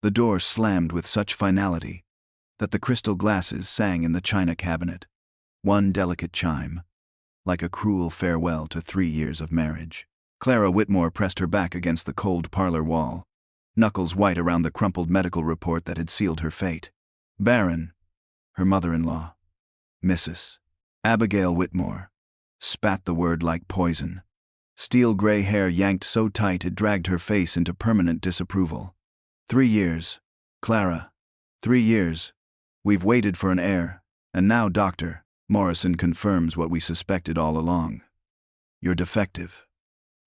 The door slammed with such finality that the crystal glasses sang in the china cabinet, one delicate chime, like a cruel farewell to 3 years of marriage. Clara Whitmore pressed her back against the cold parlor wall, knuckles white around the crumpled medical report that had sealed her fate. Baron, her mother-in-law, Mrs. Abigail Whitmore, spat the word like poison. Steel gray hair yanked so tight it dragged her face into permanent disapproval. 3 years, Clara. 3 years. We've waited for an heir, and now Dr. Morrison confirms what we suspected all along. You're defective.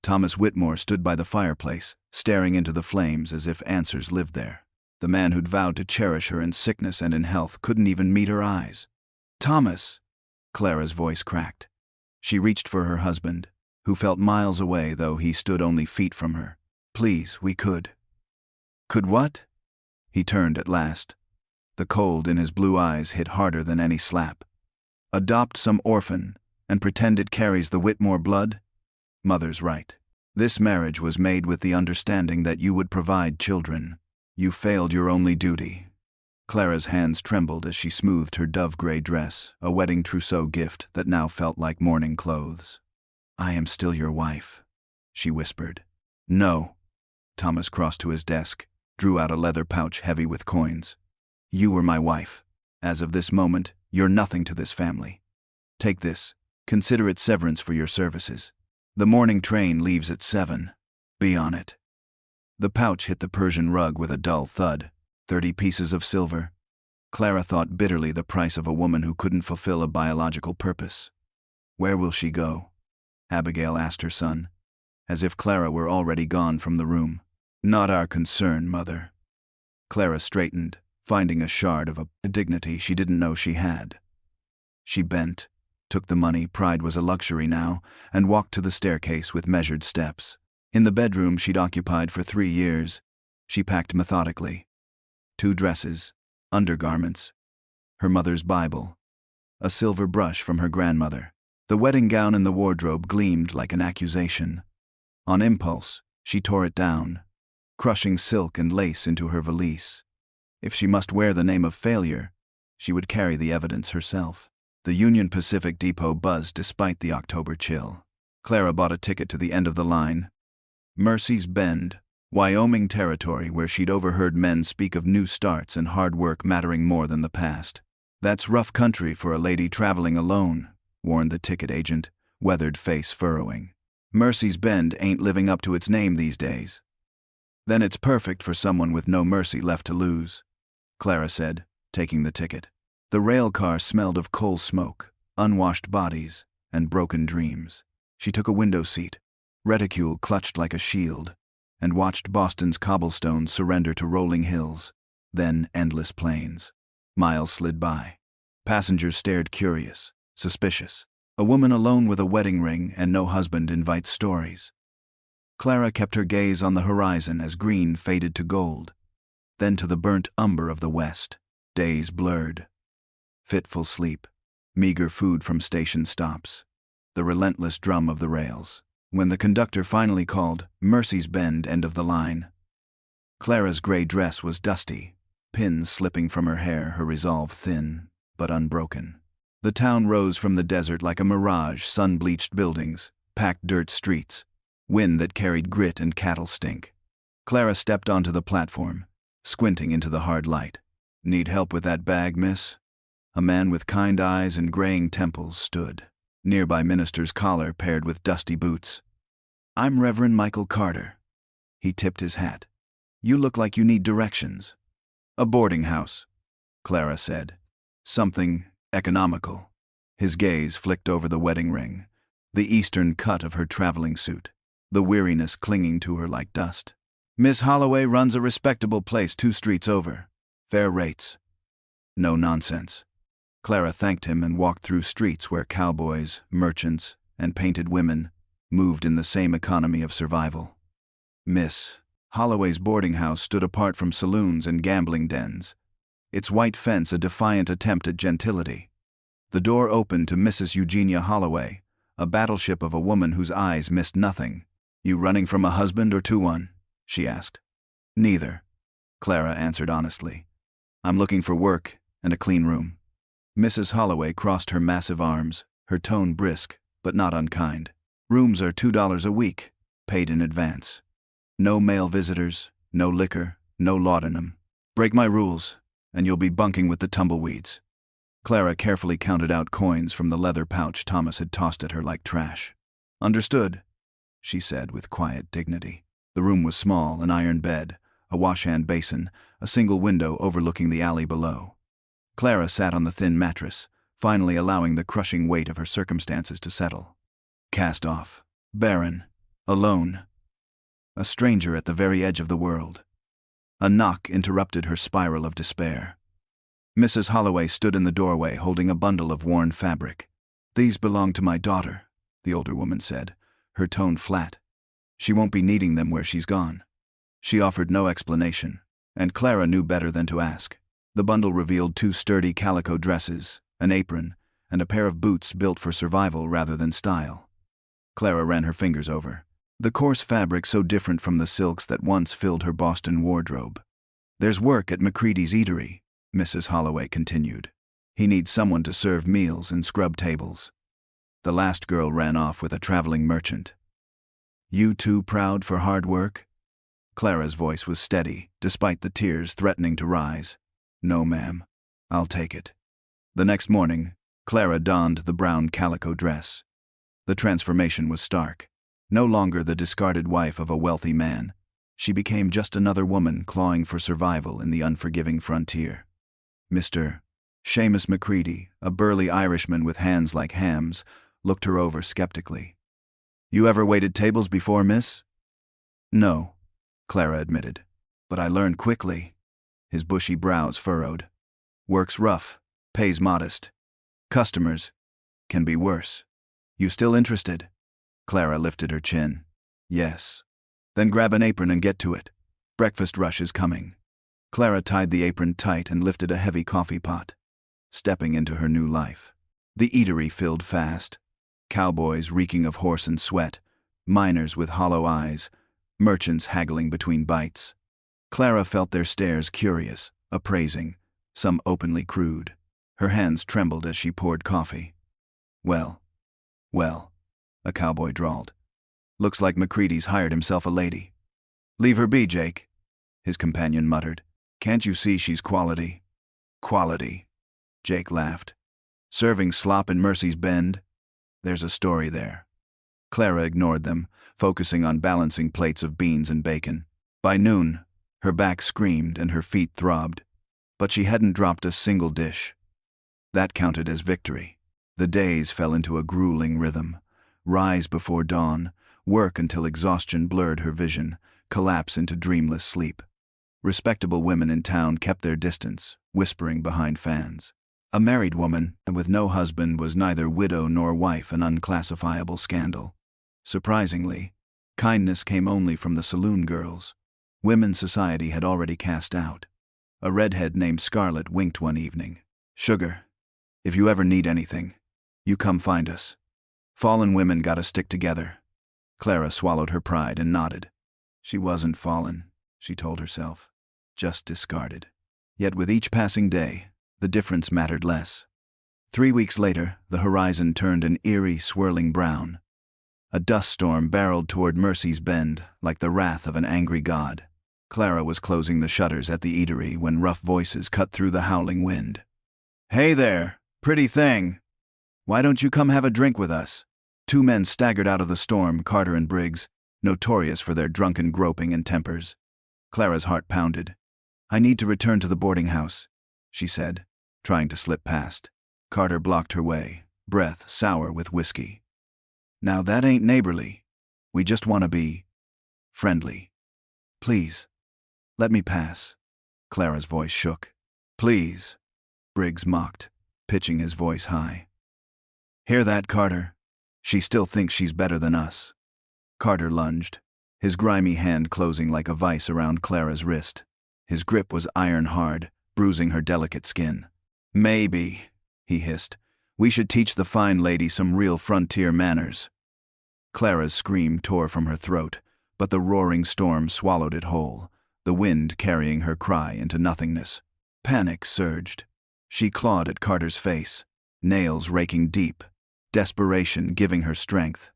Thomas Whitmore stood by the fireplace, staring into the flames as if answers lived there. The man who'd vowed to cherish her in sickness and in health couldn't even meet her eyes. Thomas! Clara's voice cracked. She reached for her husband, who felt miles away though he stood only feet from her. Please, we could. Could what? He turned at last. The cold in his blue eyes hit harder than any slap. Adopt some orphan and pretend it carries the Whitmore blood? Mother's right. This marriage was made with the understanding that you would provide children. You failed your only duty. Clara's hands trembled as she smoothed her dove-gray dress, a wedding trousseau gift that now felt like mourning clothes. I am still your wife, she whispered. No. Thomas crossed to his desk, drew out a leather pouch heavy with coins. You were my wife. As of this moment, you're nothing to this family. Take this. Consider it severance for your services. The morning train leaves at 7. Be on it. The pouch hit the Persian rug with a dull thud. 30 pieces of silver. Clara thought bitterly the price of a woman who couldn't fulfill a biological purpose. Where will she go? Abigail asked her son, as if Clara were already gone from the room. Not our concern, Mother. Clara straightened, finding a shard of a dignity she didn't know she had. She bent, took the money, pride was a luxury now, and walked to the staircase with measured steps. In the bedroom she'd occupied for 3 years, she packed methodically. 2 dresses, undergarments, her mother's Bible, a silver brush from her grandmother. The wedding gown in the wardrobe gleamed like an accusation. On impulse, she tore it down, crushing silk and lace into her valise. If she must wear the name of failure, she would carry the evidence herself. The Union Pacific depot buzzed despite the October chill. Clara bought a ticket to the end of the line. Mercy's Bend, Wyoming territory, where she'd overheard men speak of new starts and hard work mattering more than the past. That's rough country for a lady traveling alone, warned the ticket agent, weathered face furrowing. Mercy's Bend ain't living up to its name these days. Then it's perfect for someone with no mercy left to lose, Clara said, taking the ticket. The rail car smelled of coal smoke, unwashed bodies, and broken dreams. She took a window seat, reticule clutched like a shield, and watched Boston's cobblestones surrender to rolling hills, then endless plains. Miles slid by. Passengers stared curious, suspicious. A woman alone with a wedding ring and no husband invites stories. Clara kept her gaze on the horizon as green faded to gold, then to the burnt umber of the west. Days blurred. Fitful sleep, meager food from station stops, the relentless drum of the rails. When the conductor finally called Mercy's Bend end of the line, Clara's gray dress was dusty, pins slipping from her hair, her resolve thin but unbroken. The town rose from the desert like a mirage, sun-bleached buildings, packed dirt streets, wind that carried grit and cattle stink. Clara stepped onto the platform, squinting into the hard light. Need help with that bag, miss? A man with kind eyes and graying temples stood, nearby minister's collar paired with dusty boots. I'm Reverend Michael Carter. He tipped his hat. You look like you need directions. A boarding house, Clara said. Something economical. His gaze flicked over the wedding ring, the eastern cut of her traveling suit, the weariness clinging to her like dust. Miss Holloway runs a respectable place 2 streets over. Fair rates. No nonsense. Clara thanked him and walked through streets where cowboys, merchants, and painted women moved in the same economy of survival. Miss Holloway's boarding house stood apart from saloons and gambling dens, its white fence a defiant attempt at gentility. The door opened to Mrs. Eugenia Holloway, a battleship of a woman whose eyes missed nothing. You running from a husband or to one? She asked. Neither. Clara answered honestly. I'm looking for work and a clean room. Mrs. Holloway crossed her massive arms, her tone brisk, but not unkind. Rooms are $2 a week, paid in advance. No male visitors, no liquor, no laudanum. Break my rules, and you'll be bunking with the tumbleweeds. Clara carefully counted out coins from the leather pouch Thomas had tossed at her like trash. Understood, she said with quiet dignity. The room was small, an iron bed, a wash-hand basin, a single window overlooking the alley below. Clara sat on the thin mattress, finally allowing the crushing weight of her circumstances to settle. Cast off, barren, alone, a stranger at the very edge of the world. A knock interrupted her spiral of despair. Mrs. Holloway stood in the doorway holding a bundle of worn fabric. These belong to my daughter, the older woman said, her tone flat. She won't be needing them where she's gone. She offered no explanation, and Clara knew better than to ask. The bundle revealed 2 sturdy calico dresses, an apron, and a pair of boots built for survival rather than style. Clara ran her fingers over. The coarse fabric so different from the silks that once filled her Boston wardrobe. There's work at McCready's eatery, Mrs. Holloway continued. He needs someone to serve meals and scrub tables. The last girl ran off with a traveling merchant. You too proud for hard work? Clara's voice was steady, despite the tears threatening to rise. No, ma'am. I'll take it. The next morning, Clara donned the brown calico dress. The transformation was stark. No longer the discarded wife of a wealthy man, she became just another woman clawing for survival in the unforgiving frontier. Mr. Seamus McCready, a burly Irishman with hands like hams, looked her over skeptically. You ever waited tables before, miss? No, Clara admitted, but I learned quickly. His bushy brows furrowed. Work's rough, pays modest. Customers can be worse. You still interested? Clara lifted her chin. Yes. Then grab an apron and get to it. Breakfast rush is coming. Clara tied the apron tight and lifted a heavy coffee pot. Stepping into her new life. The eatery filled fast. Cowboys reeking of horse and sweat, miners with hollow eyes, merchants haggling between bites. Clara felt their stares curious, appraising, some openly crude. Her hands trembled as she poured coffee. Well, a cowboy drawled. Looks like McCready's hired himself a lady. Leave her be, Jake, his companion muttered. Can't you see she's quality? Quality, Jake laughed. Serving slop in Mercy's Bend? There's a story there. Clara ignored them, focusing on balancing plates of beans and bacon. By noon, her back screamed and her feet throbbed, but she hadn't dropped a single dish. That counted as victory. The days fell into a grueling rhythm. Rise before dawn, work until exhaustion blurred her vision, collapse into dreamless sleep. Respectable women in town kept their distance, whispering behind fans. A married woman, and with no husband, was neither widow nor wife, an unclassifiable scandal. Surprisingly, kindness came only from the saloon girls. Women's society had already cast out. A redhead named Scarlett winked one evening. Sugar, if you ever need anything, you come find us. Fallen women gotta stick together. Clara swallowed her pride and nodded. She wasn't fallen, she told herself, just discarded. Yet with each passing day, the difference mattered less. 3 weeks later, the horizon turned an eerie, swirling brown. A dust storm barreled toward Mercy's Bend like the wrath of an angry god. Clara was closing the shutters at the eatery when rough voices cut through the howling wind. Hey there, pretty thing. Why don't you come have a drink with us? 2 men staggered out of the storm, Carter and Briggs, notorious for their drunken groping and tempers. Clara's heart pounded. I need to return to the boarding house, she said, trying to slip past. Carter blocked her way, breath sour with whiskey. Now that ain't neighborly. We just want to be friendly. Please, let me pass. Clara's voice shook. Please, Briggs mocked, pitching his voice high. Hear that, Carter? She still thinks she's better than us. Carter lunged, his grimy hand closing like a vice around Clara's wrist. His grip was iron hard, bruising her delicate skin. Maybe, he hissed, we should teach the fine lady some real frontier manners. Clara's scream tore from her throat, but the roaring storm swallowed it whole, the wind carrying her cry into nothingness. Panic surged. She clawed at Carter's face, nails raking deep, desperation giving her strength.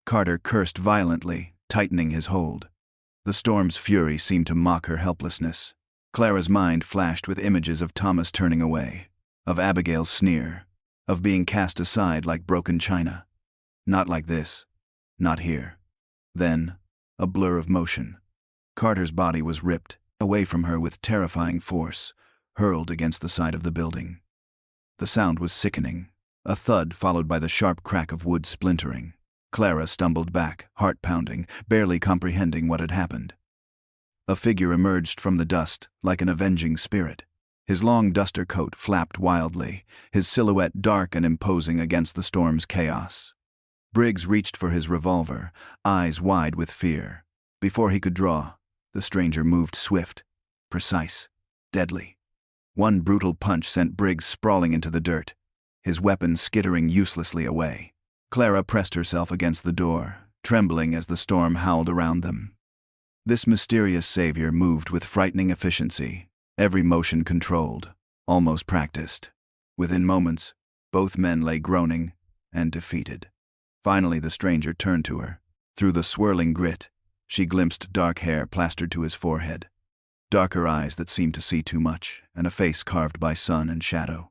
Carter cursed violently, tightening his hold. The storm's fury seemed to mock her helplessness. Clara's mind flashed with images of Thomas turning away, of Abigail's sneer, of being cast aside like broken china. Not like this. Not here. Then, a blur of motion. Carter's body was ripped away from her with terrifying force, hurled against the side of the building. The sound was sickening, a thud followed by the sharp crack of wood splintering. Clara stumbled back, heart pounding, barely comprehending what had happened. A figure emerged from the dust, like an avenging spirit. His long duster coat flapped wildly, his silhouette dark and imposing against the storm's chaos. Briggs reached for his revolver, eyes wide with fear. Before he could draw, the stranger moved swift, precise, deadly. One brutal punch sent Briggs sprawling into the dirt, his weapon skittering uselessly away. Clara pressed herself against the door, trembling as the storm howled around them. This mysterious savior moved with frightening efficiency, every motion controlled, almost practiced. Within moments, both men lay groaning and defeated. Finally, the stranger turned to her. Through the swirling grit, she glimpsed dark hair plastered to his forehead, darker eyes that seemed to see too much, and a face carved by sun and shadow.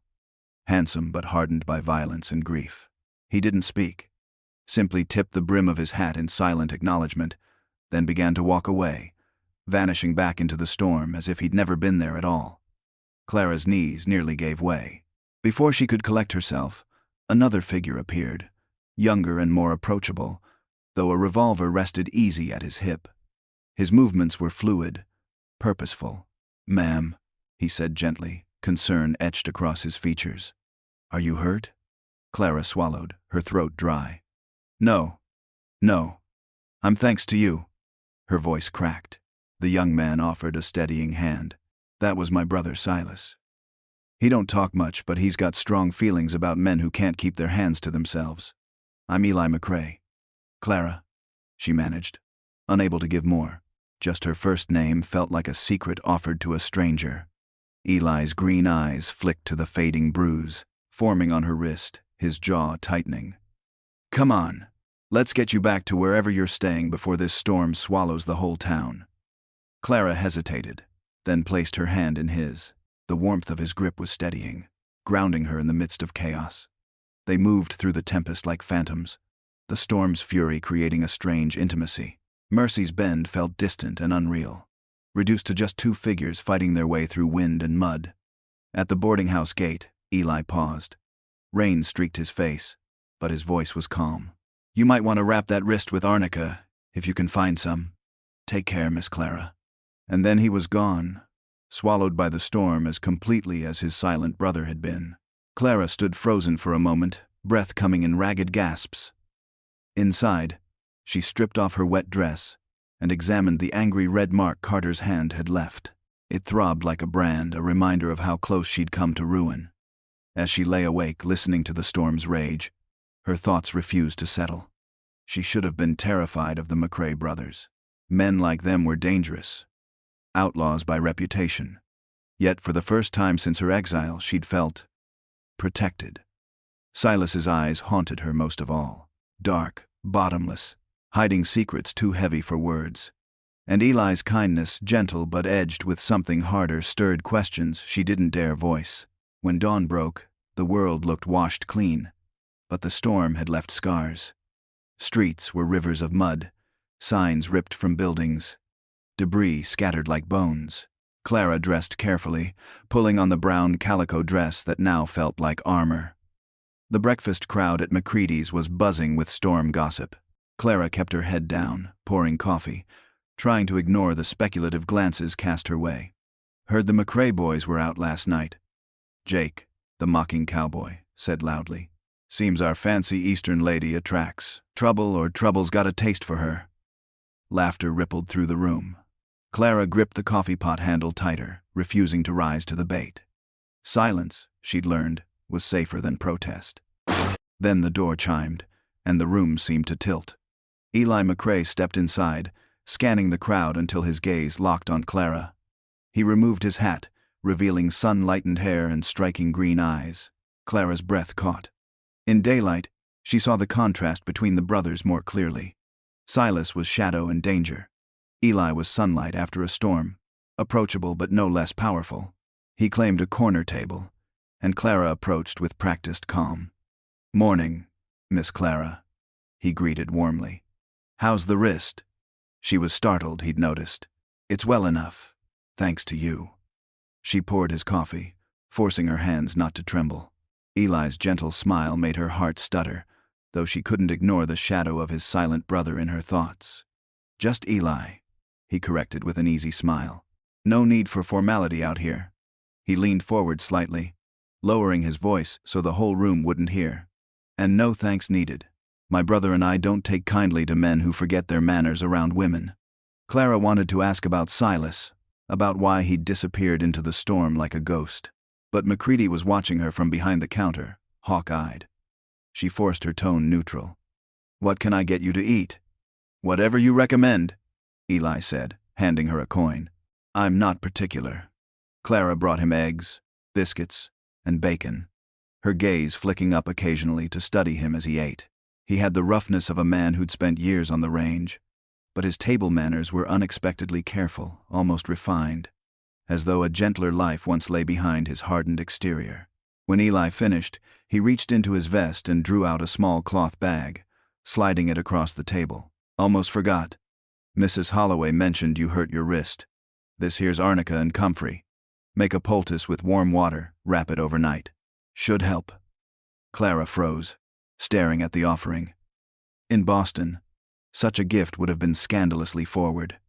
Handsome but hardened by violence and grief. He didn't speak, simply tipped the brim of his hat in silent acknowledgement, then began to walk away, vanishing back into the storm as if he'd never been there at all. Clara's knees nearly gave way. Before she could collect herself, another figure appeared, younger and more approachable, though a revolver rested easy at his hip. His movements were fluid, purposeful. "Ma'am," he said gently, concern etched across his features. "Are you hurt?" Clara swallowed, her throat dry. No. I'm thanks to you." Her voice cracked. The young man offered a steadying hand. "That was my brother Silas. He don't talk much, but he's got strong feelings about men who can't keep their hands to themselves. I'm Eli McCrae." "Clara," she managed, unable to give more. Just her first name felt like a secret offered to a stranger. Eli's green eyes flicked to the fading bruise, forming on her wrist, his jaw tightening. "Come on. Let's get you back to wherever you're staying before this storm swallows the whole town." Clara hesitated, then placed her hand in his. The warmth of his grip was steadying, grounding her in the midst of chaos. They moved through the tempest like phantoms, the storm's fury creating a strange intimacy. Mercy's Bend felt distant and unreal, reduced to just two figures fighting their way through wind and mud. At the boarding house gate, Eli paused. Rain streaked his face, but his voice was calm. "You might want to wrap that wrist with arnica, if you can find some. Take care, Miss Clara." And then he was gone, swallowed by the storm as completely as his silent brother had been. Clara stood frozen for a moment, breath coming in ragged gasps. Inside, she stripped off her wet dress and examined the angry red mark Carter's hand had left. It throbbed like a brand, a reminder of how close she'd come to ruin. As she lay awake, listening to the storm's rage, her thoughts refused to settle. She should have been terrified of the McCrae brothers. Men like them were dangerous, outlaws by reputation. Yet for the first time since her exile, she'd felt protected. Silas's eyes haunted her most of all. Dark, bottomless, hiding secrets too heavy for words. And Eli's kindness, gentle but edged with something harder, stirred questions she didn't dare voice. When dawn broke, the world looked washed clean, but the storm had left scars. Streets were rivers of mud, signs ripped from buildings, debris scattered like bones. Clara dressed carefully, pulling on the brown calico dress that now felt like armor. The breakfast crowd at McCready's was buzzing with storm gossip. Clara kept her head down, pouring coffee, trying to ignore the speculative glances cast her way. "Heard the McCrae boys were out last night." Jake, the mocking cowboy, said loudly. "Seems our fancy Eastern lady attracts trouble, or trouble's got a taste for her." Laughter rippled through the room. Clara gripped the coffee pot handle tighter, refusing to rise to the bait. Silence, she'd learned, was safer than protest. Then the door chimed, and the room seemed to tilt. Eli McCrae stepped inside, scanning the crowd until his gaze locked on Clara. He removed his hat, revealing sun-lightened hair and striking green eyes. Clara's breath caught. In daylight, she saw the contrast between the brothers more clearly. Silas was shadow and danger. Eli was sunlight after a storm, approachable but no less powerful. He claimed a corner table, and Clara approached with practiced calm. "Morning, Miss Clara," he greeted warmly. "How's the wrist?" She was startled, he'd noticed. "It's well enough, thanks to you." She poured his coffee, forcing her hands not to tremble. Eli's gentle smile made her heart stutter, though she couldn't ignore the shadow of his silent brother in her thoughts. "Just Eli," he corrected with an easy smile. "No need for formality out here." He leaned forward slightly, lowering his voice so the whole room wouldn't hear. "And no thanks needed. My brother and I don't take kindly to men who forget their manners around women." Clara wanted to ask about Silas, about why he'd disappeared into the storm like a ghost. But Macready was watching her from behind the counter, hawk-eyed. She forced her tone neutral. "What can I get you to eat?" "Whatever you recommend," Eli said, handing her a coin. "I'm not particular." Clara brought him eggs, biscuits, and bacon, her gaze flicking up occasionally to study him as he ate. He had the roughness of a man who'd spent years on the range, but his table manners were unexpectedly careful, almost refined, as though a gentler life once lay behind his hardened exterior. When Eli finished, he reached into his vest and drew out a small cloth bag, sliding it across the table. "Almost forgot. Mrs. Holloway mentioned you hurt your wrist. This here's arnica and comfrey. Make a poultice with warm water, wrap it overnight. Should help." Clara froze, staring at the offering. In Boston, such a gift would have been scandalously forward.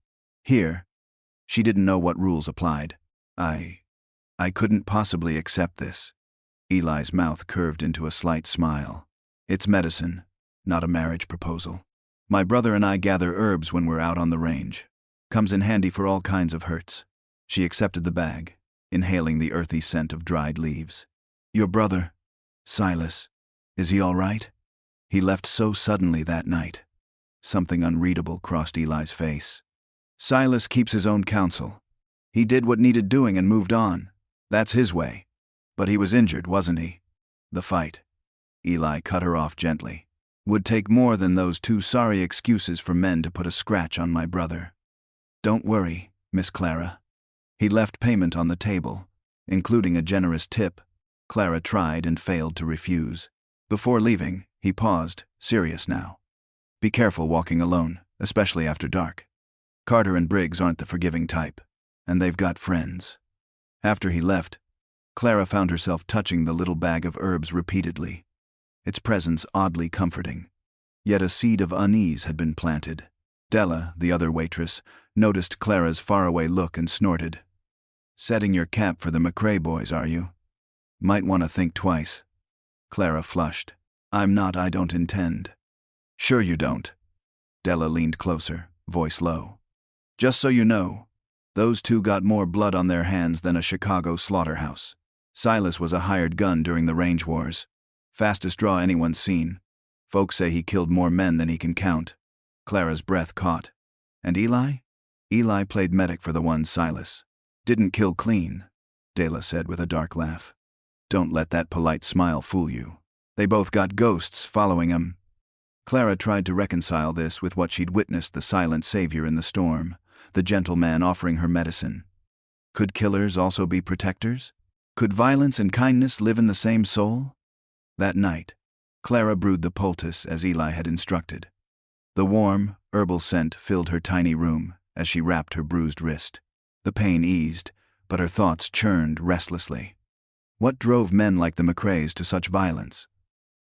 Here, she didn't know what rules applied. I couldn't possibly accept this." Eli's mouth curved into a slight smile. "It's medicine, not a marriage proposal. My brother and I gather herbs when we're out on the range. Comes in handy for all kinds of hurts." She accepted the bag, inhaling the earthy scent of dried leaves. "Your brother, Silas, is he all right? He left so suddenly that night." Something unreadable crossed Eli's face. "Silas keeps his own counsel. He did what needed doing and moved on. That's his way. But he was injured, wasn't he? The fight." Eli cut her off gently. "Would take more than those two sorry excuses for men to put a scratch on my brother. Don't worry, Miss Clara." He left payment on the table, including a generous tip. Clara tried and failed to refuse. Before leaving, he paused, serious now. "Be careful walking alone, especially after dark. Carter and Briggs aren't the forgiving type, and they've got friends." After he left, Clara found herself touching the little bag of herbs repeatedly, its presence oddly comforting. Yet a seed of unease had been planted. Della, the other waitress, noticed Clara's faraway look and snorted. "Setting your cap for the McRae boys, are you? Might want to think twice." Clara flushed. "I'm not, I don't intend." "Sure you don't." Della leaned closer, voice low. "Just so you know, those two got more blood on their hands than a Chicago slaughterhouse. Silas was a hired gun during the range wars. Fastest draw anyone's seen. Folks say he killed more men than he can count." Clara's breath caught. "And Eli?" "Eli played medic for the one Silas. Didn't kill clean," Della said with a dark laugh. "Don't let that polite smile fool you. They both got ghosts following him." Clara tried to reconcile this with what she'd witnessed the silent savior in the storm, the gentle man offering her medicine. Could killers also be protectors? Could violence and kindness live in the same soul? That night, Clara brewed the poultice as Eli had instructed. The warm, herbal scent filled her tiny room as she wrapped her bruised wrist. The pain eased, but her thoughts churned restlessly. What drove men like the McRaes to such violence?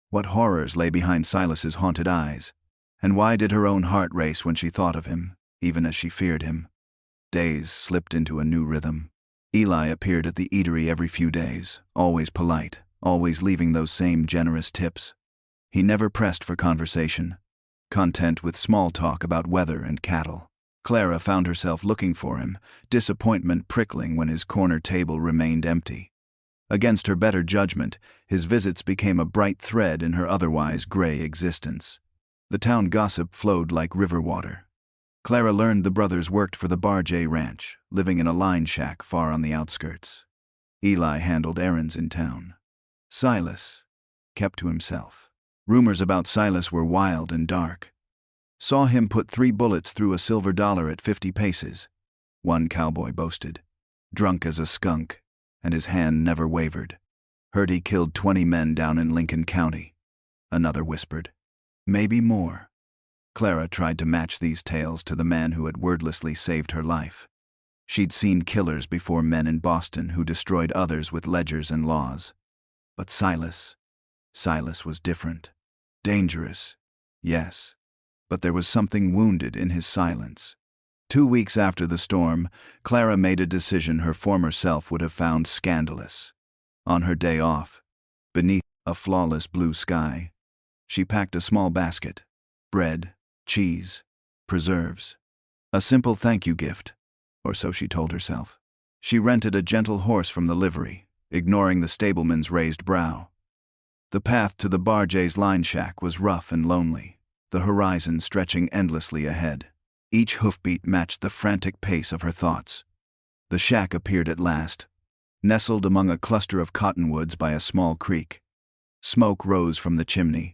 What horrors lay behind Silas's haunted eyes? And why did her own heart race when she thought of him, even as she feared him? Days slipped into a new rhythm. Eli appeared at the eatery every few days, always polite, always leaving those same generous tips. He never pressed for conversation, content with small talk about weather and cattle. Clara found herself looking for him, disappointment prickling when his corner table remained empty. Against her better judgment, his visits became a bright thread in her otherwise gray existence. The town gossip flowed like river water. Clara learned the brothers worked for the Bar J Ranch, living in a line shack far on the outskirts. Eli handled errands in town. Silas kept to himself. Rumors about Silas were wild and dark. Saw him put 3 bullets through a silver dollar at 50 paces, one cowboy boasted. Drunk as a skunk, and his hand never wavered. Heard he killed 20 men down in Lincoln County, another whispered. Maybe more. Clara tried to match these tales to the man who had wordlessly saved her life. She'd seen killers before, men in Boston who destroyed others with ledgers and laws. But Silas was different. Dangerous, yes, but there was something wounded in his silence. 2 weeks after the storm, Clara made a decision her former self would have found scandalous. On her day off, beneath a flawless blue sky, she packed a small basket. Bread, cheese, preserves. A simple thank you gift, or so she told herself. She rented a gentle horse from the livery, ignoring the stableman's raised brow. The path to the Bar J's line shack was rough and lonely, the horizon stretching endlessly ahead. Each hoofbeat matched the frantic pace of her thoughts. The shack appeared at last, nestled among a cluster of cottonwoods by a small creek. Smoke rose from the chimney.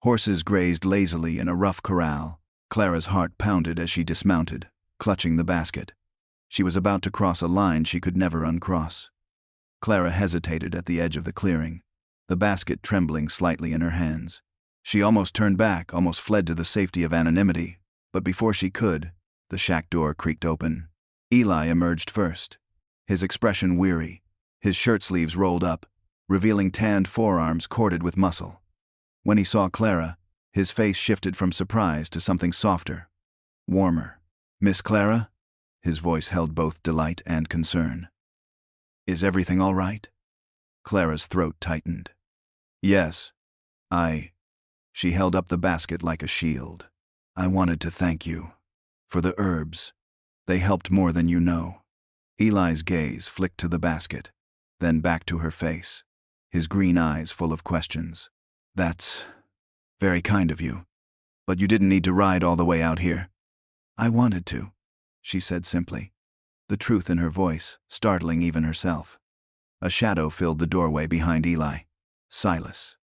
Horses grazed lazily in a rough corral. Clara's heart pounded as she dismounted, clutching the basket. She was about to cross a line she could never uncross. Clara hesitated at the edge of the clearing, the basket trembling slightly in her hands. She almost turned back, almost fled to the safety of anonymity, but before she could, the shack door creaked open. Eli emerged first, his expression weary, his shirt sleeves rolled up, revealing tanned forearms corded with muscle. When he saw Clara, his face shifted from surprise to something softer, warmer. "Miss Clara?" His voice held both delight and concern. "Is everything all right?" Clara's throat tightened. "Yes. She held up the basket like a shield. "I wanted to thank you. For the herbs. They helped more than you know." Eli's gaze flicked to the basket, then back to her face, his green eyes full of questions. "That's very kind of you. But you didn't need to ride all the way out here." "I wanted to," she said simply, the truth in her voice startling even herself. A shadow filled the doorway behind Eli. Silas.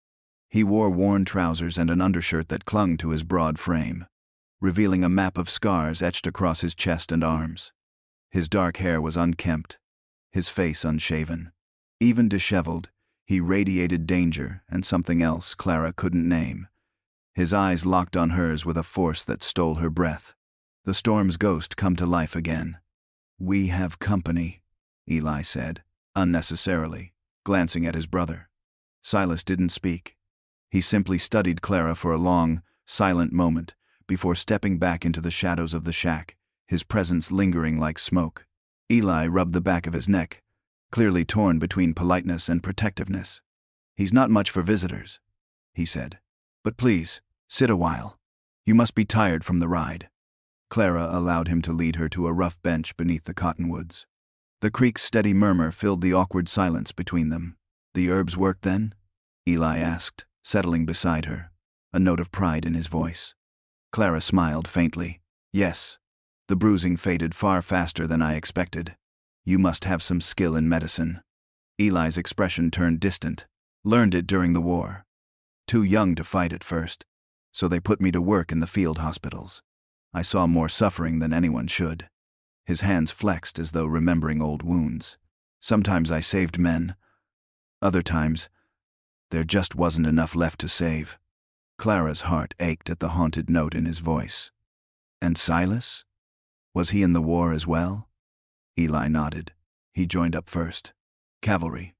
He wore worn trousers and an undershirt that clung to his broad frame, revealing a map of scars etched across his chest and arms. His dark hair was unkempt, his face unshaven. Even disheveled, he radiated danger and something else Clara couldn't name. His eyes locked on hers with a force that stole her breath. The storm's ghost come to life again. "We have company," Eli said, unnecessarily, glancing at his brother. Silas didn't speak. He simply studied Clara for a long, silent moment before stepping back into the shadows of the shack, his presence lingering like smoke. Eli rubbed the back of his neck, clearly torn between politeness and protectiveness. "He's not much for visitors," he said. "But please, sit a while. You must be tired from the ride." Clara allowed him to lead her to a rough bench beneath the cottonwoods. The creek's steady murmur filled the awkward silence between them. "The herbs worked then?" Eli asked, settling beside her, a note of pride in his voice. Clara smiled faintly. "Yes. The bruising faded far faster than I expected. You must have some skill in medicine." Eli's expression turned distant. "Learned it during the war. Too young to fight at first, so they put me to work in the field hospitals. I saw more suffering than anyone should." His hands flexed as though remembering old wounds. "Sometimes I saved men. Other times, there just wasn't enough left to save." Clara's heart ached at the haunted note in his voice. "And Silas? Was he in the war as well?" Eli nodded. "He joined up first. Cavalry.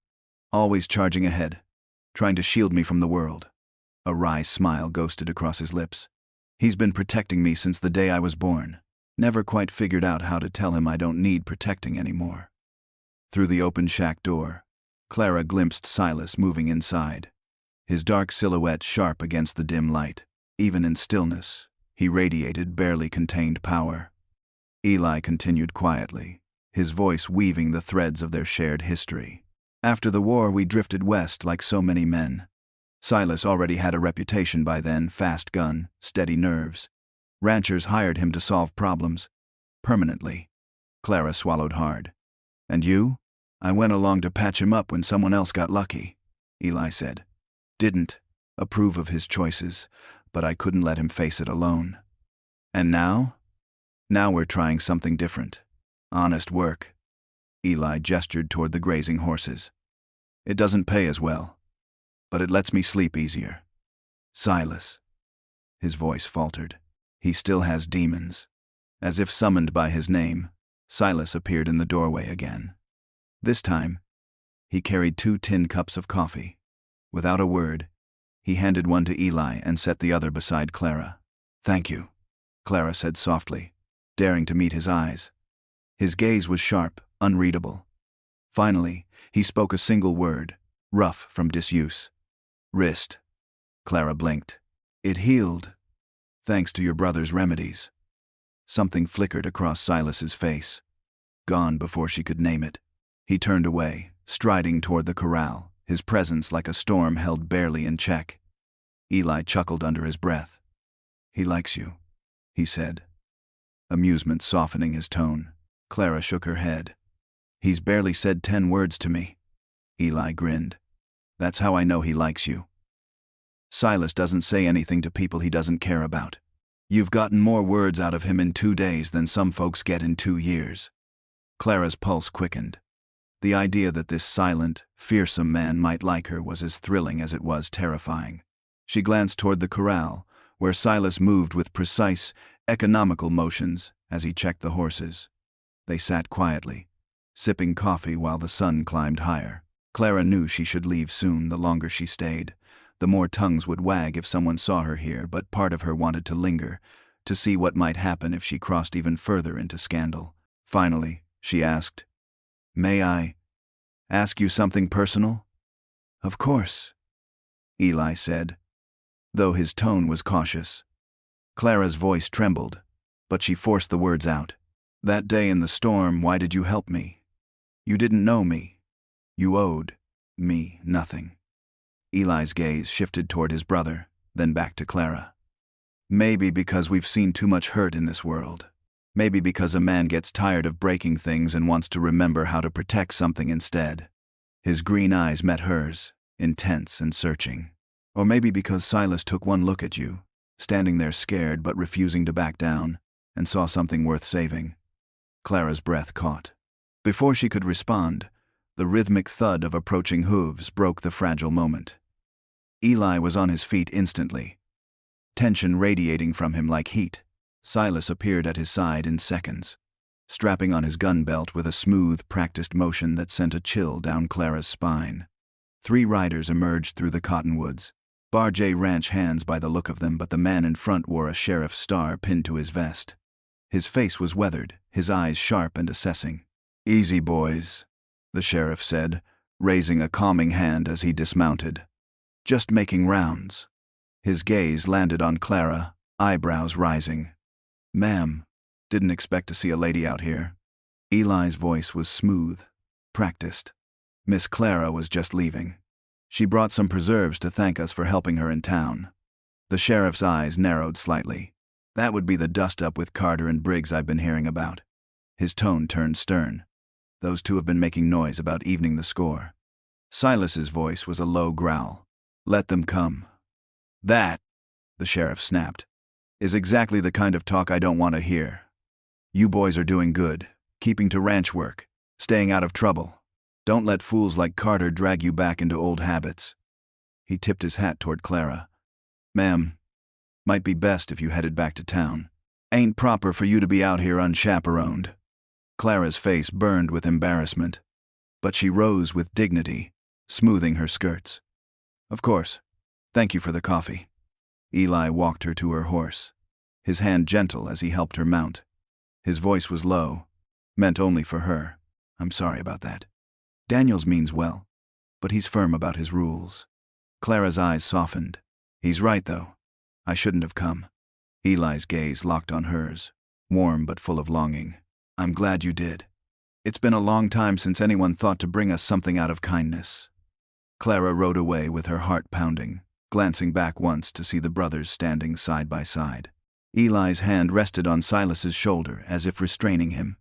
Always charging ahead, trying to shield me from the world." A wry smile ghosted across his lips. "He's been protecting me since the day I was born. Never quite figured out how to tell him I don't need protecting anymore." Through the open shack door, Clara glimpsed Silas moving inside, his dark silhouette sharp against the dim light. Even in stillness, he radiated barely contained power. Eli continued quietly, his voice weaving the threads of their shared history. "After the war, we drifted west like so many men. Silas already had a reputation by then, fast gun, steady nerves. Ranchers hired him to solve problems. Permanently. Clara swallowed hard. And you? I went along to patch him up when someone else got lucky, Eli said. Didn't approve of his choices, but I couldn't let him face it alone. And now? Now we're trying something different. Honest work. Eli gestured toward the grazing horses. It doesn't pay as well, but it lets me sleep easier. Silas. His voice faltered. He still has demons. As if summoned by his name, Silas appeared in the doorway again. This time, he carried 2 tin cups of coffee. Without a word, he handed one to Eli and set the other beside Clara. Thank you, Clara said softly, daring to meet his eyes. His gaze was sharp, unreadable. Finally, he spoke a single word, rough from disuse. Wrist. Clara blinked. It healed, thanks to your brother's remedies. Something flickered across Silas's face. Gone before she could name it. He turned away, striding toward the corral, his presence like a storm held barely in check. Eli chuckled under his breath. He likes you, he said, amusement softening his tone. Clara shook her head. He's barely said 10 words to me. Eli grinned. That's how I know he likes you. Silas doesn't say anything to people he doesn't care about. You've gotten more words out of him in 2 days than some folks get in 2 years. Clara's pulse quickened. The idea that this silent, fearsome man might like her was as thrilling as it was terrifying. She glanced toward the corral, where Silas moved with precise, economical motions as he checked the horses. They sat quietly, sipping coffee while the sun climbed higher. Clara knew she should leave soon. The longer she stayed, the more tongues would wag if someone saw her here, but part of her wanted to linger, to see what might happen if she crossed even further into scandal. Finally, she asked, May I ask you something personal? Of course, Eli said, though his tone was cautious. Clara's voice trembled, but she forced the words out. That day in the storm, why did you help me? You didn't know me. You owed me nothing. Eli's gaze shifted toward his brother, then back to Clara. Maybe because we've seen too much hurt in this world. Maybe because a man gets tired of breaking things and wants to remember how to protect something instead. His green eyes met hers, intense and searching. Or maybe because Silas took one look at you, standing there scared but refusing to back down, and saw something worth saving. Clara's breath caught. Before she could respond, the rhythmic thud of approaching hooves broke the fragile moment. Eli was on his feet instantly, tension radiating from him like heat. Silas appeared at his side in seconds, strapping on his gun belt with a smooth, practiced motion that sent a chill down Clara's spine. 3 riders emerged through the cottonwoods. Bar J ranch hands by the look of them, but the man in front wore a sheriff's star pinned to his vest. His face was weathered, his eyes sharp and assessing. Easy, boys, the sheriff said, raising a calming hand as he dismounted. Just making rounds. His gaze landed on Clara, eyebrows rising. Ma'am, didn't expect to see a lady out here. Eli's voice was smooth, practiced. Miss Clara was just leaving. She brought some preserves to thank us for helping her in town. The sheriff's eyes narrowed slightly. That would be the dust-up with Carter and Briggs I've been hearing about. His tone turned stern. Those 2 have been making noise about evening the score. Silas's voice was a low growl. Let them come. That, the sheriff snapped, is exactly the kind of talk I don't want to hear. You boys are doing good, keeping to ranch work, staying out of trouble. Don't let fools like Carter drag you back into old habits. He tipped his hat toward Clara. Ma'am, might be best if you headed back to town. Ain't proper for you to be out here unchaperoned. Clara's face burned with embarrassment, but she rose with dignity, smoothing her skirts. Of course. Thank you for the coffee. Eli walked her to her horse, his hand gentle as he helped her mount. His voice was low, meant only for her. I'm sorry about that. Daniels means well, but he's firm about his rules. Clara's eyes softened. He's right, though. I shouldn't have come. Eli's gaze locked on hers, warm but full of longing. I'm glad you did. It's been a long time since anyone thought to bring us something out of kindness. Clara rode away with her heart pounding, glancing back once to see the brothers standing side by side. Eli's hand rested on Silas's shoulder as if restraining him,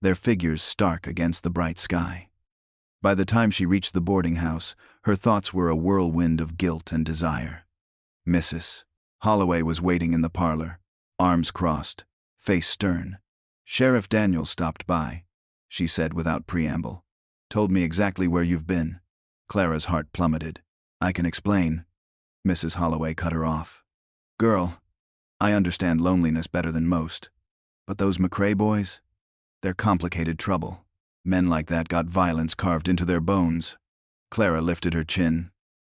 their figures stark against the bright sky. By the time she reached the boarding house, her thoughts were a whirlwind of guilt and desire. Mrs. Holloway was waiting in the parlor, arms crossed, face stern. "Sheriff Daniels stopped by," she said without preamble. "Told me exactly where you've been." Clara's heart plummeted. "I can explain." Mrs. Holloway cut her off. "Girl, I understand loneliness better than most. But those McCrae boys? They're complicated trouble. Men like that got violence carved into their bones." Clara lifted her chin,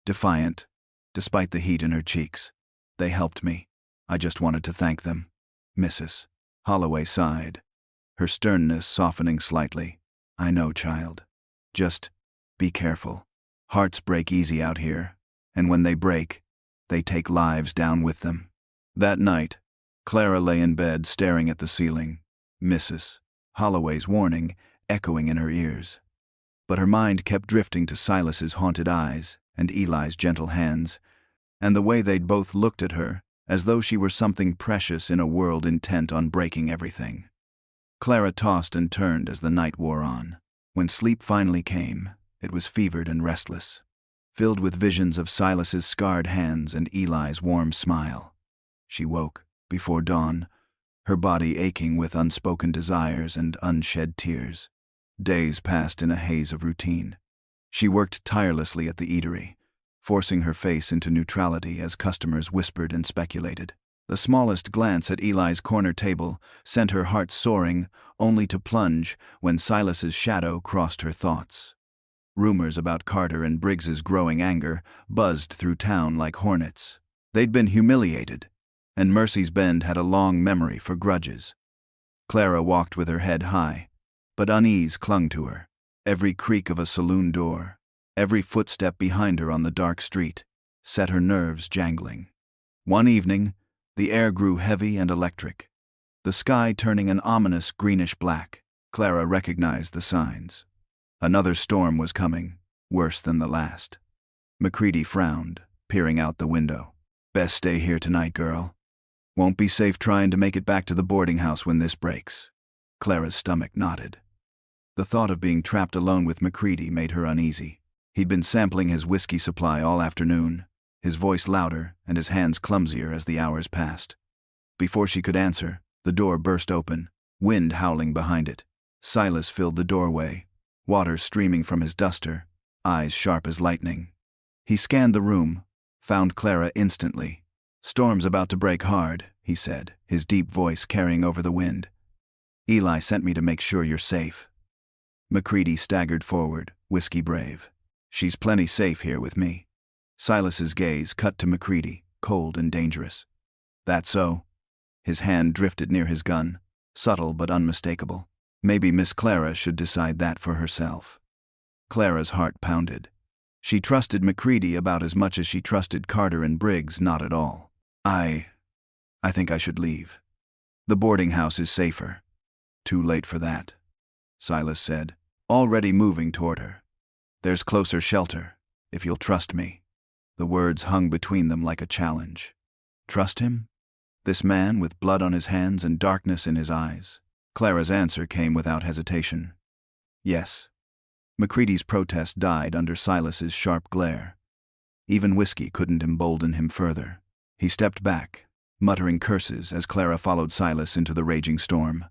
defiant, despite the heat in her cheeks. "They helped me. I just wanted to thank them." Mrs. Holloway sighed, her sternness softening slightly. "I know, child. Just be careful. Hearts break easy out here, and when they break, they take lives down with them." That night, Clara lay in bed staring at the ceiling, Mrs. Holloway's warning echoing in her ears. But her mind kept drifting to Silas's haunted eyes and Eli's gentle hands, and the way they'd both looked at her, as though she were something precious in a world intent on breaking everything. Clara tossed and turned as the night wore on. When sleep finally came, it was fevered and restless, filled with visions of Silas's scarred hands and Eli's warm smile. She woke, before dawn, her body aching with unspoken desires and unshed tears. Days passed in a haze of routine. She worked tirelessly at the eatery, forcing her face into neutrality as customers whispered and speculated. The smallest glance at Eli's corner table sent her heart soaring, only to plunge when Silas's shadow crossed her thoughts. Rumors about Carter and Briggs's growing anger buzzed through town like hornets. They'd been humiliated, and Mercy's Bend had a long memory for grudges. Clara walked with her head high, but unease clung to her. Every creak of a saloon door, every footstep behind her on the dark street, set her nerves jangling. One evening, the air grew heavy and electric, the sky turning an ominous greenish-black. Clara recognized the signs. Another storm was coming, worse than the last. McCready frowned, peering out the window. "Best stay here tonight, girl. Won't be safe trying to make it back to the boarding house when this breaks." Clara's stomach knotted. The thought of being trapped alone with McCready made her uneasy. He'd been sampling his whiskey supply all afternoon, his voice louder and his hands clumsier as the hours passed. Before she could answer, the door burst open, wind howling behind it. Silas filled the doorway, water streaming from his duster, eyes sharp as lightning. He scanned the room, found Clara instantly. "Storm's about to break hard," he said, his deep voice carrying over the wind. "Eli sent me to make sure you're safe." McCready staggered forward, whiskey brave. "She's plenty safe here with me." Silas's gaze cut to McCready, cold and dangerous. "That so?" His hand drifted near his gun, subtle but unmistakable. Maybe Miss Clara should decide that for herself. Clara's heart pounded. She trusted McCready about as much as she trusted Carter and Briggs not at all. I think I should leave. The boarding house is safer." "Too late for that," Silas said, already moving toward her. "There's closer shelter, if you'll trust me." The words hung between them like a challenge. Trust him? This man with blood on his hands and darkness in his eyes? Clara's answer came without hesitation. Yes. McCready's protest died under Silas's sharp glare. Even whiskey couldn't embolden him further. He stepped back, muttering curses as Clara followed Silas into the raging storm.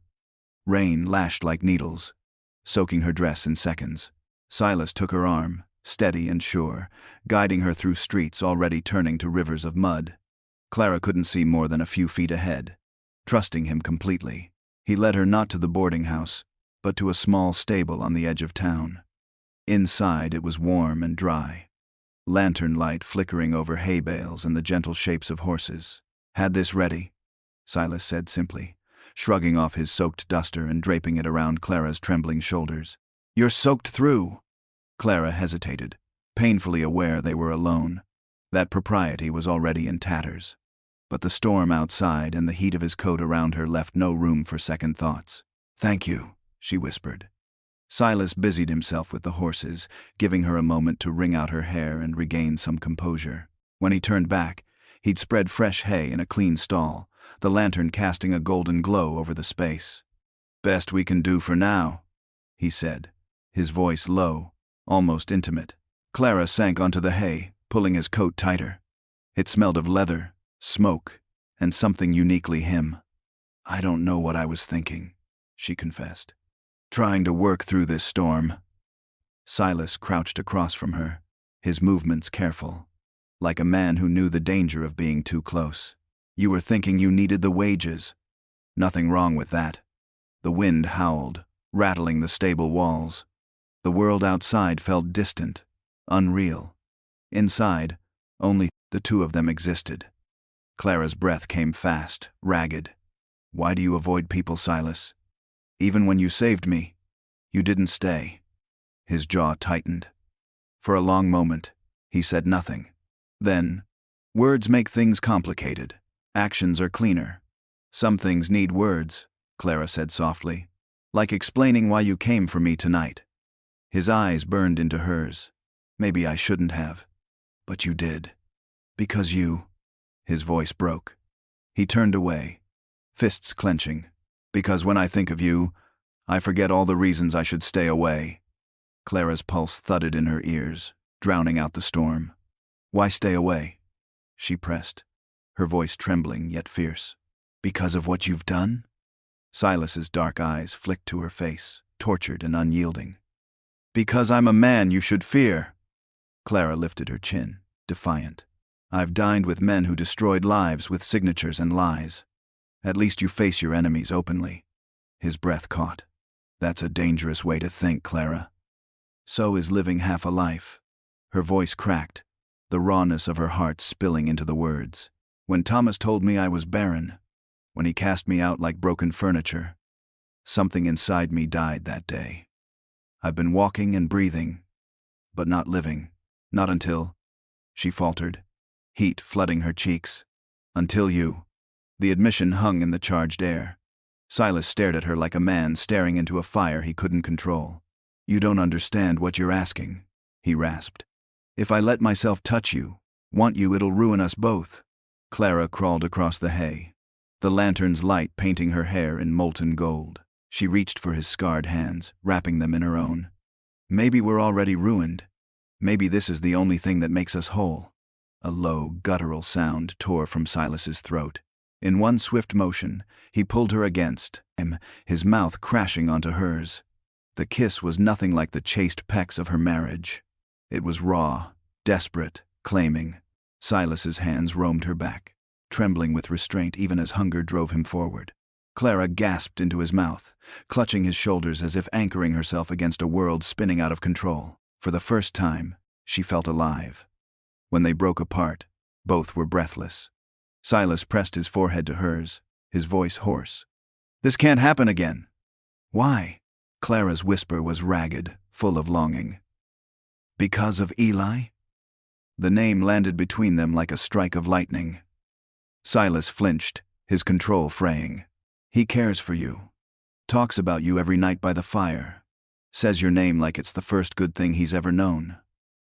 Rain lashed like needles, soaking her dress in seconds. Silas took her arm, steady and sure, guiding her through streets already turning to rivers of mud. Clara couldn't see more than a few feet ahead. Trusting him completely, he led her not to the boarding house, but to a small stable on the edge of town. Inside it was warm and dry, lantern light flickering over hay bales and the gentle shapes of horses. "Had this ready," Silas said simply, shrugging off his soaked duster and draping it around Clara's trembling shoulders. "You're soaked through." Clara hesitated, painfully aware they were alone. That propriety was already in tatters. But the storm outside and the heat of his coat around her left no room for second thoughts. "Thank you," she whispered. Silas busied himself with the horses, giving her a moment to wring out her hair and regain some composure. When he turned back, he'd spread fresh hay in a clean stall, the lantern casting a golden glow over the space. "Best we can do for now," he said, his voice low, almost intimate. Clara sank onto the hay, pulling his coat tighter. It smelled of leather, smoke, and something uniquely him. "I don't know what I was thinking," she confessed. "Trying to work through this storm." Silas crouched across from her, his movements careful, like a man who knew the danger of being too close. "You were thinking you needed the wages. Nothing wrong with that." The wind howled, rattling the stable walls. The world outside felt distant, unreal. Inside, only the two of them existed. Clara's breath came fast, ragged. "Why do you avoid people, Silas? Even when you saved me, you didn't stay." His jaw tightened. For a long moment, he said nothing. Then, "Words make things complicated. Actions are cleaner. Some things need words," Clara said softly. "Like explaining why you came for me tonight." His eyes burned into hers. "Maybe I shouldn't have. But you did. Because you—" His voice broke. He turned away, fists clenching. "Because when I think of you, I forget all the reasons I should stay away." Clara's pulse thudded in her ears, drowning out the storm. "Why stay away?" she pressed, her voice trembling yet fierce. "Because of what you've done?" Silas's dark eyes flicked to her face, tortured and unyielding. "Because I'm a man you should fear." Clara lifted her chin, defiant. "I've dined with men who destroyed lives with signatures and lies. At least you face your enemies openly." His breath caught. "That's a dangerous way to think, Clara." "So is living half a life." Her voice cracked, the rawness of her heart spilling into the words. "When Thomas told me I was barren, when he cast me out like broken furniture, something inside me died that day. I've been walking and breathing, but not living. Not until—" she faltered, heat flooding her cheeks. "Until you." The admission hung in the charged air. Silas stared at her like a man staring into a fire he couldn't control. "You don't understand what you're asking," he rasped. "If I let myself touch you, want you, it'll ruin us both." Clara crawled across the hay, the lantern's light painting her hair in molten gold. She reached for his scarred hands, wrapping them in her own. "Maybe we're already ruined. Maybe this is the only thing that makes us whole." A low, guttural sound tore from Silas's throat. In one swift motion, he pulled her against him, his mouth crashing onto hers. The kiss was nothing like the chaste pecks of her marriage. It was raw, desperate, claiming. Silas's hands roamed her back, trembling with restraint even as hunger drove him forward. Clara gasped into his mouth, clutching his shoulders as if anchoring herself against a world spinning out of control. For the first time, she felt alive. When they broke apart, both were breathless. Silas pressed his forehead to hers, his voice hoarse. "This can't happen again." "Why?" Clara's whisper was ragged, full of longing. "Because of Eli?" The name landed between them like a strike of lightning. Silas flinched, his control fraying. "He cares for you. Talks about you every night by the fire. Says your name like it's the first good thing he's ever known."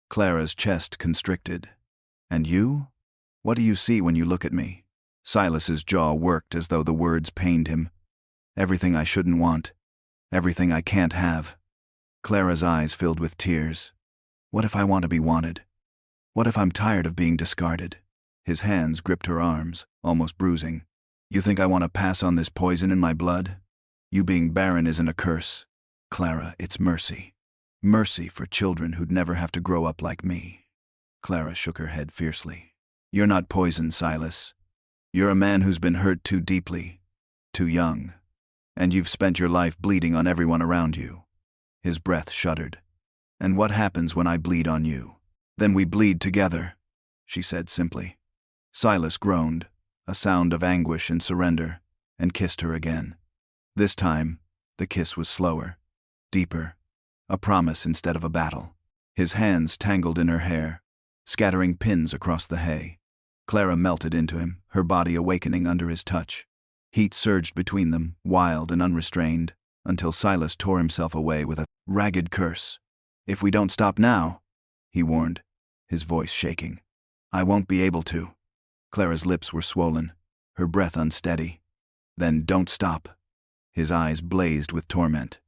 Clara's chest constricted. "And you? What do you see when you look at me?" Silas's jaw worked as though the words pained him. "Everything I shouldn't want. Everything I can't have." Clara's eyes filled with tears. "What if I want to be wanted? What if I'm tired of being discarded?" His hands gripped her arms, almost bruising. "You think I want to pass on this poison in my blood? You being barren isn't a curse. Clara, it's mercy. Mercy for children who'd never have to grow up like me." Clara shook her head fiercely. "You're not poison, Silas. You're a man who's been hurt too deeply, too young. And you've spent your life bleeding on everyone around you." His breath shuddered. "And what happens when I bleed on you?" "Then we bleed together," she said simply. Silas groaned, a sound of anguish and surrender, and kissed her again. This time, the kiss was slower, deeper, a promise instead of a battle. His hands tangled in her hair, scattering pins across the hay. Clara melted into him, her body awakening under his touch. Heat surged between them, wild and unrestrained, until Silas tore himself away with a ragged curse. "If we don't stop now," he warned, his voice shaking, "I won't be able to." Clara's lips were swollen, her breath unsteady. Then don't stop. His eyes blazed with torment.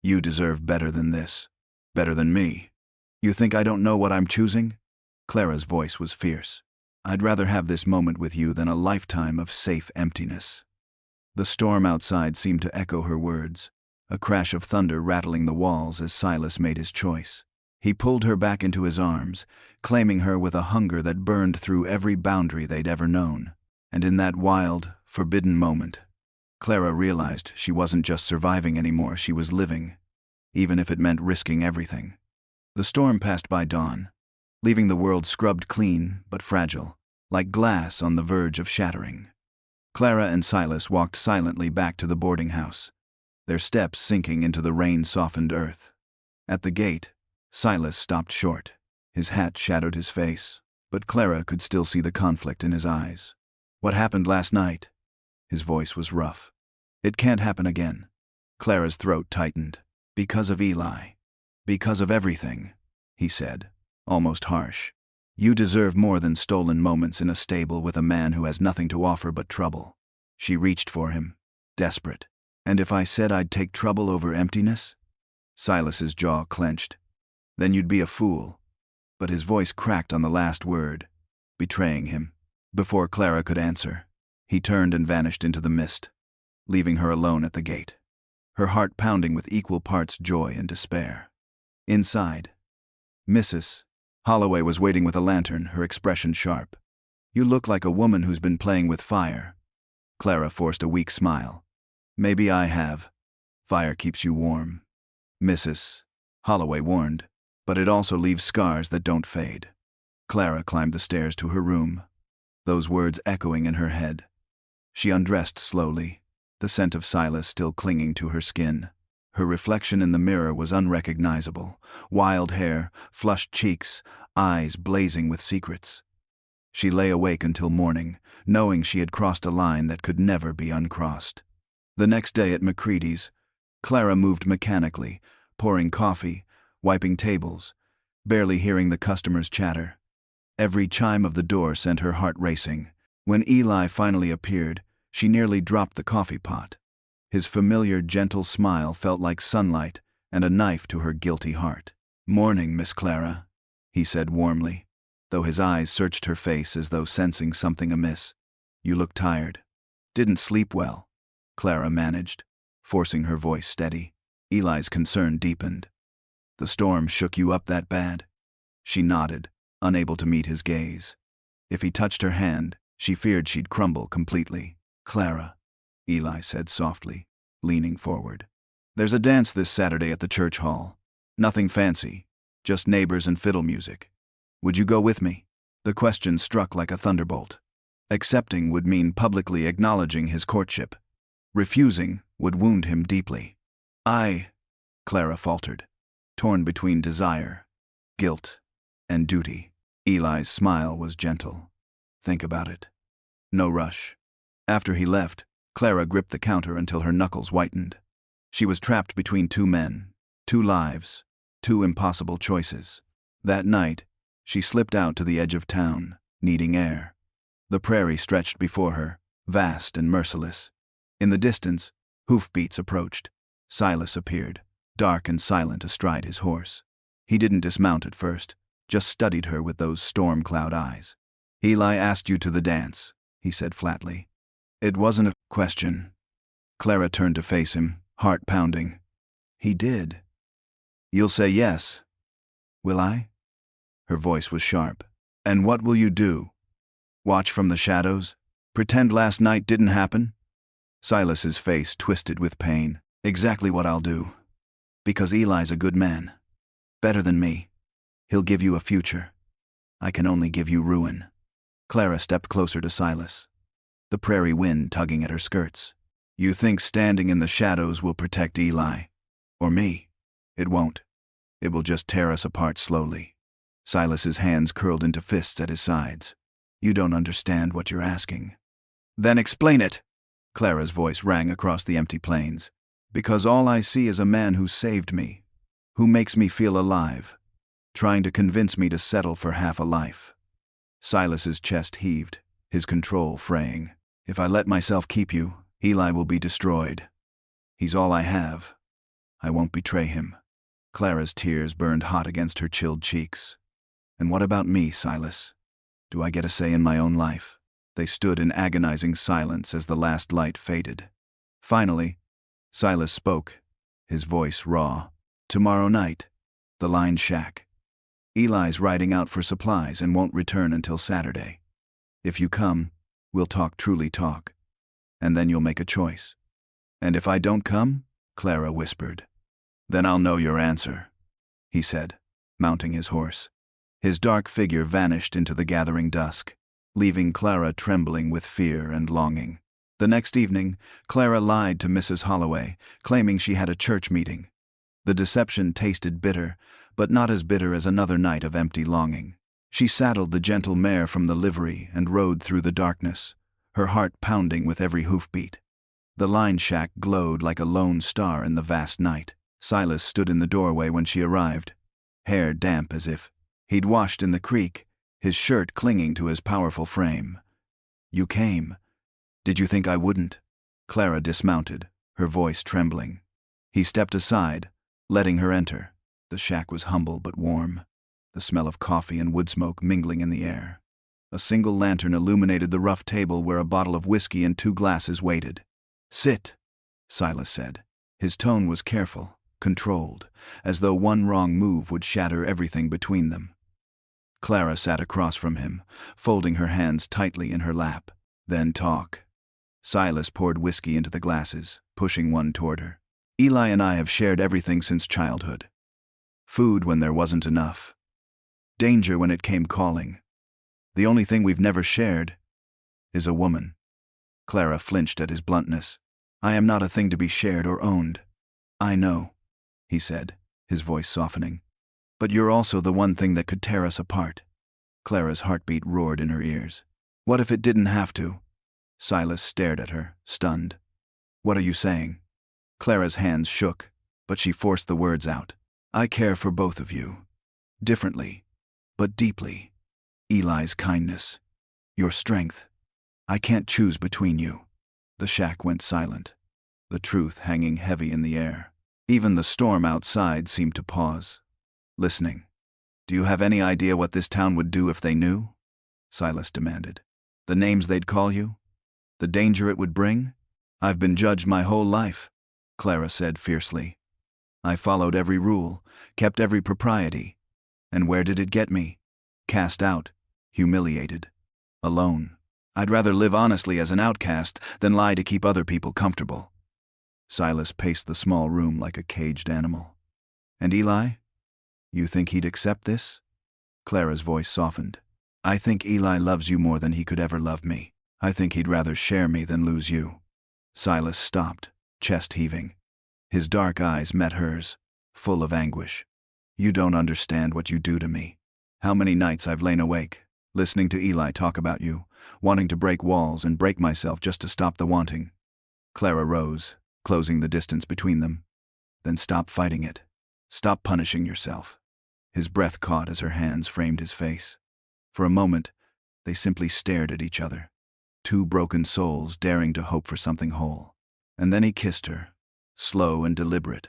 You deserve better than this. Better than me. You think I don't know what I'm choosing? Clara's voice was fierce. I'd rather have this moment with you than a lifetime of safe emptiness. The storm outside seemed to echo her words, a crash of thunder rattling the walls as Silas made his choice. He pulled her back into his arms, claiming her with a hunger that burned through every boundary they'd ever known. And in that wild, forbidden moment, Clara realized she wasn't just surviving anymore, she was living, even if it meant risking everything. The storm passed by dawn, leaving the world scrubbed clean but fragile, like glass on the verge of shattering. Clara and Silas walked silently back to the boarding house, their steps sinking into the rain-softened earth. At the gate, Silas stopped short. His hat shadowed his face, but Clara could still see the conflict in his eyes. What happened last night? His voice was rough. It can't happen again. Clara's throat tightened. Because of Eli. Because of everything, he said, almost harsh. You deserve more than stolen moments in a stable with a man who has nothing to offer but trouble. She reached for him, desperate. And if I said I'd take trouble over emptiness? Silas's jaw clenched. Then you'd be a fool. But his voice cracked on the last word, betraying him. Before Clara could answer, he turned and vanished into the mist, leaving her alone at the gate, her heart pounding with equal parts joy and despair. Inside, Mrs. Holloway was waiting with a lantern, her expression sharp. You look like a woman who's been playing with fire. Clara forced a weak smile. Maybe I have. Fire keeps you warm, Mrs. Holloway warned, but it also leaves scars that don't fade. Clara climbed the stairs to her room, those words echoing in her head. She undressed slowly, the scent of Silas still clinging to her skin. Her reflection in the mirror was unrecognizable. Wild hair, flushed cheeks, eyes blazing with secrets. She lay awake until morning, knowing she had crossed a line that could never be uncrossed. The next day at McCready's, Clara moved mechanically, pouring coffee, wiping tables, barely hearing the customers' chatter. Every chime of the door sent her heart racing. When Eli finally appeared, she nearly dropped the coffee pot. His familiar, gentle smile felt like sunlight and a knife to her guilty heart. "Morning, Miss Clara," he said warmly, though his eyes searched her face as though sensing something amiss. "You look tired. Didn't sleep well," Clara managed, forcing her voice steady. Eli's concern deepened. "The storm shook you up that bad?" She nodded, unable to meet his gaze. If he touched her hand, she feared she'd crumble completely. "Clara," Eli said softly, leaning forward. "There's a dance this Saturday at the church hall. Nothing fancy, just neighbors and fiddle music. Would you go with me?" The question struck like a thunderbolt. Accepting would mean publicly acknowledging his courtship. Refusing would wound him deeply. Clara faltered, torn between desire, guilt, and duty. Eli's smile was gentle. "Think about it. No rush." After he left, Clara gripped the counter until her knuckles whitened. She was trapped between two men, two lives, two impossible choices. That night, she slipped out to the edge of town, needing air. The prairie stretched before her, vast and merciless. In the distance, hoofbeats approached. Silas appeared, dark and silent astride his horse. He didn't dismount at first, just studied her with those storm cloud eyes. "Eli asked you to the dance," he said flatly. It wasn't a question. Clara turned to face him, heart pounding. "He did. You'll say yes. Will I?" Her voice was sharp. "And what will you do? Watch from the shadows? Pretend last night didn't happen?" Silas's face twisted with pain. "Exactly what I'll do. Because Eli's a good man. Better than me. He'll give you a future. I can only give you ruin." Clara stepped closer to Silas, the prairie wind tugging at her skirts. "You think standing in the shadows will protect Eli? Or me? It won't. It will just tear us apart slowly." Silas's hands curled into fists at his sides. "You don't understand what you're asking." "Then explain it!" Clara's voice rang across the empty plains. "Because all I see is a man who saved me, who makes me feel alive, trying to convince me to settle for half a life." Silas's chest heaved, his control fraying. If I let myself keep you, Eli will be destroyed. He's all I have. I won't betray him. Clara's tears burned hot against her chilled cheeks. And what about me, Silas? Do I get a say in my own life? They stood in agonizing silence as the last light faded. Finally, Silas spoke, his voice raw. Tomorrow night, the line shack. Eli's riding out for supplies and won't return until Saturday. If you come, we'll truly talk. And then you'll make a choice. And if I don't come, Clara whispered. Then I'll know your answer, he said, mounting his horse. His dark figure vanished into the gathering dusk, leaving Clara trembling with fear and longing. The next evening, Clara lied to Mrs. Holloway, claiming she had a church meeting. The deception tasted bitter, but not as bitter as another night of empty longing. She saddled the gentle mare from the livery and rode through the darkness, her heart pounding with every hoofbeat. The line shack glowed like a lone star in the vast night. Silas stood in the doorway when she arrived, hair damp as if he'd washed in the creek, his shirt clinging to his powerful frame. You came. Did you think I wouldn't? Clara dismounted, her voice trembling. He stepped aside, letting her enter. The shack was humble but warm, the smell of coffee and wood smoke mingling in the air. A single lantern illuminated the rough table where a bottle of whiskey and 2 glasses waited. Sit, Silas said. His tone was careful, controlled, as though one wrong move would shatter everything between them. Clara sat across from him, folding her hands tightly in her lap. Then talk. Silas poured whiskey into the glasses, pushing one toward her. Eli and I have shared everything since childhood. Food when there wasn't enough. Danger when it came calling. The only thing we've never shared is a woman. Clara flinched at his bluntness. I am not a thing to be shared or owned. I know, he said, his voice softening. But you're also the one thing that could tear us apart. Clara's heartbeat roared in her ears. What if it didn't have to? Silas stared at her, stunned. What are you saying? Clara's hands shook, but she forced the words out. I care for both of you. Differently, but deeply. Eli's kindness. Your strength. I can't choose between you. The shack went silent, the truth hanging heavy in the air. Even the storm outside seemed to pause, listening. Do you have any idea what this town would do if they knew? Silas demanded. The names they'd call you? The danger it would bring? I've been judged my whole life, Clara said fiercely. I followed every rule, kept every propriety. And where did it get me? Cast out, humiliated, alone. I'd rather live honestly as an outcast than lie to keep other people comfortable. Silas paced the small room like a caged animal. And Eli? You think he'd accept this? Clara's voice softened. I think Eli loves you more than he could ever love me. I think he'd rather share me than lose you. Silas stopped, chest heaving. His dark eyes met hers, full of anguish. You don't understand what you do to me. How many nights I've lain awake, listening to Eli talk about you, wanting to break walls and break myself just to stop the wanting. Clara rose, closing the distance between them. Then stop fighting it. Stop punishing yourself. His breath caught as her hands framed his face. For a moment, they simply stared at each other. 2 broken souls daring to hope for something whole. And then he kissed her, slow and deliberate,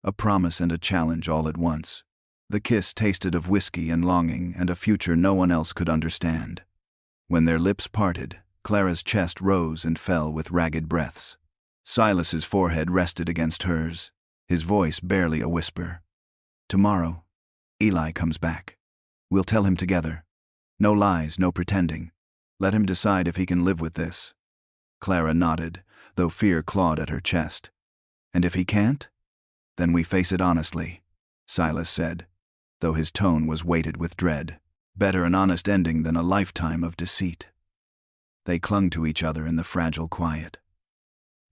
a promise and a challenge all at once. The kiss tasted of whiskey and longing and a future no one else could understand. When their lips parted, Clara's chest rose and fell with ragged breaths. Silas's forehead rested against hers, his voice barely a whisper. Tomorrow, Eli comes back. We'll tell him together. No lies, no pretending. Let him decide if he can live with this. Clara nodded, though fear clawed at her chest. And if he can't? Then we face it honestly, Silas said, though his tone was weighted with dread. Better an honest ending than a lifetime of deceit. They clung to each other in the fragile quiet,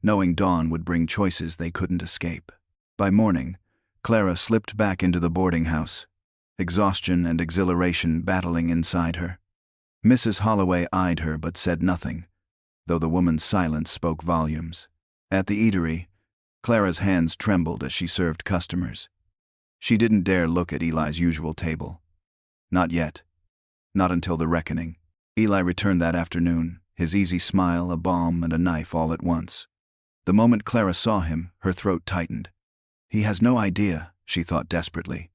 knowing dawn would bring choices they couldn't escape. By morning, Clara slipped back into the boarding house, exhaustion and exhilaration battling inside her. Mrs. Holloway eyed her but said nothing, though the woman's silence spoke volumes. At the eatery, Clara's hands trembled as she served customers. She didn't dare look at Eli's usual table. Not yet. Not until the reckoning. Eli returned that afternoon, his easy smile, a bomb and a knife all at once. The moment Clara saw him, her throat tightened. He has no idea, she thought desperately.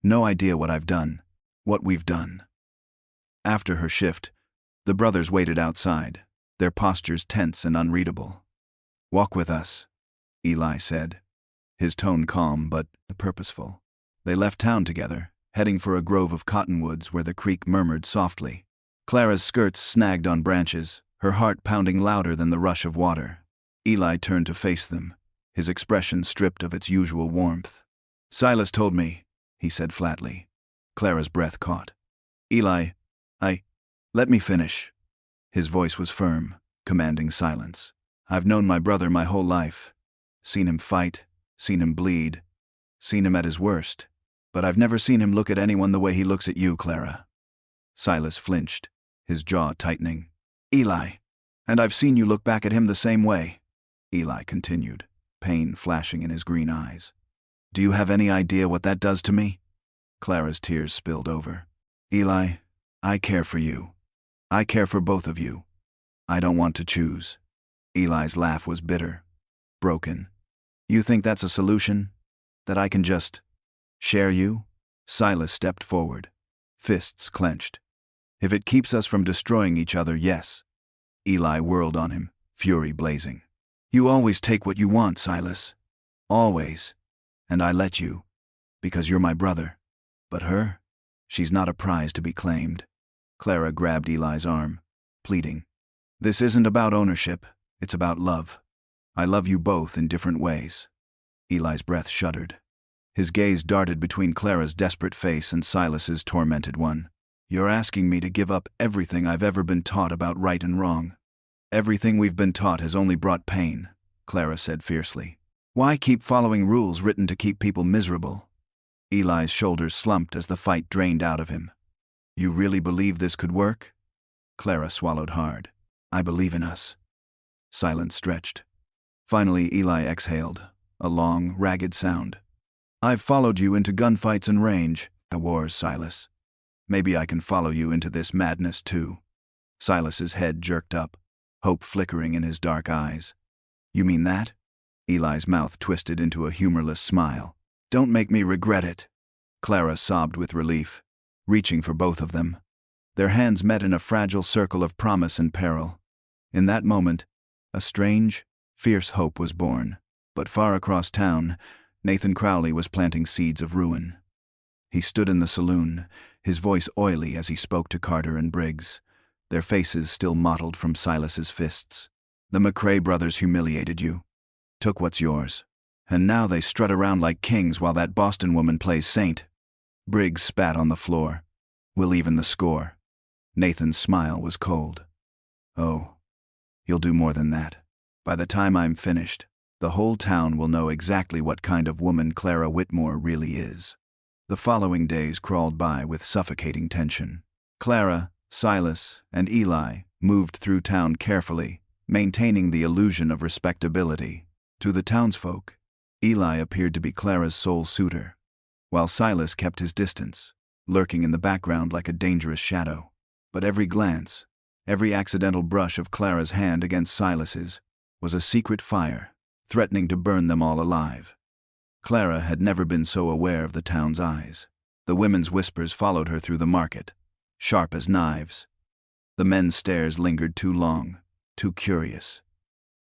No idea what I've done, what we've done. After her shift, the brothers waited outside, their postures tense and unreadable. "Walk with us," Eli said, his tone calm but purposeful. They left town together, heading for a grove of cottonwoods where the creek murmured softly. Clara's skirts snagged on branches, her heart pounding louder than the rush of water. Eli turned to face them, his expression stripped of its usual warmth. "Silas told me," he said flatly. Clara's breath caught. "Eli, let me finish." His voice was firm, commanding silence. "I've known my brother my whole life. Seen him fight, seen him bleed, seen him at his worst. But I've never seen him look at anyone the way he looks at you, Clara." Silas flinched, his jaw tightening. "Eli, and I've seen you look back at him the same way," Eli continued, pain flashing in his green eyes. "Do you have any idea what that does to me?" Clara's tears spilled over. "Eli, I care for you. I care for both of you. I don't want to choose." Eli's laugh was bitter, broken. "You think that's a solution? That I can just share you?" Silas stepped forward, fists clenched. "If it keeps us from destroying each other, yes." Eli whirled on him, fury blazing. "You always take what you want, Silas. Always. And I let you. Because you're my brother. But her? She's not a prize to be claimed." Clara grabbed Eli's arm, pleading. "This isn't about ownership. It's about love. I love you both in different ways." Eli's breath shuddered. His gaze darted between Clara's desperate face and Silas's tormented one. "You're asking me to give up everything I've ever been taught about right and wrong. Everything we've been taught has only brought pain," Clara said fiercely. "Why keep following rules written to keep people miserable?" Eli's shoulders slumped as the fight drained out of him. "You really believe this could work?" Clara swallowed hard. "I believe in us." Silence stretched. Finally, Eli exhaled, a long, ragged sound. "I've followed you into gunfights and range, wars, Silas. Maybe I can follow you into this madness too." Silas's head jerked up, hope flickering in his dark eyes. "You mean that?" Eli's mouth twisted into a humorless smile. "Don't make me regret it." Clara sobbed with relief, reaching for both of them. Their hands met in a fragile circle of promise and peril. In that moment, a strange, fierce hope was born. But far across town, Nathan Crowley was planting seeds of ruin. He stood in the saloon, his voice oily as he spoke to Carter and Briggs, their faces still mottled from Silas's fists. "The McCrae brothers humiliated you, took what's yours, and now they strut around like kings while that Boston woman plays saint." Briggs spat on the floor. "We'll even the score." Nathan's smile was cold. "Oh, you'll do more than that. By the time I'm finished, the whole town will know exactly what kind of woman Clara Whitmore really is." The following days crawled by with suffocating tension. Clara, Silas, and Eli moved through town carefully, maintaining the illusion of respectability. To the townsfolk, Eli appeared to be Clara's sole suitor, while Silas kept his distance, lurking in the background like a dangerous shadow. But every glance, every accidental brush of Clara's hand against Silas's, was a secret fire, threatening to burn them all alive. Clara had never been so aware of the town's eyes. The women's whispers followed her through the market, sharp as knives. The men's stares lingered too long, too curious.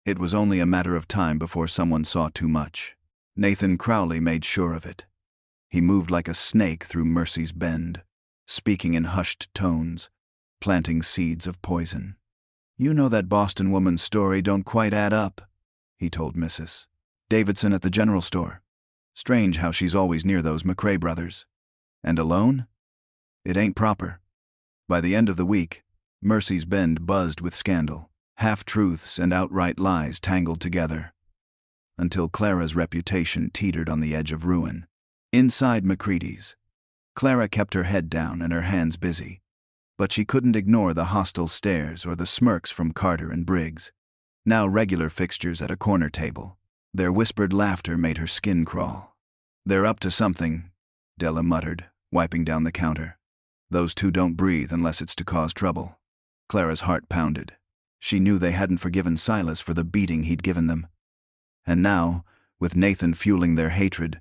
It was only a matter of time before someone saw too much. Nathan Crowley made sure of it. He moved like a snake through Mercy's Bend, speaking in hushed tones, planting seeds of poison. "You know that Boston woman's story don't quite add up," he told Mrs. Davidson at the general store. "Strange how she's always near those McCrae brothers. And alone? It ain't proper." By the end of the week, Mercy's Bend buzzed with scandal, half-truths and outright lies tangled together, until Clara's reputation teetered on the edge of ruin. Inside McCready's, Clara kept her head down and her hands busy, but she couldn't ignore the hostile stares or the smirks from Carter and Briggs, now regular fixtures at a corner table. Their whispered laughter made her skin crawl. "They're up to something," Della muttered, wiping down the counter. "Those two don't breathe unless it's to cause trouble." Clara's heart pounded. She knew they hadn't forgiven Silas for the beating he'd given them. And now, with Nathan fueling their hatred,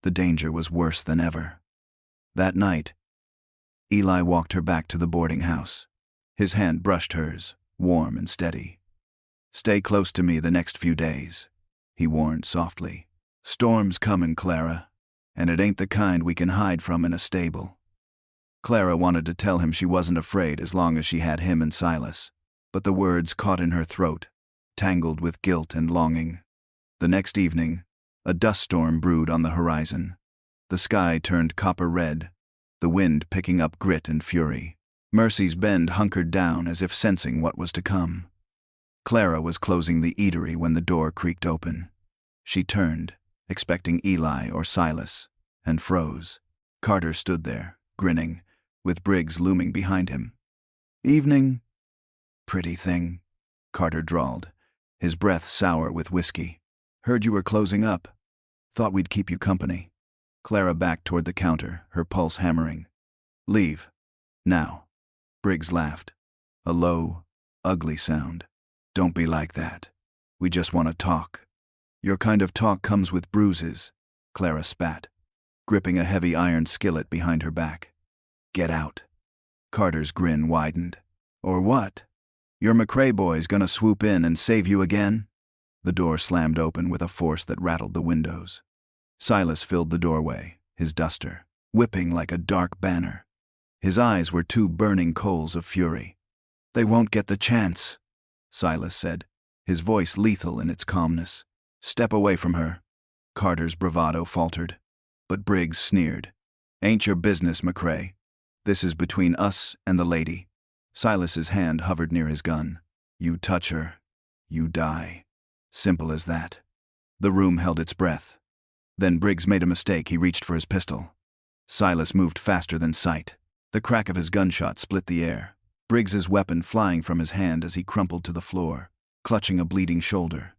the danger was worse than ever. That night, Eli walked her back to the boarding house. His hand brushed hers, warm and steady. "Stay close to me the next few days," he warned softly. "Storm's comin', Clara, and it ain't the kind we can hide from in a stable." Clara wanted to tell him she wasn't afraid as long as she had him and Silas, but the words caught in her throat, tangled with guilt and longing. The next evening, a dust storm brewed on the horizon. The sky turned copper red, the wind picking up grit and fury. Mercy's Bend hunkered down as if sensing what was to come. Clara was closing the eatery when the door creaked open. She turned, expecting Eli or Silas, and froze. Carter stood there, grinning, with Briggs looming behind him. "Evening, pretty thing," Carter drawled, his breath sour with whiskey. "Heard you were closing up. Thought we'd keep you company." Clara backed toward the counter, her pulse hammering. "Leave. Now." Briggs laughed, a low, ugly sound. "Don't be like that. We just want to talk." "Your kind of talk comes with bruises," Clara spat, gripping a heavy iron skillet behind her back. "Get out." Carter's grin widened. "Or what? Your McCrae boy's gonna swoop in and save you again?" The door slammed open with a force that rattled the windows. Silas filled the doorway, his duster, whipping like a dark banner. His eyes were two burning coals of fury. "They won't get the chance," Silas said, his voice lethal in its calmness. "Step away from her." Carter's bravado faltered, but Briggs sneered. "Ain't your business, McCrae. This is between us and the lady." Silas's hand hovered near his gun. "You touch her, you die. Simple as that." The room held its breath. Then Briggs made a mistake. He reached for his pistol. Silas moved faster than sight. The crack of his gunshot split the air, Briggs's weapon flying from his hand as he crumpled to the floor, clutching a bleeding shoulder.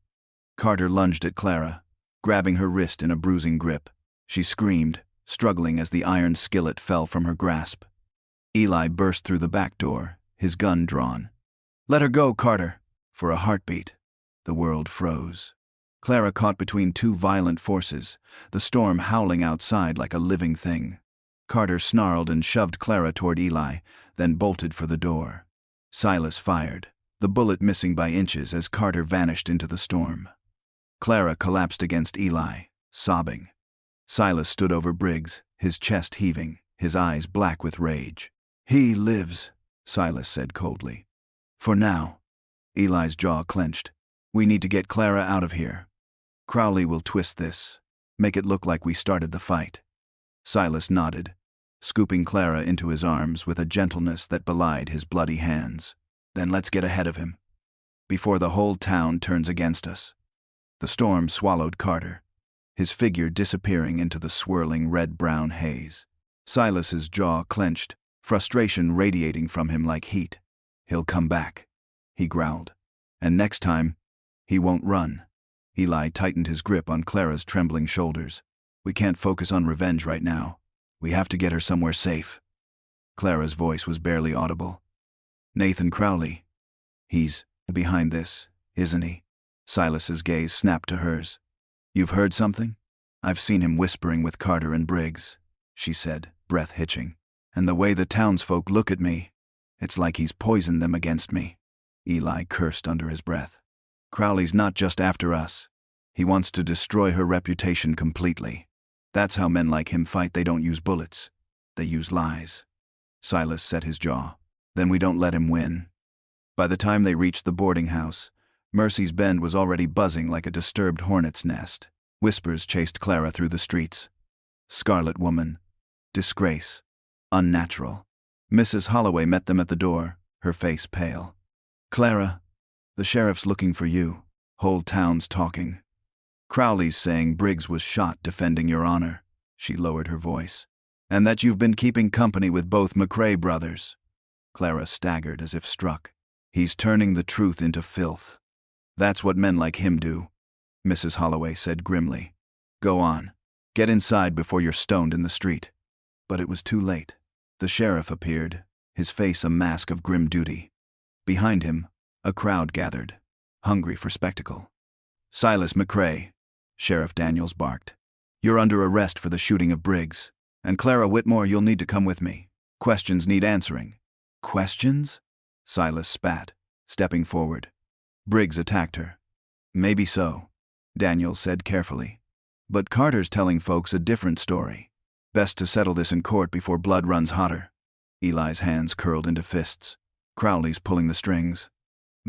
Carter lunged at Clara, grabbing her wrist in a bruising grip. She screamed, struggling as the iron skillet fell from her grasp. Eli burst through the back door, his gun drawn. "Let her go, Carter!" For a heartbeat, the world froze. Clara caught between two violent forces, the storm howling outside like a living thing. Carter snarled and shoved Clara toward Eli, then bolted for the door. Silas fired, the bullet missing by inches as Carter vanished into the storm. Clara collapsed against Eli, sobbing. Silas stood over Briggs, his chest heaving, his eyes black with rage. "He lives," Silas said coldly. "For now." Eli's jaw clenched. "We need to get Clara out of here. Crowley will twist this, make it look like we started the fight." Silas nodded, scooping Clara into his arms with a gentleness that belied his bloody hands. "Then let's get ahead of him, before the whole town turns against us." The storm swallowed Carter, his figure disappearing into the swirling red-brown haze. Silas's jaw clenched, frustration radiating from him like heat. "He'll come back," he growled. "And next time, he won't run." Eli tightened his grip on Clara's trembling shoulders. "We can't focus on revenge right now. We have to get her somewhere safe." Clara's voice was barely audible. "Nathan Crowley. He's behind this, isn't he?" Silas's gaze snapped to hers. "You've heard something?" "I've seen him whispering with Carter and Briggs," she said, breath hitching. "And the way the townsfolk look at me, it's like he's poisoned them against me." Eli cursed under his breath. "Crowley's not just after us. He wants to destroy her reputation completely. That's how men like him fight. They don't use bullets. They use lies." Silas set his jaw. "Then we don't let him win." By the time they reached the boarding house, Mercy's Bend was already buzzing like a disturbed hornet's nest. Whispers chased Clara through the streets. Scarlet woman. Disgrace. Unnatural. Mrs. Holloway met them at the door, her face pale. "Clara, the sheriff's looking for you. Whole town's talking. Crowley's saying Briggs was shot defending your honor." She lowered her voice. "And that you've been keeping company with both McCrae brothers." Clara staggered as if struck. "He's turning the truth into filth. That's what men like him do," Mrs. Holloway said grimly. "Go on. Get inside before you're stoned in the street." But it was too late. The sheriff appeared, his face a mask of grim duty. Behind him, A crowd gathered, hungry for spectacle. "Silas McCrae," Sheriff Daniels barked. "You're under arrest for the shooting of Briggs. And Clara Whitmore, you'll need to come with me. Questions need answering." "Questions?" Silas spat, stepping forward. "Briggs attacked her." "Maybe so," Daniels said carefully. "But Carter's telling folks a different story. Best to settle this in court before blood runs hotter." Eli's hands curled into fists. Crowley's pulling the strings.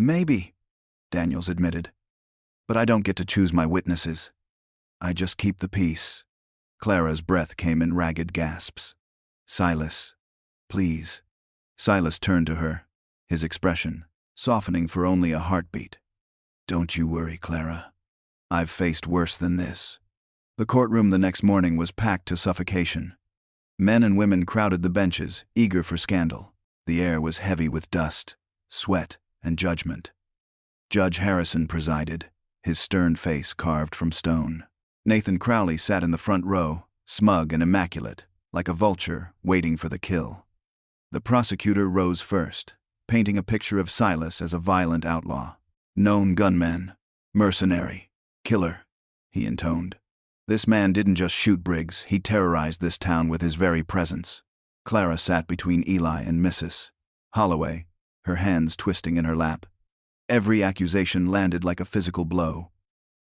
"Maybe," Daniels admitted. "But I don't get to choose my witnesses. I just keep the peace." Clara's breath came in ragged gasps. "Silas, please." Silas turned to her, his expression softening for only a heartbeat. "Don't you worry, Clara. I've faced worse than this." The courtroom the next morning was packed to suffocation. Men and women crowded the benches, eager for scandal. The air was heavy with dust, sweat, and judgment. Judge Harrison presided, his stern face carved from stone. Nathan Crowley sat in the front row, smug and immaculate, like a vulture waiting for the kill. The prosecutor rose first, painting a picture of Silas as a violent outlaw. "Known gunman, mercenary, killer," he intoned. "This man didn't just shoot Briggs, he terrorized this town with his very presence." Clara sat between Eli and Mrs. Holloway, her hands twisting in her lap. Every accusation landed like a physical blow.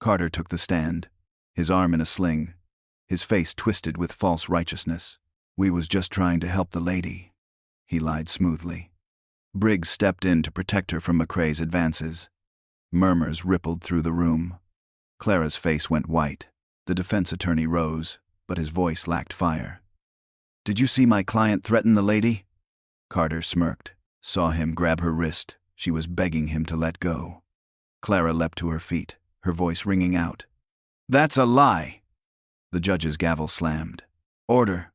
Carter took the stand, his arm in a sling, his face twisted with false righteousness. "We was just trying to help the lady," he lied smoothly. Briggs stepped in to protect her from McCrae's advances. Murmurs rippled through the room. Clara's face went white. The defense attorney rose, but his voice lacked fire. "Did you see my client threaten the lady?" Carter smirked, saw him grab her wrist. She was begging him to let go. Clara leapt to her feet, her voice ringing out. "That's a lie!" The judge's gavel slammed. "Order.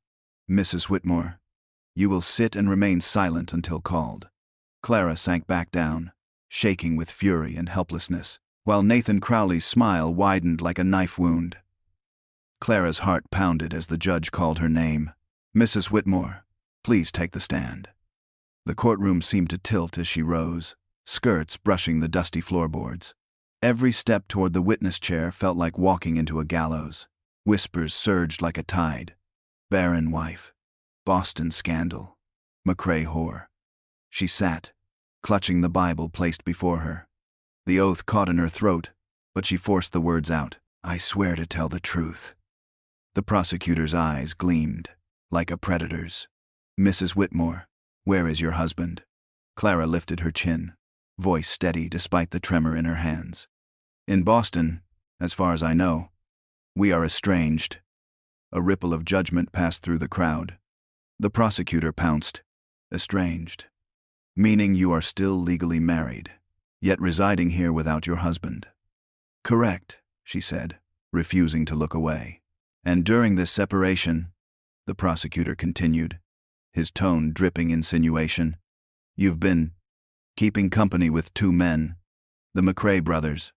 Mrs. Whitmore, you will sit and remain silent until called." Clara sank back down, shaking with fury and helplessness, while Nathan Crowley's smile widened like a knife wound. Clara's heart pounded as the judge called her name. "Mrs. Whitmore, please take the stand." The courtroom seemed to tilt as she rose, skirts brushing the dusty floorboards. Every step toward the witness chair felt like walking into a gallows. Whispers surged like a tide. Barren wife. Boston scandal. McCrae whore. She sat, clutching the Bible placed before her. The oath caught in her throat, but she forced the words out. "I swear to tell the truth." The prosecutor's eyes gleamed, like a predator's. "Mrs. Whitmore, where is your husband?" Clara lifted her chin, voice steady despite the tremor in her hands. "In Boston, as far as I know. We are estranged." A ripple of judgment passed through the crowd. The prosecutor pounced. "Estranged? Meaning you are still legally married, yet residing here without your husband." "Correct," she said, refusing to look away. "And during this separation," the prosecutor continued, his tone dripping insinuation, "you've been keeping company with two men, the McCrae brothers."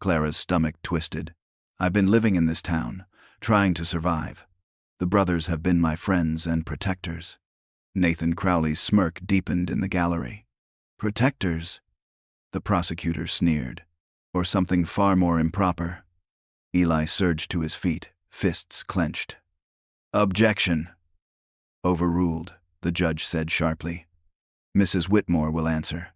Clara's stomach twisted. "I've been living in this town, trying to survive. The brothers have been my friends and protectors." Nathan Crowley's smirk deepened in the gallery. "Protectors?" The prosecutor sneered. "Or something far more improper." Eli surged to his feet, fists clenched. "Objection." "Overruled," the judge said sharply. "Mrs. Whitmore will answer."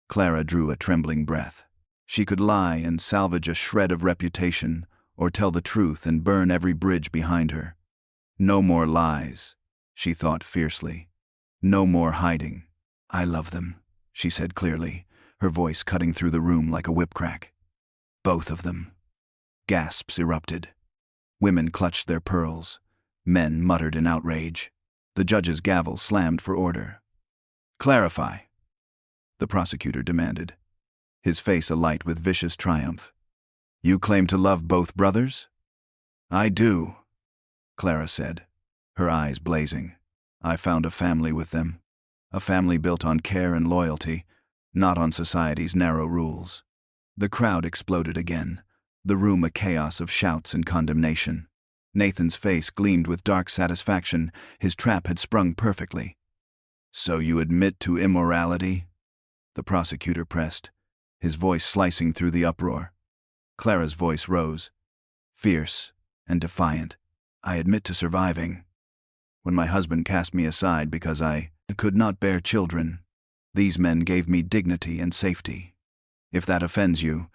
Clara drew a trembling breath. She could lie and salvage a shred of reputation, or tell the truth and burn every bridge behind her. No more lies, she thought fiercely. No more hiding. "I love them," she said clearly, her voice cutting through the room like a whip crack. "Both of them." Gasps erupted. Women clutched their pearls. Men muttered in outrage. The judge's gavel slammed for order. "Clarify," the prosecutor demanded, his face alight with vicious triumph. "You claim to love both brothers?" "I do," Clara said, her eyes blazing. "I found a family with them, a family built on care and loyalty, not on society's narrow rules." The crowd exploded again, the room a chaos of shouts and condemnation. Nathan's face gleamed with dark satisfaction. His trap had sprung perfectly. "So you admit to immorality?" the prosecutor pressed, his voice slicing through the uproar. Clara's voice rose, fierce and defiant. I admit to surviving. When my husband cast me aside because I could not bear children, these men gave me dignity and safety. If that offends you,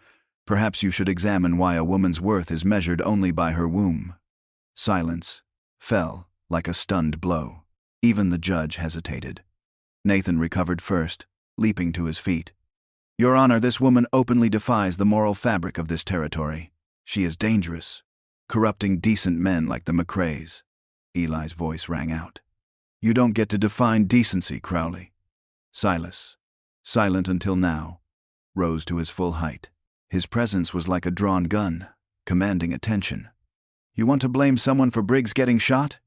perhaps you should examine why a woman's worth is measured only by her womb. Silence fell like a stunned blow. Even the judge hesitated. Nathan recovered first, leaping to his feet. Your Honor, this woman openly defies the moral fabric of this territory. She is dangerous, corrupting decent men like the McCrays. Eli's voice rang out. You don't get to define decency, Crowley. Silas, silent until now, rose to his full height. His presence was like a drawn gun, commanding attention. You want to blame someone for Briggs getting shot?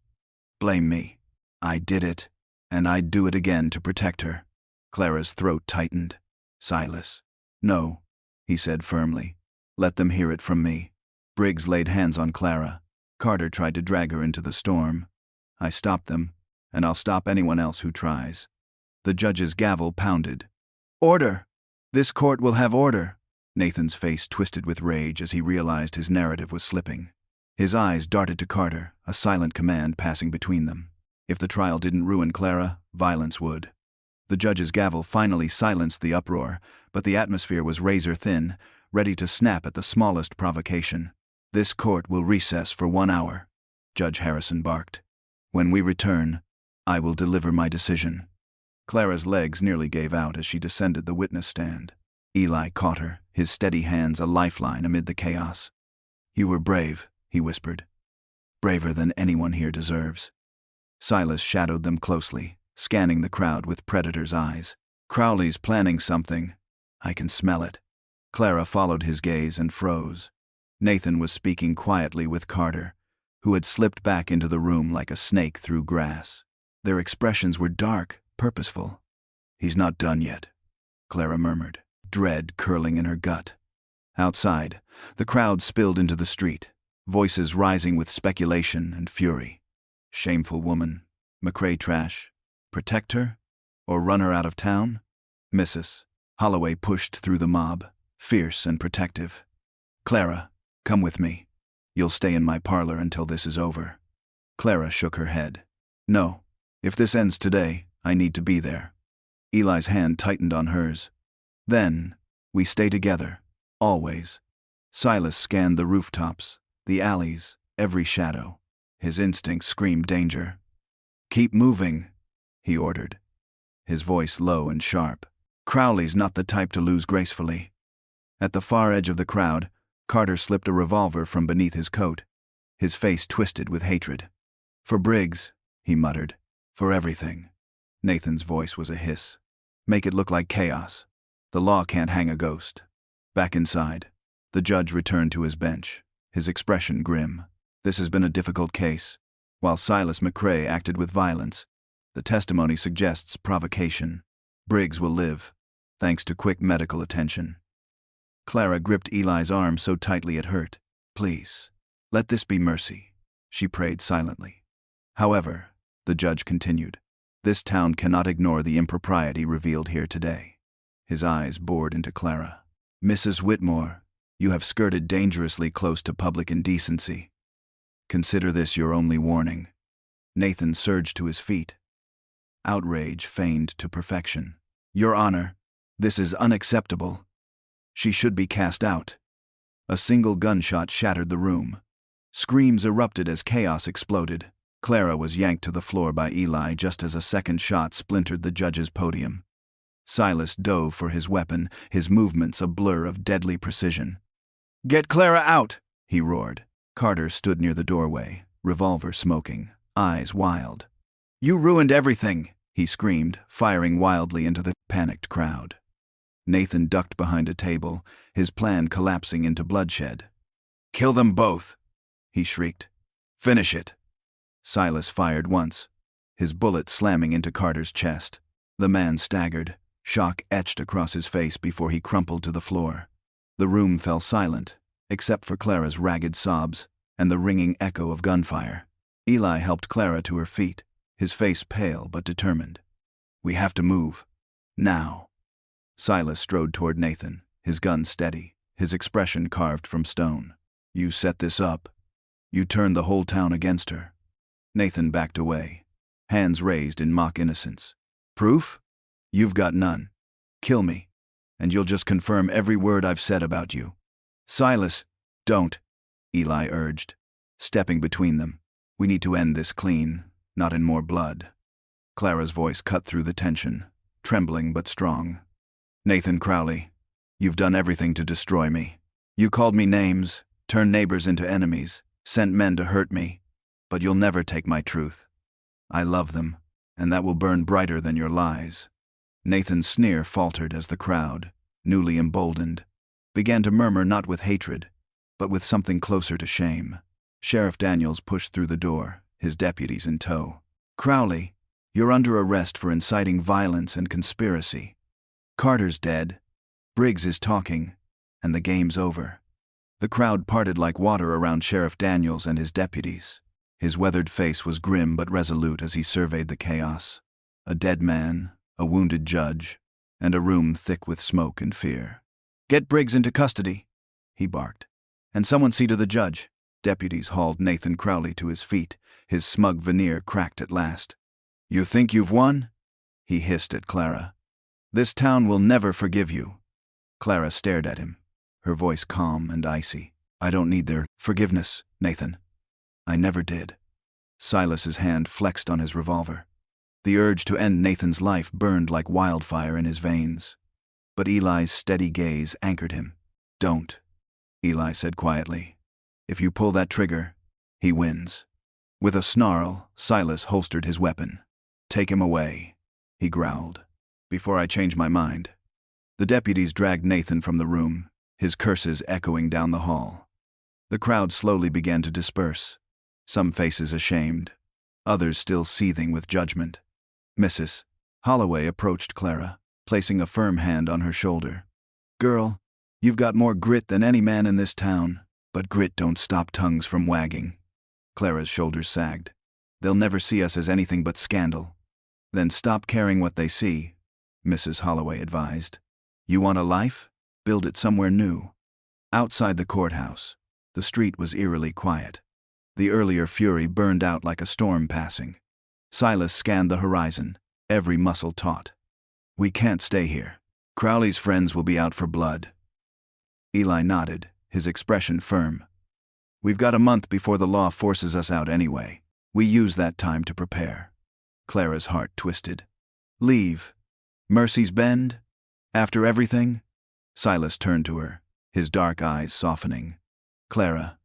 Blame me. I did it, and I'd do it again to protect her. Clara's throat tightened. Silas. No, he said firmly. Let them hear it from me. Briggs laid hands on Clara. Carter tried to drag her into the storm. I stopped them, and I'll stop anyone else who tries. The judge's gavel pounded. Order! This court will have order. Nathan's face twisted with rage as he realized his narrative was slipping. His eyes darted to Carter, a silent command passing between them. If the trial didn't ruin Clara, violence would. The judge's gavel finally silenced the uproar, but the atmosphere was razor-thin, ready to snap at the smallest provocation. This court will recess for 1 hour, Judge Harrison barked. When we return, I will deliver my decision. Clara's legs nearly gave out as she descended the witness stand. Eli caught her, his steady hands a lifeline amid the chaos. You were brave, he whispered. Braver than anyone here deserves. Silas shadowed them closely, scanning the crowd with predator's eyes. Crowley's planning something. I can smell it. Clara followed his gaze and froze. Nathan was speaking quietly with Carter, who had slipped back into the room like a snake through grass. Their expressions were dark, purposeful. He's not done yet, Clara murmured, dread curling in her gut. Outside, the crowd spilled into the street, voices rising with speculation and fury. Shameful woman, McCray trash. Protect her? Or run her out of town? Mrs. Holloway pushed through the mob, fierce and protective. Clara, come with me. You'll stay in my parlor until this is over. Clara shook her head. No, if this ends today, I need to be there. Eli's hand tightened on hers. Then, we stay together, always. Silas scanned the rooftops, the alleys, every shadow. His instincts screamed danger. Keep moving, he ordered, his voice low and sharp. Crowley's not the type to lose gracefully. At the far edge of the crowd, Carter slipped a revolver from beneath his coat, his face twisted with hatred. For Briggs, he muttered. For everything. Nathan's voice was a hiss. Make it look like chaos. The law can't hang a ghost. Back inside, the judge returned to his bench, his expression grim. This has been a difficult case. While Silas McCray acted with violence, the testimony suggests provocation. Briggs will live, thanks to quick medical attention. Clara gripped Eli's arm so tightly it hurt. Please, let this be mercy, she prayed silently. However, the judge continued, this town cannot ignore the impropriety revealed here today. His eyes bored into Clara. Mrs. Whitmore, you have skirted dangerously close to public indecency. Consider this your only warning. Nathan surged to his feet. Outrage feigned to perfection. Your Honor, this is unacceptable. She should be cast out. A single gunshot shattered the room. Screams erupted as chaos exploded. Clara was yanked to the floor by Eli just as a second shot splintered the judge's podium. Silas dove for his weapon, his movements a blur of deadly precision. Get Clara out, he roared. Carter stood near the doorway, revolver smoking, eyes wild. You ruined everything, he screamed, firing wildly into the panicked crowd. Nathan ducked behind a table, his plan collapsing into bloodshed. Kill them both, he shrieked. Finish it. Silas fired once, his bullet slamming into Carter's chest. The man staggered, shock etched across his face before he crumpled to the floor. The room fell silent, except for Clara's ragged sobs and the ringing echo of gunfire. Eli helped Clara to her feet, his face pale but determined. We have to move. Now. Silas strode toward Nathan, his gun steady, his expression carved from stone. You set this up. You turned the whole town against her. Nathan backed away, hands raised in mock innocence. Proof? You've got none. Kill me, and you'll just confirm every word I've said about you. Silas, don't, Eli urged, stepping between them. We need to end this clean, not in more blood. Clara's voice cut through the tension, trembling but strong. Nathan Crowley, you've done everything to destroy me. You called me names, turned neighbors into enemies, sent men to hurt me, but you'll never take my truth. I love them, and that will burn brighter than your lies. Nathan's sneer faltered as the crowd, newly emboldened, began to murmur not with hatred, but with something closer to shame. Sheriff Daniels pushed through the door, his deputies in tow. Crowley, you're under arrest for inciting violence and conspiracy. Carter's dead, Briggs is talking, and the game's over. The crowd parted like water around Sheriff Daniels and his deputies. His weathered face was grim but resolute as he surveyed the chaos. A dead man, a wounded judge, and a room thick with smoke and fear. Get Briggs into custody, he barked. And someone see to the judge. Deputies hauled Nathan Crowley to his feet, his smug veneer cracked at last. You think you've won? He hissed at Clara. This town will never forgive you. Clara stared at him, her voice calm and icy. I don't need their forgiveness, Nathan. I never did. Silas's hand flexed on his revolver. The urge to end Nathan's life burned like wildfire in his veins. But Eli's steady gaze anchored him. Don't, Eli said quietly. If you pull that trigger, he wins. With a snarl, Silas holstered his weapon. Take him away, he growled, before I change my mind. The deputies dragged Nathan from the room, his curses echoing down the hall. The crowd slowly began to disperse, some faces ashamed, others still seething with judgment. Mrs. Holloway approached Clara, placing a firm hand on her shoulder. Girl, you've got more grit than any man in this town, but grit don't stop tongues from wagging. Clara's shoulders sagged. They'll never see us as anything but scandal. Then stop caring what they see, Mrs. Holloway advised. You want a life? Build it somewhere new. Outside the courthouse, the street was eerily quiet. The earlier fury burned out like a storm passing. Silas scanned the horizon, every muscle taut. We can't stay here. Crowley's friends will be out for blood. Eli nodded, his expression firm. We've got a month before the law forces us out anyway. We use that time to prepare. Clara's heart twisted. Leave. Mercy's Bend? After everything? Silas turned to her, his dark eyes softening. Clara,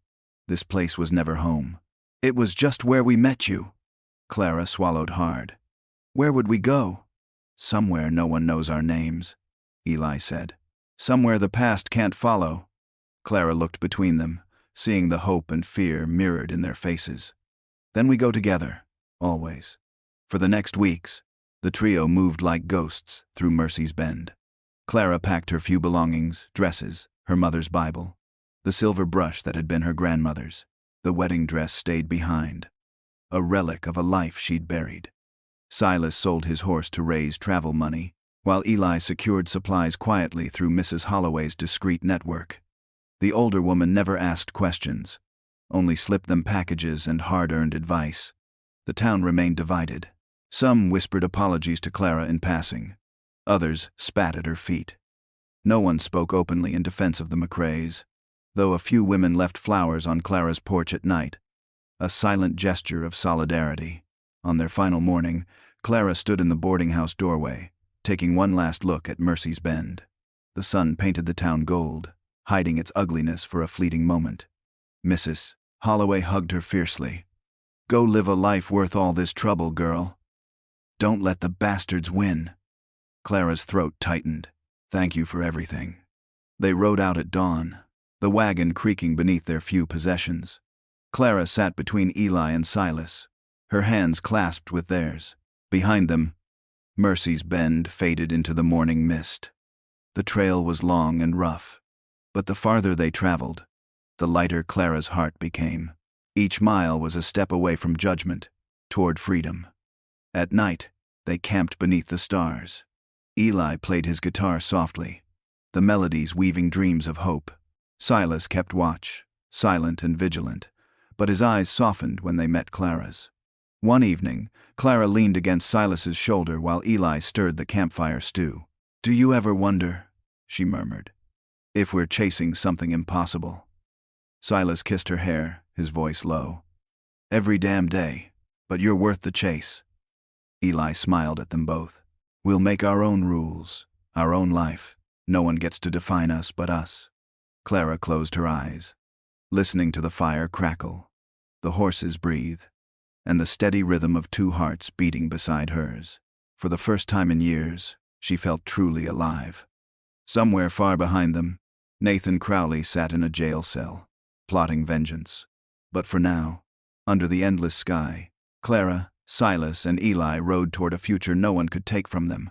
this place was never home. It was just where we met you. Clara swallowed hard. Where would we go? Somewhere no one knows our names, Eli said. Somewhere the past can't follow. Clara looked between them, seeing the hope and fear mirrored in their faces. Then we go together, always. For the next weeks, the trio moved like ghosts through Mercy's Bend. Clara packed her few belongings, dresses, her mother's Bible, the silver brush that had been her grandmother's. The wedding dress stayed behind, a relic of a life she'd buried. Silas sold his horse to raise travel money, while Eli secured supplies quietly through Mrs. Holloway's discreet network. The older woman never asked questions, only slipped them packages and hard-earned advice. The town remained divided. Some whispered apologies to Clara in passing. Others spat at her feet. No one spoke openly in defense of the McRaes, though a few women left flowers on Clara's porch at night, a silent gesture of solidarity. On their final morning, Clara stood in the boarding house doorway, taking one last look at Mercy's Bend. The sun painted the town gold, hiding its ugliness for a fleeting moment. Mrs. Holloway hugged her fiercely. Go live a life worth all this trouble, girl. Don't let the bastards win. Clara's throat tightened. Thank you for everything. They rode out at dawn, the wagon creaking beneath their few possessions. Clara sat between Eli and Silas, her hands clasped with theirs. Behind them, Mercy's Bend faded into the morning mist. The trail was long and rough, but the farther they traveled, the lighter Clara's heart became. Each mile was a step away from judgment, toward freedom. At night, they camped beneath the stars. Eli played his guitar softly, the melodies weaving dreams of hope. Silas kept watch, silent and vigilant, but his eyes softened when they met Clara's. One evening, Clara leaned against Silas's shoulder while Eli stirred the campfire stew. "Do you ever wonder," she murmured, "if we're chasing something impossible?" Silas kissed her hair, his voice low. "Every damn day, but you're worth the chase." Eli smiled at them both. "We'll make our own rules, our own life. No one gets to define us but us." Clara closed her eyes, listening to the fire crackle, the horses breathe, and the steady rhythm of two hearts beating beside hers. For the first time in years, she felt truly alive. Somewhere far behind them, Nathan Crowley sat in a jail cell, plotting vengeance. But for now, under the endless sky, Clara, Silas, and Eli rode toward a future no one could take from them.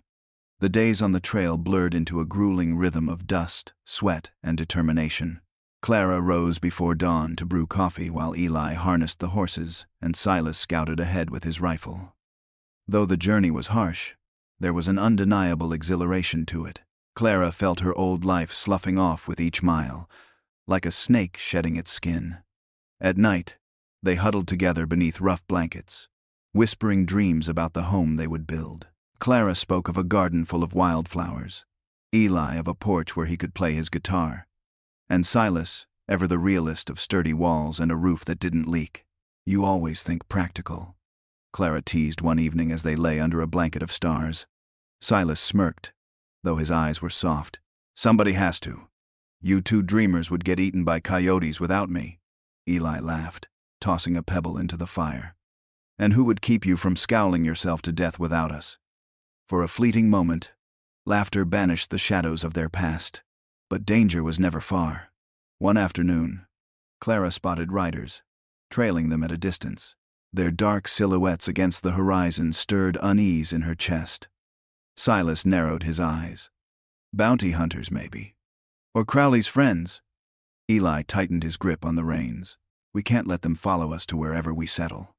The days on the trail blurred into a grueling rhythm of dust, sweat, and determination. Clara rose before dawn to brew coffee while Eli harnessed the horses and Silas scouted ahead with his rifle. Though the journey was harsh, there was an undeniable exhilaration to it. Clara felt her old life sloughing off with each mile, like a snake shedding its skin. At night, they huddled together beneath rough blankets, whispering dreams about the home they would build. Clara spoke of a garden full of wildflowers, Eli of a porch where he could play his guitar, and Silas, ever the realist of sturdy walls and a roof that didn't leak. "You always think practical," Clara teased one evening as they lay under a blanket of stars. Silas smirked, though his eyes were soft. "Somebody has to. You two dreamers would get eaten by coyotes without me." Eli laughed, tossing a pebble into the fire. "And who would keep you from scowling yourself to death without us?" For a fleeting moment, laughter banished the shadows of their past. But danger was never far. One afternoon, Clara spotted riders, trailing them at a distance. Their dark silhouettes against the horizon stirred unease in her chest. Silas narrowed his eyes. "Bounty hunters, maybe. Or Crowley's friends." Eli tightened his grip on the reins. "We can't let them follow us to wherever we settle."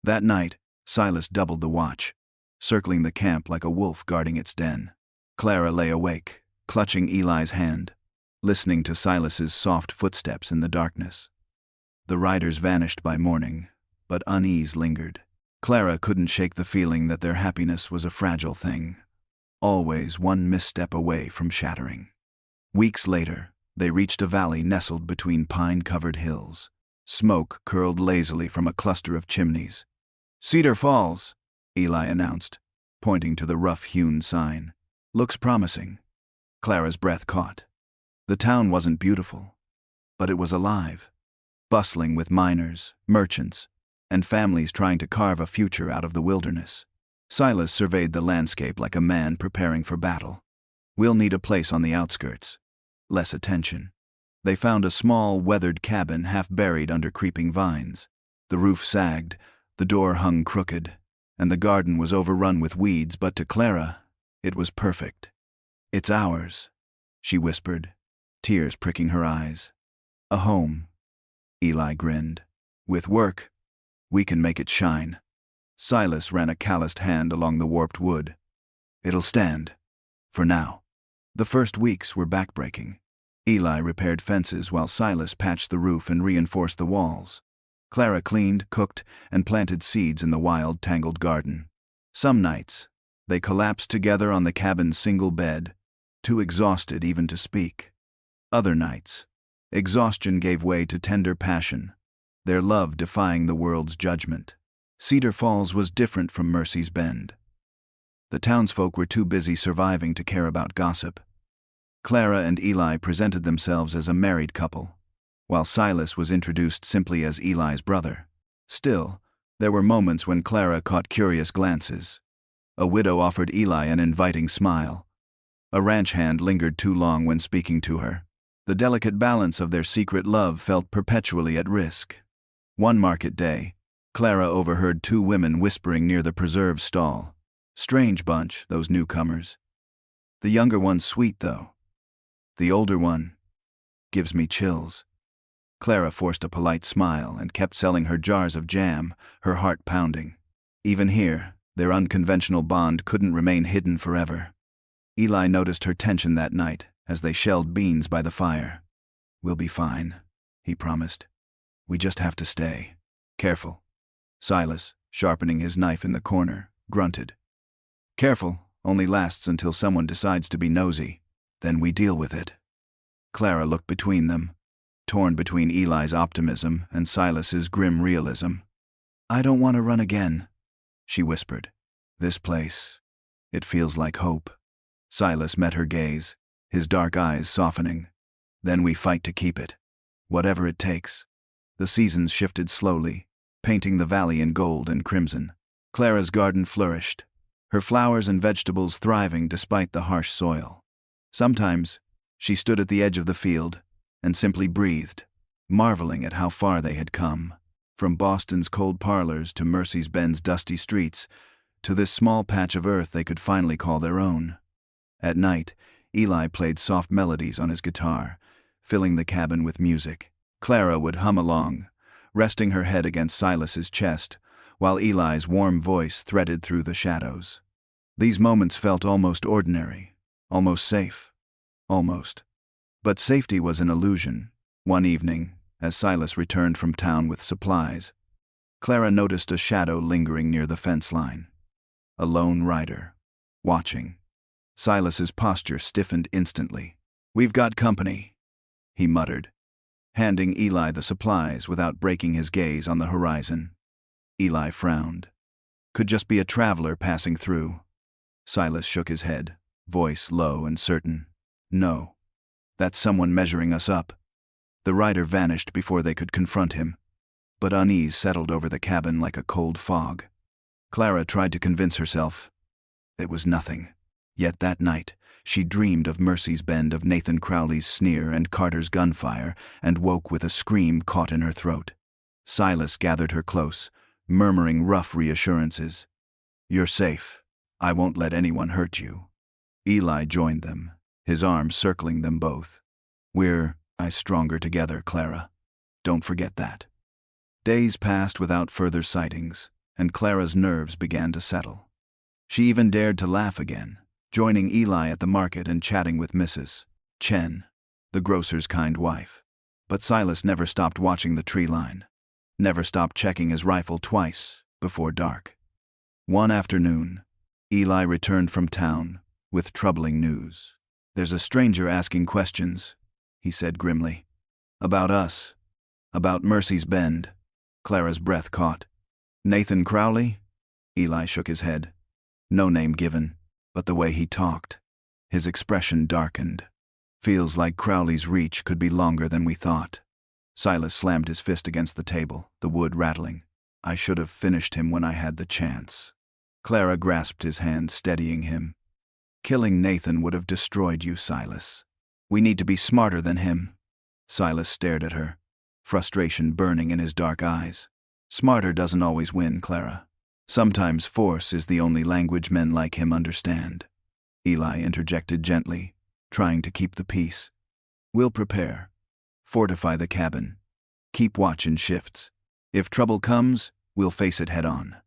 That night, Silas doubled the watch, circling the camp like a wolf guarding its den. Clara lay awake, clutching Eli's hand, listening to Silas's soft footsteps in the darkness. The riders vanished by morning, but unease lingered. Clara couldn't shake the feeling that their happiness was a fragile thing, always one misstep away from shattering. Weeks later, they reached a valley nestled between pine-covered hills. Smoke curled lazily from a cluster of chimneys. "Cedar Falls," Eli announced, pointing to the rough-hewn sign. "Looks promising." Clara's breath caught. The town wasn't beautiful, but it was alive, bustling with miners, merchants, and families trying to carve a future out of the wilderness. Silas surveyed the landscape like a man preparing for battle. "We'll need a place on the outskirts. Less attention." They found a small, weathered cabin half buried under creeping vines. The roof sagged, the door hung crooked, and the garden was overrun with weeds, but to Clara, it was perfect. "It's ours," she whispered, tears pricking her eyes. "A home," Eli grinned. "With work, we can make it shine." Silas ran a calloused hand along the warped wood. "It'll stand. For now." The first weeks were backbreaking. Eli repaired fences while Silas patched the roof and reinforced the walls. Clara cleaned, cooked, and planted seeds in the wild, tangled garden. Some nights, they collapsed together on the cabin's single bed, too exhausted even to speak. Other nights, exhaustion gave way to tender passion, their love defying the world's judgment. Cedar Falls was different from Mercy's Bend. The townsfolk were too busy surviving to care about gossip. Clara and Eli presented themselves as a married couple, while Silas was introduced simply as Eli's brother. Still, there were moments when Clara caught curious glances. A widow offered Eli an inviting smile. A ranch hand lingered too long when speaking to her. The delicate balance of their secret love felt perpetually at risk. One market day, Clara overheard two women whispering near the preserve stall. Strange bunch, those newcomers. The younger one's sweet, though. The older one gives me chills. Clara forced a polite smile and kept selling her jars of jam, her heart pounding. Even here, their unconventional bond couldn't remain hidden forever. Eli noticed her tension that night, as they shelled beans by the fire. "We'll be fine," he promised. "We just have to stay careful." Silas, sharpening his knife in the corner, grunted. "Careful only lasts until someone decides to be nosy. Then we deal with it." Clara looked between them, torn between Eli's optimism and Silas's grim realism. "I don't want to run again," she whispered. "This place, it feels like hope." Silas met her gaze, his dark eyes softening. "Then we fight to keep it, whatever it takes." The seasons shifted slowly, painting the valley in gold and crimson. Clara's garden flourished, her flowers and vegetables thriving despite the harsh soil. Sometimes, she stood at the edge of the field and simply breathed, marveling at how far they had come. From Boston's cold parlors to Mercedes-Benz dusty streets, to this small patch of earth they could finally call their own. At night, Eli played soft melodies on his guitar, filling the cabin with music. Clara would hum along, resting her head against Silas's chest, while Eli's warm voice threaded through the shadows. These moments felt almost ordinary, almost safe. Almost. But safety was an illusion. One evening, as Silas returned from town with supplies, Clara noticed a shadow lingering near the fence line. A lone rider, watching. Silas's posture stiffened instantly. "We've got company," he muttered, handing Eli the supplies without breaking his gaze on the horizon. Eli frowned. "Could just be a traveler passing through." Silas shook his head, voice low and certain. "No. That's someone measuring us up." The rider vanished before they could confront him, but unease settled over the cabin like a cold fog. Clara tried to convince herself it was nothing. Yet that night, she dreamed of Mercy's Bend, of Nathan Crowley's sneer and Carter's gunfire, and woke with a scream caught in her throat. Silas gathered her close, murmuring rough reassurances. "You're safe. I won't let anyone hurt you." Eli joined them, his arms circling them both. "We're stronger together, Clara. Don't forget that." Days passed without further sightings, and Clara's nerves began to settle. She even dared to laugh again, joining Eli at the market and chatting with Mrs. Chen, the grocer's kind wife. But Silas never stopped watching the tree line, never stopped checking his rifle twice before dark. One afternoon, Eli returned from town with troubling news. "There's a stranger asking questions," he said grimly. "About us. About Mercy's Bend." Clara's breath caught. "Nathan Crowley?" Eli shook his head. "No name given, but the way he talked." His expression darkened. "Feels like Crowley's reach could be longer than we thought." Silas slammed his fist against the table, the wood rattling. "I should have finished him when I had the chance." Clara grasped his hand, steadying him. "Killing Nathan would have destroyed you, Silas. We need to be smarter than him." Silas stared at her, frustration burning in his dark eyes. "Smarter doesn't always win, Clara. Sometimes force is the only language men like him understand." Eli interjected gently, trying to keep the peace. "We'll prepare. Fortify the cabin. Keep watch in shifts. If trouble comes, we'll face it head on."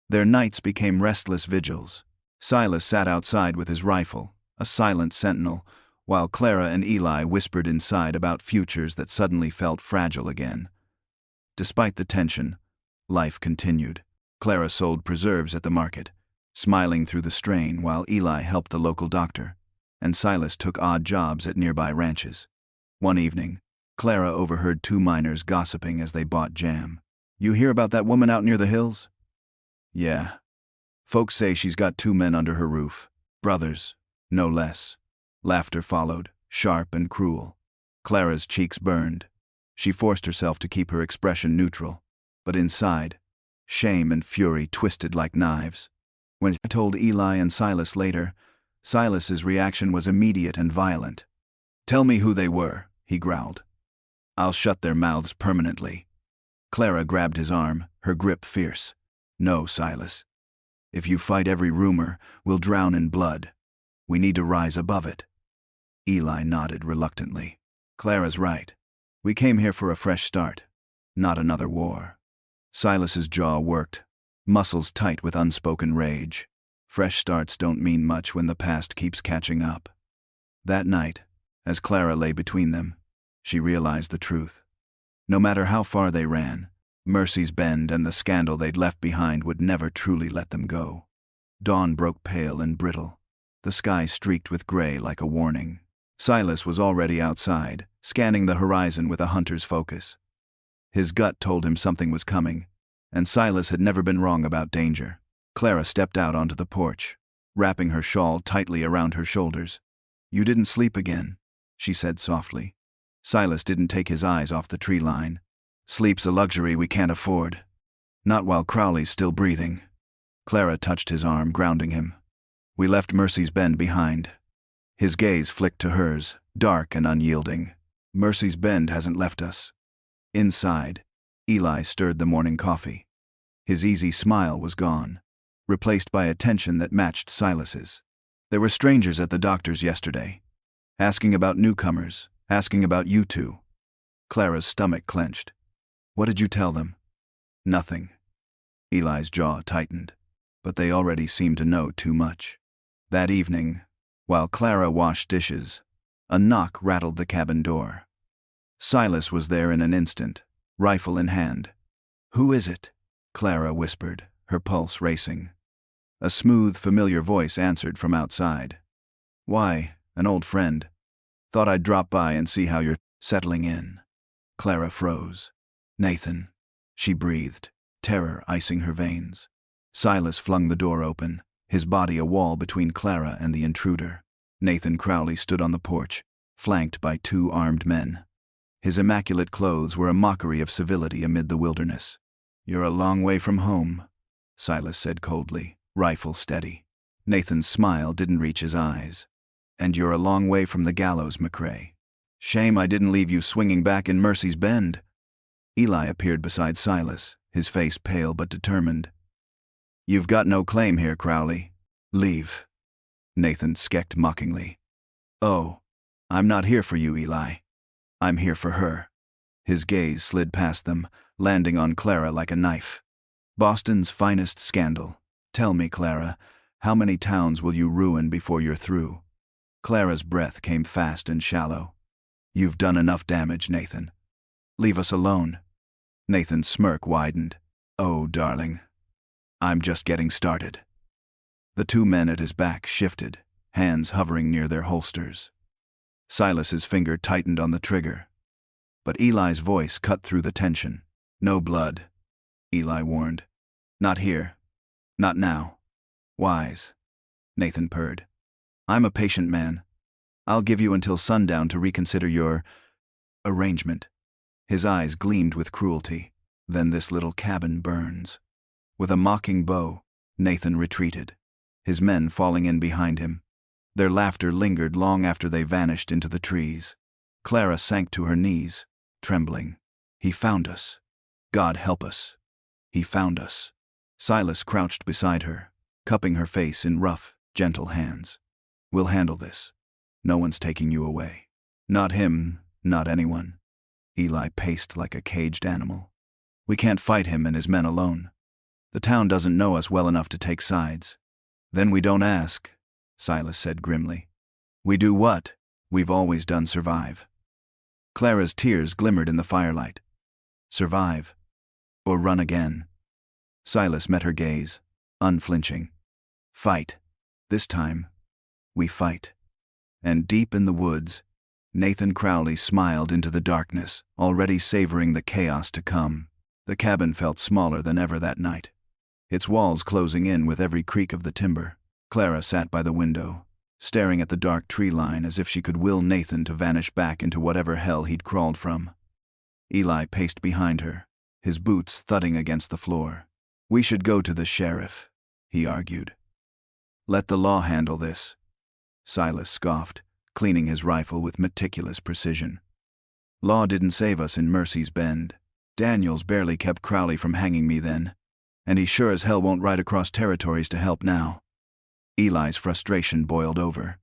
Their nights became restless vigils. Silas sat outside with his rifle, a silent sentinel, while Clara and Eli whispered inside about futures that suddenly felt fragile again. Despite the tension, life continued. Clara sold preserves at the market, smiling through the strain while Eli helped the local doctor, and Silas took odd jobs at nearby ranches. One evening, Clara overheard two miners gossiping as they bought jam. "You hear about that woman out near the hills?" "Yeah. Folks say she's got two men under her roof. Brothers, no less." Laughter followed, sharp and cruel. Clara's cheeks burned. She forced herself to keep her expression neutral, but inside, shame and fury twisted like knives. When she told Eli and Silas later, Silas's reaction was immediate and violent. "Tell me who they were," he growled. "I'll shut their mouths permanently." Clara grabbed his arm, her grip fierce. "No, Silas. If you fight every rumor, we'll drown in blood. We need to rise above it." Eli nodded reluctantly. "Clara's right. We came here for a fresh start, not another war." Silas's jaw worked, muscles tight with unspoken rage. Fresh starts don't mean much when the past keeps catching up. That night, As Clara lay between them, she realized the truth. No matter how far they ran, Mercy's Bend and the scandal they'd left behind would never truly let them go. Dawn broke pale and brittle. The sky streaked with gray like a warning. Silas was already outside, scanning the horizon with a hunter's focus. His gut told him something was coming, and Silas had never been wrong about danger. Clara stepped out onto the porch, wrapping her shawl tightly around her shoulders. "You didn't sleep again," she said softly. Silas didn't take his eyes off the tree line. "Sleep's a luxury we can't afford. Not while Crowley's still breathing." Clara touched his arm, grounding him. "We left Mercy's Bend behind." His gaze flicked to hers, dark and unyielding. "Mercy's Bend hasn't left us." Inside, Eli stirred the morning coffee. His easy smile was gone, replaced by a tension that matched Silas's. There were strangers at the doctor's yesterday, asking about newcomers, asking about you two. Clara's stomach clenched. "What did you tell them?" "Nothing." Eli's jaw tightened, but they already seemed to know too much. That evening, while Clara washed dishes, a knock rattled the cabin door. Silas was there in an instant, rifle in hand. "Who is it?" Clara whispered, her pulse racing. A smooth, familiar voice answered from outside. "Why, an old friend. Thought I'd drop by and see how you're settling in." Clara froze. "Nathan," she breathed, terror icing her veins. Silas flung the door open, his body a wall between Clara and the intruder. Nathan Crowley stood on the porch, flanked by 2 armed men. His immaculate clothes were a mockery of civility amid the wilderness. "You're a long way from home," Silas said coldly, rifle steady. Nathan's smile didn't reach his eyes. "And you're a long way from the gallows, McCrae. Shame I didn't leave you swinging back in Mercy's Bend." Eli appeared beside Silas, his face pale but determined. "You've got no claim here, Crowley. Leave." Nathan skecked mockingly. "Oh, I'm not here for you, Eli. I'm here for her." His gaze slid past them, landing on Clara like a knife. "Boston's finest scandal. Tell me, Clara, how many towns will you ruin before you're through?" Clara's breath came fast and shallow. "You've done enough damage, Nathan. Leave us alone." Nathan's smirk widened. "Oh, darling, I'm just getting started." The 2 men at his back shifted, hands hovering near their holsters. Silas's finger tightened on the trigger, but Eli's voice cut through the tension. "No blood," Eli warned. "Not here. Not now." "Wise," Nathan purred. "I'm a patient man. I'll give you until sundown to reconsider your arrangement." His eyes gleamed with cruelty. "Then this little cabin burns." With a mocking bow, Nathan retreated, his men falling in behind him. Their laughter lingered long after they vanished into the trees. Clara sank to her knees, trembling. "He found us. God help us. He found us." Silas crouched beside her, cupping her face in rough, gentle hands. "We'll handle this. No one's taking you away. Not him, not anyone." Eli paced like a caged animal. "We can't fight him and his men alone. The town doesn't know us well enough to take sides." "Then we don't ask," Silas said grimly. "We do what we've always done: survive." Clara's tears glimmered in the firelight. "Survive. Or run again." Silas met her gaze, unflinching. "Fight. This time, we fight." And deep in the woods, Nathan Crowley smiled into the darkness, already savoring the chaos to come. The cabin felt smaller than ever that night, its walls closing in with every creak of the timber. Clara sat by the window, staring at the dark tree line as if she could will Nathan to vanish back into whatever hell he'd crawled from. Eli paced behind her, his boots thudding against the floor. "We should go to the sheriff," he argued. "Let the law handle this," Silas scoffed, cleaning his rifle with meticulous precision. "Law didn't save us in Mercy's Bend. Daniels barely kept Crowley from hanging me then, and he sure as hell won't ride across territories to help now." Eli's frustration boiled over.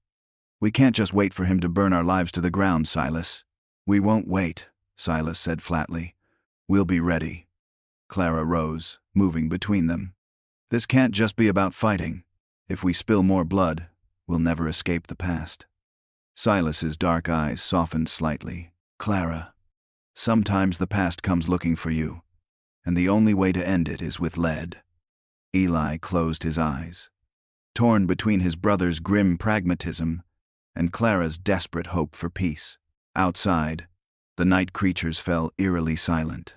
"We can't just wait for him to burn our lives to the ground, Silas." "We won't wait," Silas said flatly. "We'll be ready." Clara rose, moving between them. "This can't just be about fighting. If we spill more blood, we'll never escape the past." Silas's dark eyes softened slightly. Clara, sometimes the past comes looking for you, and the only way to end it is with lead. Eli closed his eyes, torn between his brother's grim pragmatism and Clara's desperate hope for peace. Outside, the night creatures fell eerily silent.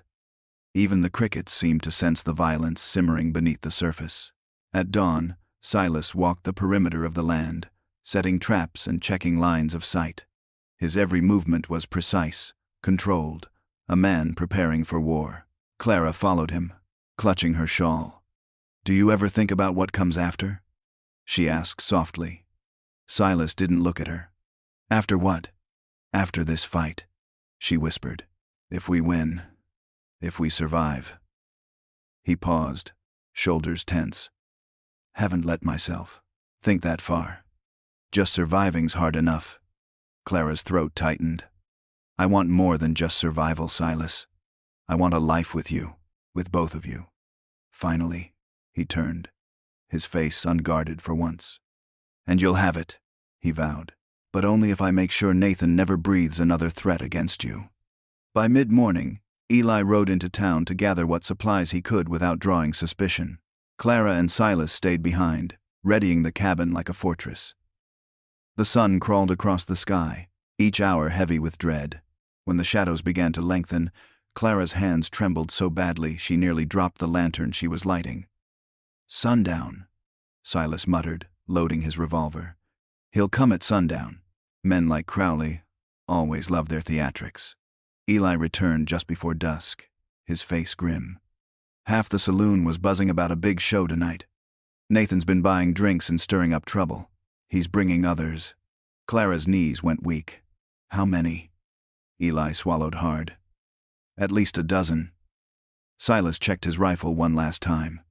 Even the crickets seemed to sense the violence simmering beneath the surface. At dawn, Silas walked the perimeter of the land, setting traps and checking lines of sight. His every movement was precise, controlled, a man preparing for war. Clara followed him, clutching her shawl. "Do you ever think about what comes after?" she asked softly. Silas didn't look at her. "After what?" "After this fight," she whispered. "If we win. If we survive." He paused, shoulders tense. "Haven't let myself think that far. Just surviving's hard enough." Clara's throat tightened. "I want more than just survival, Silas. I want a life with you, with both of you." Finally, he turned, his face unguarded for once. "And you'll have it," he vowed, "but only if I make sure Nathan never breathes another threat against you." By mid-morning, Eli rode into town to gather what supplies he could without drawing suspicion. Clara and Silas stayed behind, readying the cabin like a fortress. The sun crawled across the sky, each hour heavy with dread. When the shadows began to lengthen, Clara's hands trembled so badly she nearly dropped the lantern she was lighting. "Sundown," Silas muttered, loading his revolver. "He'll come at sundown. Men like Crowley always love their theatrics." Eli returned just before dusk, his face grim. "Half the saloon was buzzing about a big show tonight. Nathan's been buying drinks and stirring up trouble. He's bringing others." Clara's knees went weak. "How many?" Eli swallowed hard. "At least a dozen." Silas checked his rifle one last time.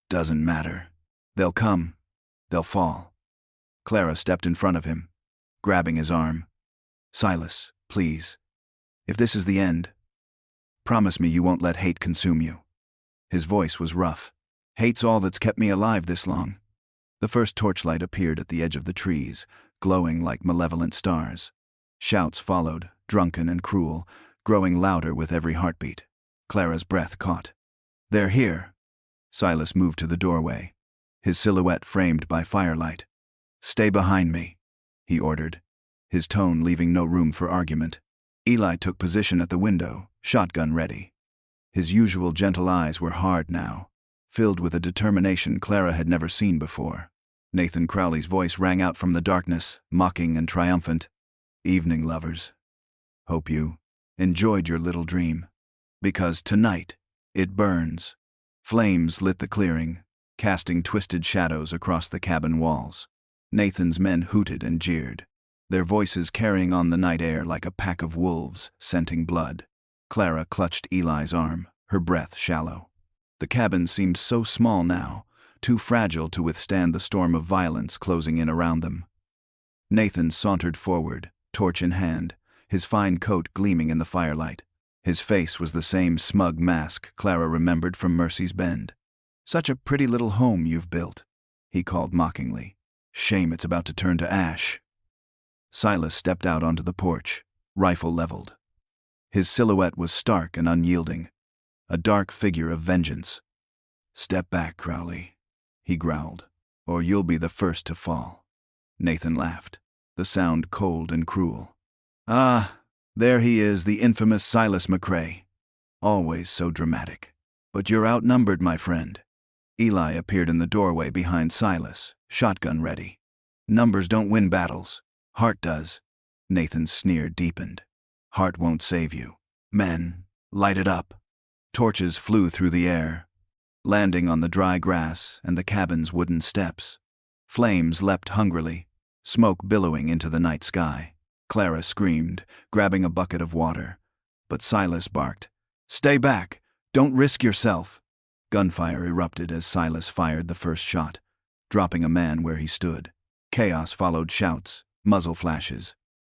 "Doesn't matter. They'll come. They'll fall." Clara stepped in front of him, grabbing his arm. "Silas, please. If this is the end, promise me you won't let hate consume you." His voice was rough. "Hate's all that's kept me alive this long." The first torchlight appeared at the edge of the trees, glowing like malevolent stars. Shouts followed, drunken and cruel, growing louder with every heartbeat. Clara's breath caught. "They're here." Silas moved to the doorway, his silhouette framed by firelight. "Stay behind me," he ordered, his tone leaving no room for argument. Eli took position at the window, shotgun ready. His usual gentle eyes were hard now, filled with a determination Clara had never seen before. Nathan Crowley's voice rang out from the darkness, mocking and triumphant. "Evening, lovers. Hope you enjoyed your little dream. Because tonight, it burns." Flames lit the clearing, casting twisted shadows across the cabin walls. Nathan's men hooted and jeered, their voices carrying on the night air like a pack of wolves scenting blood. Clara clutched Eli's arm, her breath shallow. The cabin seemed so small now, too fragile to withstand the storm of violence closing in around them. Nathan sauntered forward, torch in hand, his fine coat gleaming in the firelight. His face was the same smug mask Clara remembered from Mercy's Bend. "Such a pretty little home you've built," he called mockingly. "Shame it's about to turn to ash." Silas stepped out onto the porch, rifle leveled. His silhouette was stark and unyielding, a dark figure of vengeance. "Step back, Crowley," he growled, "or you'll be the first to fall." Nathan laughed, the sound cold and cruel. "Ah, there he is, the infamous Silas McCrae. Always so dramatic. But you're outnumbered, my friend." Eli appeared in the doorway behind Silas, shotgun ready. "Numbers don't win battles. Heart does." Nathan's sneer deepened. "Heart won't save you. Men, light it up." Torches flew through the air, landing on the dry grass and the cabin's wooden steps. Flames leapt hungrily, smoke billowing into the night sky. Clara screamed, grabbing a bucket of water. But Silas barked, "Stay back! Don't risk yourself!" Gunfire erupted as Silas fired the first shot, dropping a man where he stood. Chaos followed shouts, muzzle flashes,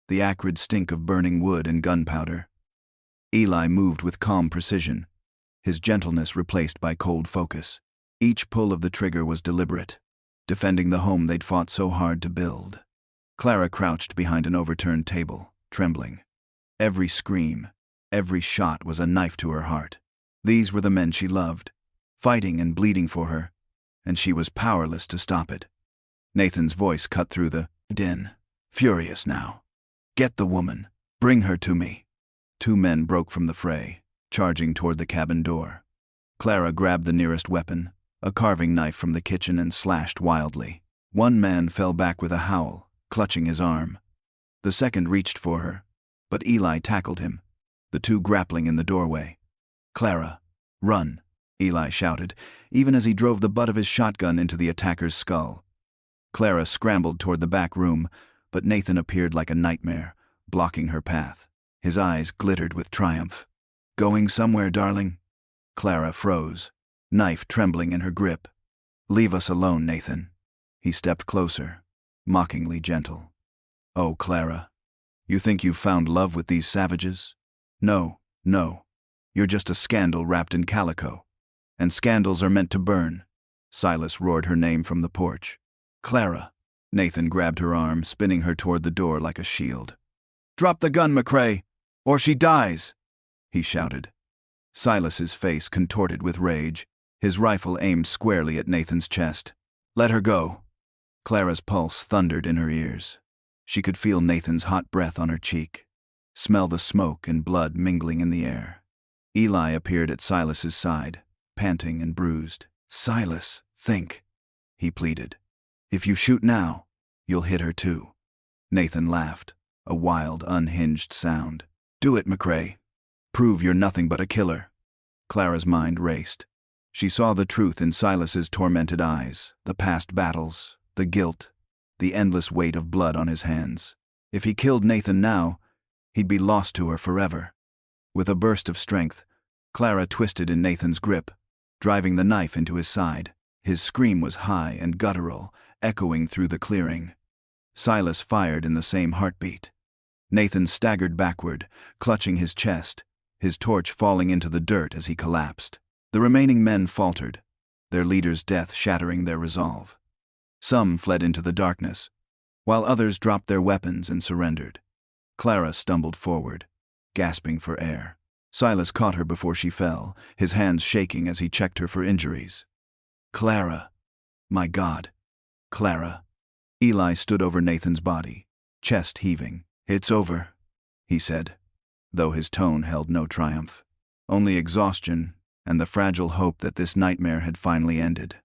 the acrid stink of burning wood and gunpowder. Eli moved with calm precision, his gentleness replaced by cold focus. Each pull of the trigger was deliberate, defending the home they'd fought so hard to build. Clara crouched behind an overturned table, trembling. Every scream, every shot was a knife to her heart. These were the men she loved, fighting and bleeding for her, and she was powerless to stop it. Nathan's voice cut through the din, furious now. "Get the woman. Bring her to me." Two men broke from the fray, charging toward the cabin door. Clara grabbed the nearest weapon, a carving knife from the kitchen, and slashed wildly. One man fell back with a howl, clutching his arm. The second reached for her, but Eli tackled him, the two grappling in the doorway. "Clara, run," Eli shouted, even as he drove the butt of his shotgun into the attacker's skull. Clara scrambled toward the back room, but Nathan appeared like a nightmare, blocking her path. His eyes glittered with triumph. "Going somewhere, darling?" Clara froze, knife trembling in her grip. "Leave us alone, Nathan." He stepped closer, mockingly gentle. "Oh, Clara, you think you've found love with these savages? No, no. You're just a scandal wrapped in calico. And scandals are meant to burn." Silas roared her name from the porch. "Clara." Nathan grabbed her arm, spinning her toward the door like a shield. "Drop the gun, McCrae, or she dies," he shouted. Silas's face contorted with rage, his rifle aimed squarely at Nathan's chest. "Let her go." Clara's pulse thundered in her ears. She could feel Nathan's hot breath on her cheek, smell the smoke and blood mingling in the air. Eli appeared at Silas's side, panting and bruised. "Silas, think," he pleaded. "If you shoot now, you'll hit her too." Nathan laughed, a wild, unhinged sound. "Do it, McCrae. Prove you're nothing but a killer." Clara's mind raced. She saw the truth in Silas's tormented eyes, the past battles, the guilt, the endless weight of blood on his hands. If he killed Nathan now, he'd be lost to her forever. With a burst of strength, Clara twisted in Nathan's grip, driving the knife into his side. His scream was high and guttural, echoing through the clearing. Silas fired in the same heartbeat. Nathan staggered backward, clutching his chest, his torch falling into the dirt as he collapsed. The remaining men faltered, their leader's death shattering their resolve. Some fled into the darkness, while others dropped their weapons and surrendered. Clara stumbled forward, gasping for air. Silas caught her before she fell, his hands shaking as he checked her for injuries. "Clara! My God! Clara!" Eli stood over Nathan's body, chest heaving. "It's over," he said, though his tone held no triumph, only exhaustion and the fragile hope that this nightmare had finally ended.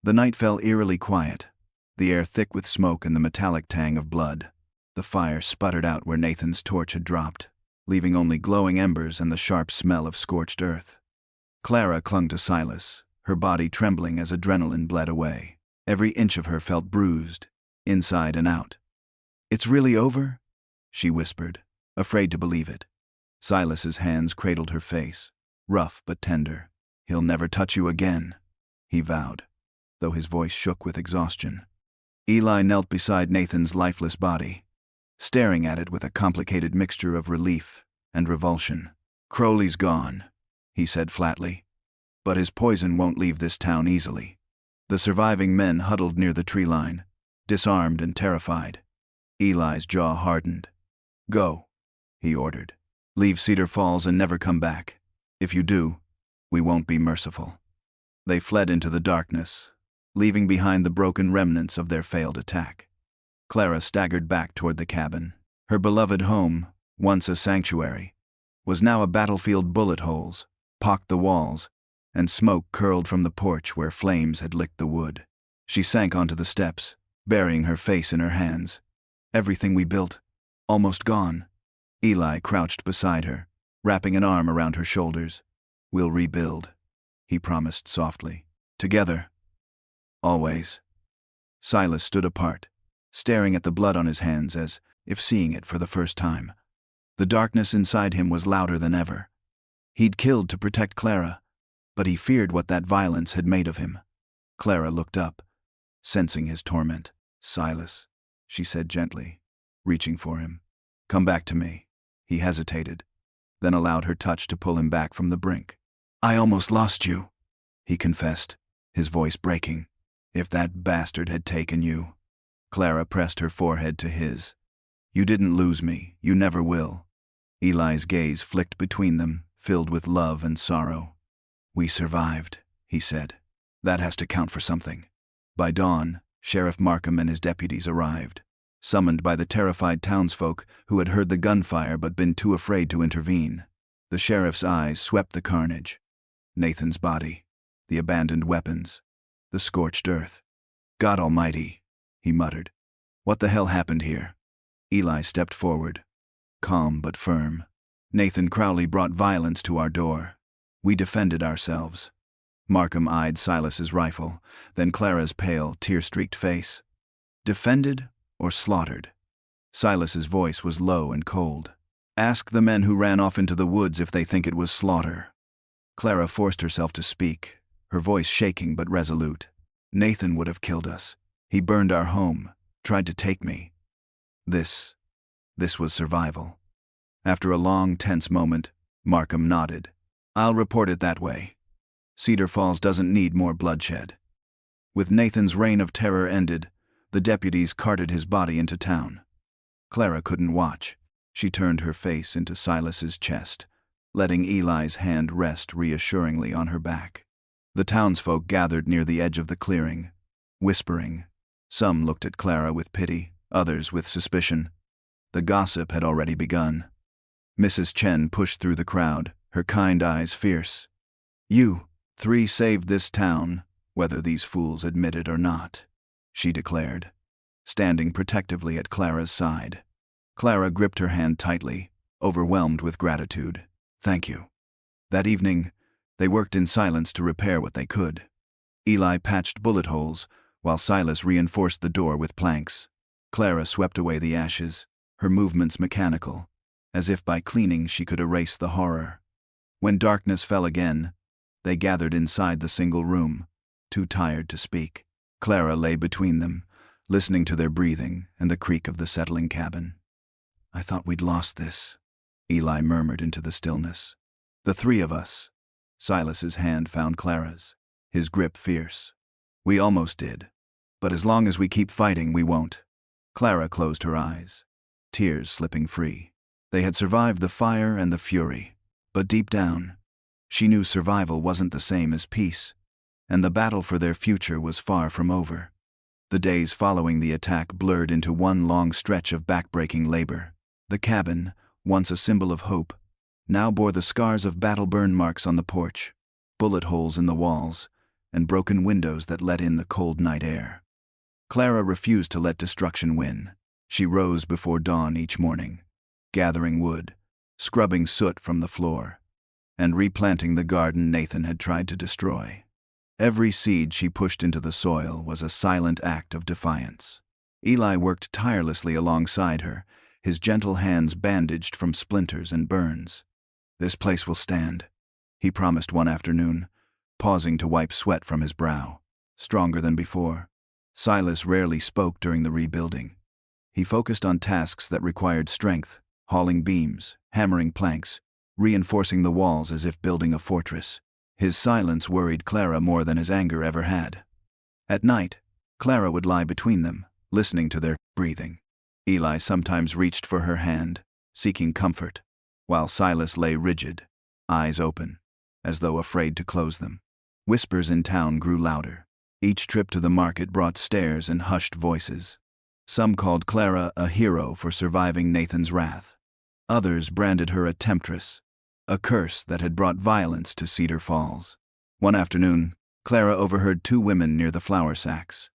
The night fell eerily quiet, the air thick with smoke and the metallic tang of blood. The fire sputtered out where Nathan's torch had dropped, leaving only glowing embers and the sharp smell of scorched earth. Clara clung to Silas, her body trembling as adrenaline bled away. Every inch of her felt bruised, inside and out. "It's really over?" she whispered, afraid to believe it. Silas's hands cradled her face, rough but tender. "He'll never touch you again," he vowed, though his voice shook with exhaustion. Eli knelt beside Nathan's lifeless body, staring at it with a complicated mixture of relief and revulsion. "Crowley's gone," he said flatly, "but his poison won't leave this town easily." The surviving men huddled near the tree line, disarmed and terrified. Eli's jaw hardened. "Go," he ordered. "Leave Cedar Falls and never come back. If you do, we won't be merciful." They fled into the darkness, leaving behind the broken remnants of their failed attack. Clara staggered back toward the cabin. Her beloved home, once a sanctuary, was now a battlefield. Bullet holes pocked the walls, and smoke curled from the porch where flames had licked the wood. She sank onto the steps, burying her face in her hands. "Everything we built, almost gone." Eli crouched beside her, wrapping an arm around her shoulders. "We'll rebuild," he promised softly. "Together. Always." Silas stood apart, staring at the blood on his hands as if seeing it for the first time. The darkness inside him was louder than ever. He'd killed to protect Clara, but he feared what that violence had made of him. Clara looked up, sensing his torment. "Silas," she said gently, reaching for him. "Come back to me." He hesitated, then allowed her touch to pull him back from the brink. "I almost lost you," he confessed, his voice breaking. "If that bastard had taken you." Clara pressed her forehead to his. You didn't lose me, you never will. Eli's gaze flicked between them, filled with love and sorrow. We survived, he said. That has to count for something. By dawn, Sheriff Markham and his deputies arrived, summoned by the terrified townsfolk who had heard the gunfire but been too afraid to intervene. The sheriff's eyes swept the carnage. Nathan's body, the abandoned weapons, the scorched earth. God Almighty, he muttered. What the hell happened here? Eli stepped forward, calm but firm. Nathan Crowley brought violence to our door. We defended ourselves. Markham eyed Silas's rifle, then Clara's pale, tear-streaked face. Defended or slaughtered? Silas's voice was low and cold. Ask the men who ran off into the woods if they think it was slaughter. Clara forced herself to speak, her voice shaking but resolute. Nathan would have killed us. He burned our home, tried to take me. This was survival. After a long, tense moment, Markham nodded. I'll report it that way. Cedar Falls doesn't need more bloodshed. With Nathan's reign of terror ended, the deputies carted his body into town. Clara couldn't watch. She turned her face into Silas's chest, letting Eli's hand rest reassuringly on her back. The townsfolk gathered near the edge of the clearing, whispering. Some looked at Clara with pity, others with suspicion. The gossip had already begun. Mrs. Chen pushed through the crowd, her kind eyes fierce. You three saved this town, whether these fools admit it or not, she declared, standing protectively at Clara's side. Clara gripped her hand tightly, overwhelmed with gratitude. Thank you. That evening, they worked in silence to repair what they could. Eli patched bullet holes, while Silas reinforced the door with planks. Clara swept away the ashes, her movements mechanical, as if by cleaning she could erase the horror. When darkness fell again, they gathered inside the single room, too tired to speak. Clara lay between them, listening to their breathing and the creak of the settling cabin. I thought we'd lost this, Eli murmured into the stillness. The three of us. Silas's hand found Clara's, his grip fierce. We almost did, but as long as we keep fighting, we won't. Clara closed her eyes, tears slipping free. They had survived the fire and the fury, but deep down, she knew survival wasn't the same as peace, and the battle for their future was far from over. The days following the attack blurred into one long stretch of backbreaking labor. The cabin, once a symbol of hope, now bore the scars of battle burn marks on the porch, bullet holes in the walls, and broken windows that let in the cold night air. Clara refused to let destruction win. She rose before dawn each morning, gathering wood, scrubbing soot from the floor, and replanting the garden Nathan had tried to destroy. Every seed she pushed into the soil was a silent act of defiance. Eli worked tirelessly alongside her, his gentle hands bandaged from splinters and burns. This place will stand, he promised one afternoon, pausing to wipe sweat from his brow. Stronger than before, Silas rarely spoke during the rebuilding. He focused on tasks that required strength, hauling beams, hammering planks, reinforcing the walls as if building a fortress. His silence worried Clara more than his anger ever had. At night, Clara would lie between them, listening to their breathing. Eli sometimes reached for her hand, seeking comfort, while Silas lay rigid, eyes open, as though afraid to close them. Whispers in town grew louder. Each trip to the market brought stares and hushed voices. Some called Clara a hero for surviving Nathan's wrath. Others branded her a temptress, a curse that had brought violence to Cedar Falls. One afternoon, Clara overheard two women near the flour sacks.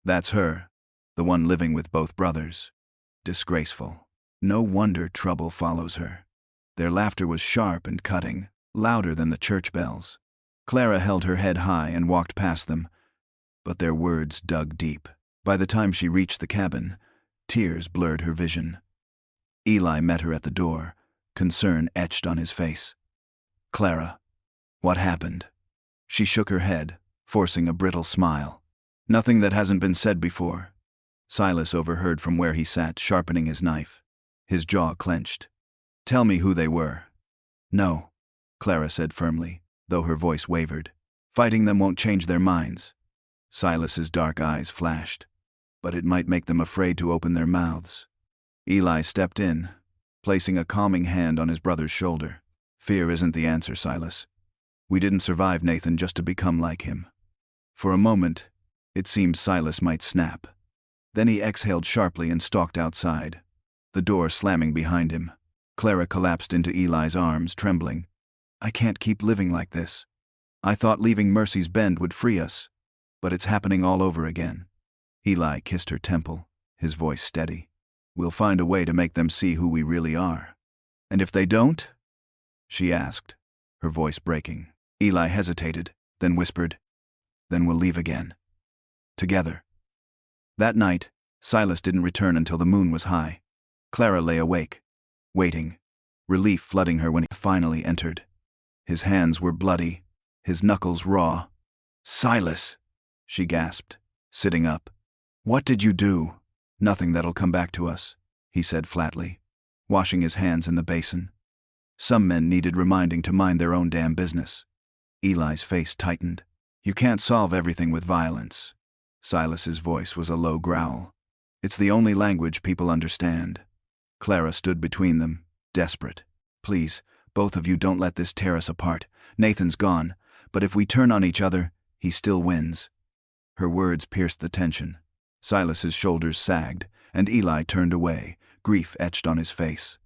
That's her, the one living with both brothers. Disgraceful. No wonder trouble follows her. Their laughter was sharp and cutting, louder than the church bells. Clara held her head high and walked past them, but their words dug deep. By the time she reached the cabin, tears blurred her vision. Eli met her at the door, concern etched on his face. Clara, what happened? She shook her head, forcing a brittle smile. Nothing that hasn't been said before. Silas overheard from where he sat, sharpening his knife. His jaw clenched. Tell me who they were. No, Clara said firmly, though her voice wavered. Fighting them won't change their minds. Silas's dark eyes flashed. but it might make them afraid to open their mouths. Eli stepped in, placing a calming hand on his brother's shoulder. Fear isn't the answer, Silas. We didn't survive Nathan just to become like him. For a moment, it seemed Silas might snap. Then he exhaled sharply and stalked outside, the door slamming behind him. Clara collapsed into Eli's arms, trembling. I can't keep living like this. I thought leaving Mercy's Bend would free us, but it's happening all over again. Eli kissed her temple, his voice steady. We'll find a way to make them see who we really are. And if they don't? She asked, her voice breaking. Eli hesitated, then whispered, Then we'll leave again. Together. That night, Silas didn't return until the moon was high. Clara lay awake, waiting, relief flooding her when he finally entered. His hands were bloody, his knuckles raw. Silas, she gasped, sitting up. What did you do? Nothing that'll come back to us, he said flatly, washing his hands in the basin. Some men needed reminding to mind their own damn business. Eli's face tightened. You can't solve everything with violence. Silas's voice was a low growl. It's the only language people understand. Clara stood between them, desperate. Please, both of you don't let this tear us apart. Nathan's gone, but if we turn on each other, he still wins. Her words pierced the tension. Silas's shoulders sagged, and Eli turned away, grief etched on his face.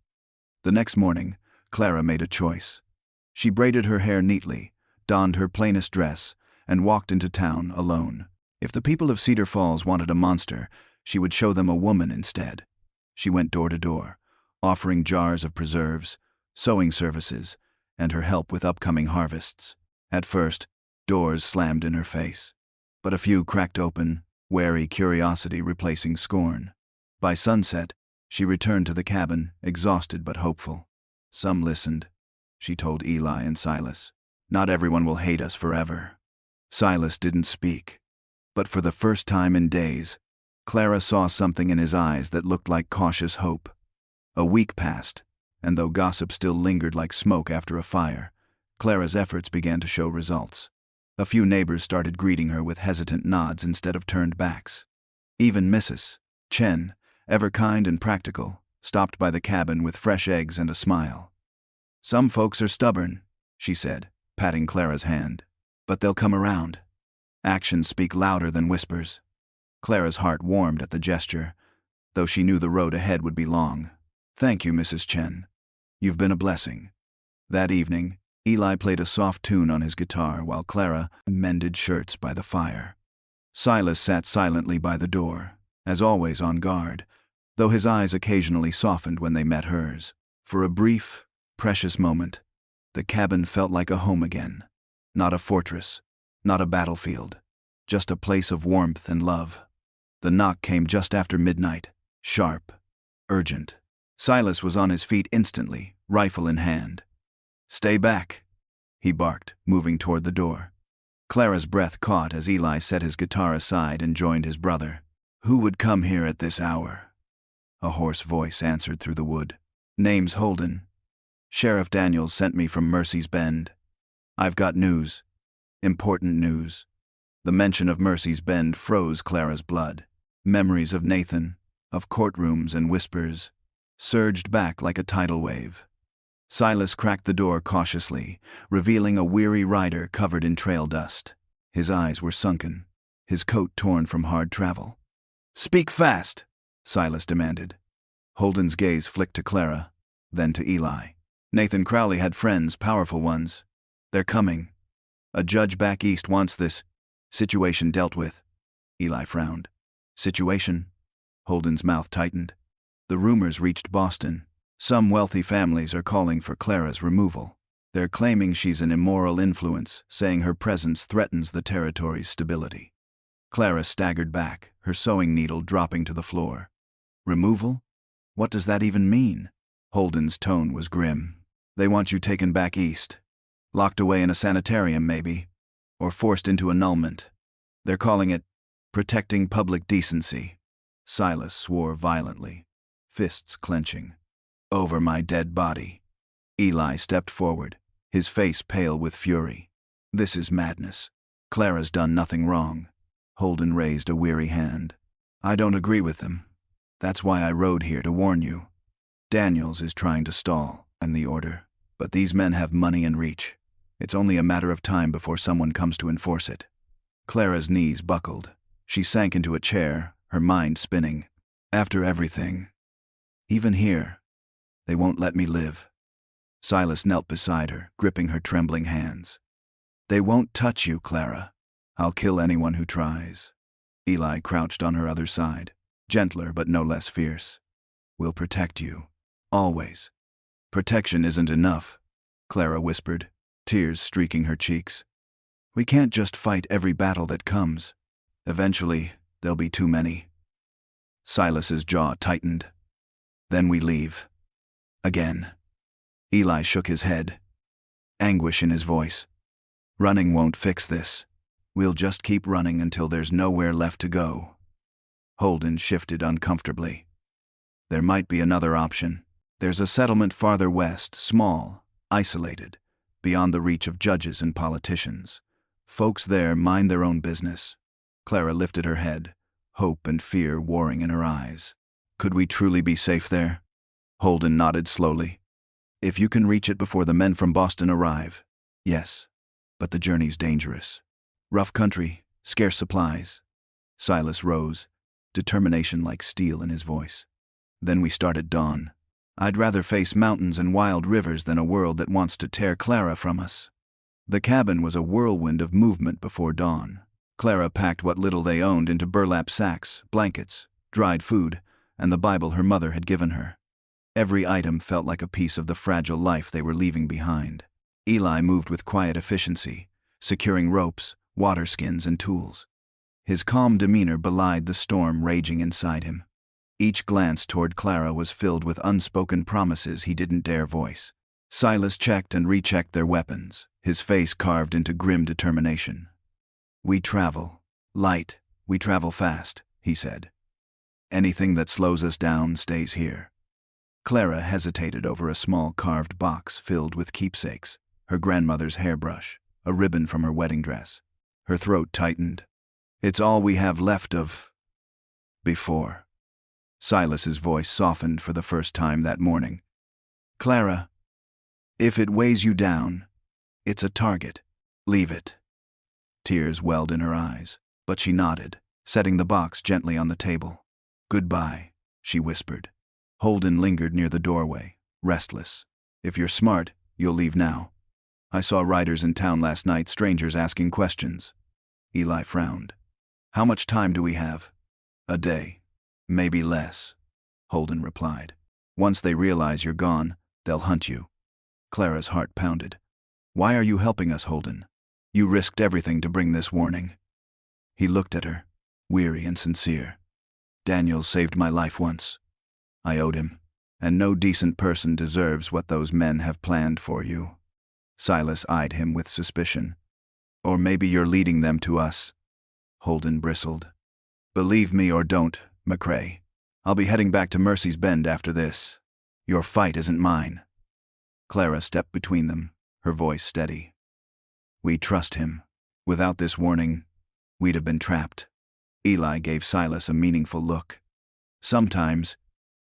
The next morning, Clara made a choice. She braided her hair neatly, donned her plainest dress, and walked into town alone. If the people of Cedar Falls wanted a monster, she would show them a woman instead. She went door to door, offering jars of preserves, sewing services, and her help with upcoming harvests. At first, doors slammed in her face, but a few cracked open, wary curiosity replacing scorn. By sunset, she returned to the cabin, exhausted but hopeful. Some listened, she told Eli and Silas. Not everyone will hate us forever. Silas didn't speak, but for the first time in days, Clara saw something in his eyes that looked like cautious hope. A week passed, and though gossip still lingered like smoke after a fire, Clara's efforts began to show results. A few neighbors started greeting her with hesitant nods instead of turned backs. Even Mrs. Chen, ever kind and practical, stopped by the cabin with fresh eggs and a smile. Some folks are stubborn, she said, patting Clara's hand. But they'll come around. Actions speak louder than whispers. Clara's heart warmed at the gesture, though she knew the road ahead would be long. Thank you, Mrs. Chen. You've been a blessing. That evening, Eli played a soft tune on his guitar while Clara mended shirts by the fire. Silas sat silently by the door, as always on guard, though his eyes occasionally softened when they met hers. For a brief, precious moment, the cabin felt like a home again. Not a fortress, not a battlefield, just a place of warmth and love. The knock came just after midnight, sharp, urgent. Silas was on his feet instantly, rifle in hand. Stay back, he barked, moving toward the door. Clara's breath caught as Eli set his guitar aside and joined his brother. Who would come here at this hour? A hoarse voice answered through the wood. Name's Holden. Sheriff Daniels sent me from Mercy's Bend. I've got news. Important news. The mention of Mercy's Bend froze Clara's blood. Memories of Nathan, of courtrooms and whispers, surged back like a tidal wave. Silas cracked the door cautiously, revealing a weary rider covered in trail dust. His eyes were sunken, his coat torn from hard travel. Speak fast, Silas demanded. Holden's gaze flicked to Clara, then to Eli. Nathan Crowley had friends, powerful ones. They're coming. A judge back east wants this situation dealt with. Eli frowned. Situation? Holden's mouth tightened. The rumors reached Boston. Some wealthy families are calling for Clara's removal. They're claiming she's an immoral influence, saying her presence threatens the territory's stability. Clara staggered back, her sewing needle dropping to the floor. Removal? What does that even mean? Holden's tone was grim. They want you taken back east. Locked away in a sanitarium, maybe. Or forced into annulment. They're calling it protecting public decency. Silas swore violently, fists clenching. Over my dead body. Eli stepped forward, his face pale with fury. This is madness. Clara's done nothing wrong. Holden raised a weary hand. I don't agree with them. That's why I rode here to warn you. Daniels is trying to stall, and the order. But these men have money and reach. It's only a matter of time before someone comes to enforce it. Clara's knees buckled. She sank into a chair, her mind spinning. After everything, even here, they won't let me live. Silas knelt beside her, gripping her trembling hands. They won't touch you, Clara. I'll kill anyone who tries. Eli crouched on her other side, gentler but no less fierce. We'll protect you. Always. Protection isn't enough, Clara whispered, tears streaking her cheeks. We can't just fight every battle that comes. Eventually, there'll be too many. Silas's jaw tightened. Then we leave. Again. Eli shook his head, anguish in his voice. Running won't fix this. We'll just keep running until there's nowhere left to go. Holden shifted uncomfortably. There might be another option. There's a settlement farther west, small, isolated, beyond the reach of judges and politicians. Folks there mind their own business. Clara lifted her head, hope and fear warring in her eyes. Could we truly be safe there? Holden nodded slowly. If you can reach it before the men from Boston arrive, yes. But the journey's dangerous. Rough country, scarce supplies. Silas rose, determination like steel in his voice. Then we start at dawn. I'd rather face mountains and wild rivers than a world that wants to tear Clara from us. The cabin was a whirlwind of movement before dawn. Clara packed what little they owned into burlap sacks, blankets, dried food, and the Bible her mother had given her. Every item felt like a piece of the fragile life they were leaving behind. Eli moved with quiet efficiency, securing ropes, water skins, and tools. His calm demeanor belied the storm raging inside him. Each glance toward Clara was filled with unspoken promises he didn't dare voice. Silas checked and rechecked their weapons, his face carved into grim determination. We travel light, we travel fast, he said. Anything that slows us down stays here. Clara hesitated over a small carved box filled with keepsakes, her grandmother's hairbrush, a ribbon from her wedding dress. Her throat tightened. It's all we have left of before. Silas's voice softened for the first time that morning. Clara, if it weighs you down, it's a target. Leave it. Tears welled in her eyes, but she nodded, setting the box gently on the table. Goodbye, she whispered. Holden lingered near the doorway, restless. If you're smart, you'll leave now. I saw riders in town last night, strangers asking questions. Eli frowned. How much time do we have? A day. Maybe less, Holden replied. Once they realize you're gone, they'll hunt you. Clara's heart pounded. Why are you helping us, Holden? You risked everything to bring this warning. He looked at her, weary and sincere. Daniels saved my life once. I owed him, and no decent person deserves what those men have planned for you. Silas eyed him with suspicion. Or maybe you're leading them to us. Holden bristled. Believe me or don't, McCrae. I'll be heading back to Mercy's Bend after this. Your fight isn't mine. Clara stepped between them, her voice steady. We trust him. Without this warning, we'd have been trapped. Eli gave Silas a meaningful look. Sometimes,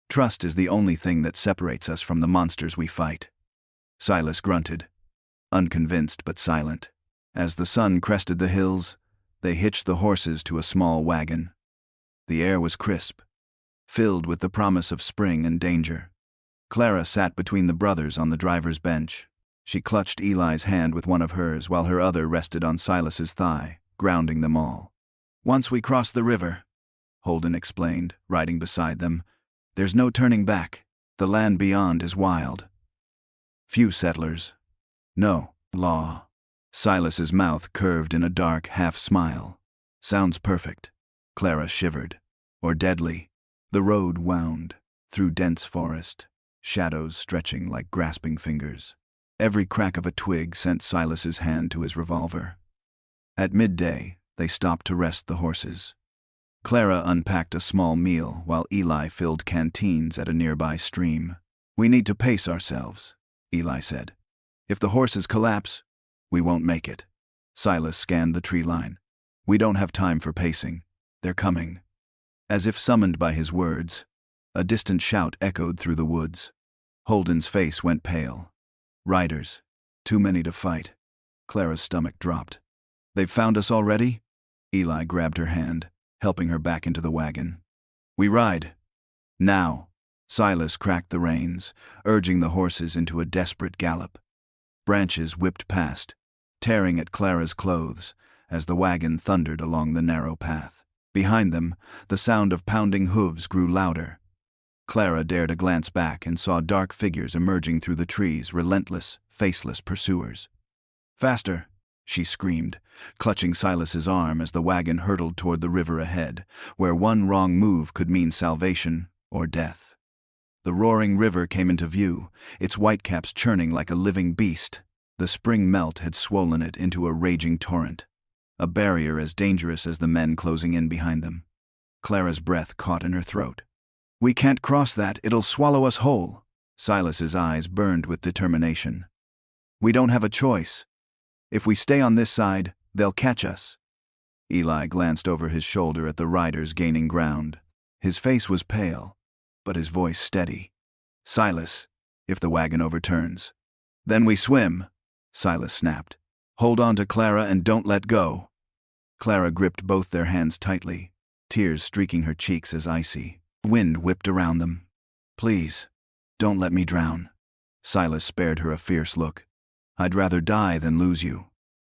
trust is the only thing that separates us from the monsters we fight. Silas grunted, unconvinced but silent. As the sun crested the hills, they hitched the horses to a small wagon. The air was crisp, filled with the promise of spring and danger. Clara sat between the brothers on the driver's bench. She clutched Eli's hand with one of hers while her other rested on Silas's thigh, grounding them all. Once we cross the river, Holden explained, riding beside them, there's no turning back. The land beyond is wild. Few settlers. No law. Silas's mouth curved in a dark half-smile. Sounds perfect. Clara shivered. Or deadly. The road wound through dense forest, shadows stretching like grasping fingers. Every crack of a twig sent Silas's hand to his revolver. At midday, they stopped to rest the horses. Clara unpacked a small meal while Eli filled canteens at a nearby stream. We need to pace ourselves, Eli said. If the horses collapse, we won't make it. Silas scanned the tree line. We don't have time for pacing. They're coming. As if summoned by his words, a distant shout echoed through the woods. Holden's face went pale. Riders. Too many to fight. Clara's stomach dropped. They've found us already? Eli grabbed her hand, helping her back into the wagon. We ride. Now. Silas cracked the reins, urging the horses into a desperate gallop. Branches whipped past, tearing at Clara's clothes as the wagon thundered along the narrow path. Behind them, the sound of pounding hooves grew louder. Clara dared a glance back and saw dark figures emerging through the trees, relentless, faceless pursuers. Faster, she screamed, clutching Silas's arm as the wagon hurtled toward the river ahead, where one wrong move could mean salvation or death. The roaring river came into view, its whitecaps churning like a living beast. The spring melt had swollen it into a raging torrent, a barrier as dangerous as the men closing in behind them. Clara's breath caught in her throat. We can't cross that, it'll swallow us whole. Silas's eyes burned with determination. We don't have a choice. If we stay on this side, they'll catch us. Eli glanced over his shoulder at the riders gaining ground. His face was pale, but his voice steady. Silas, if the wagon overturns. Then we swim, Silas snapped. Hold on to Clara and don't let go. Clara gripped both their hands tightly, tears streaking her cheeks as icy wind whipped around them. Please, don't let me drown. Silas spared her a fierce look. I'd rather die than lose you.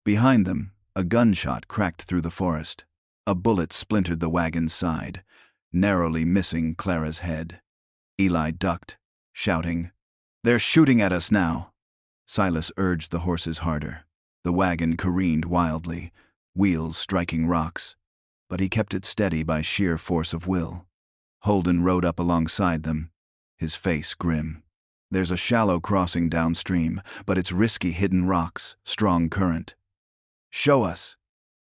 Behind them, a gunshot cracked through the forest. A bullet splintered the wagon's side, narrowly missing Clara's head. Eli ducked, shouting, They're shooting at us now. Silas urged the horses harder. The wagon careened wildly, wheels striking rocks, but he kept it steady by sheer force of will. Holden rode up alongside them, his face grim. There's a shallow crossing downstream, but it's risky hidden rocks, strong current. Show us,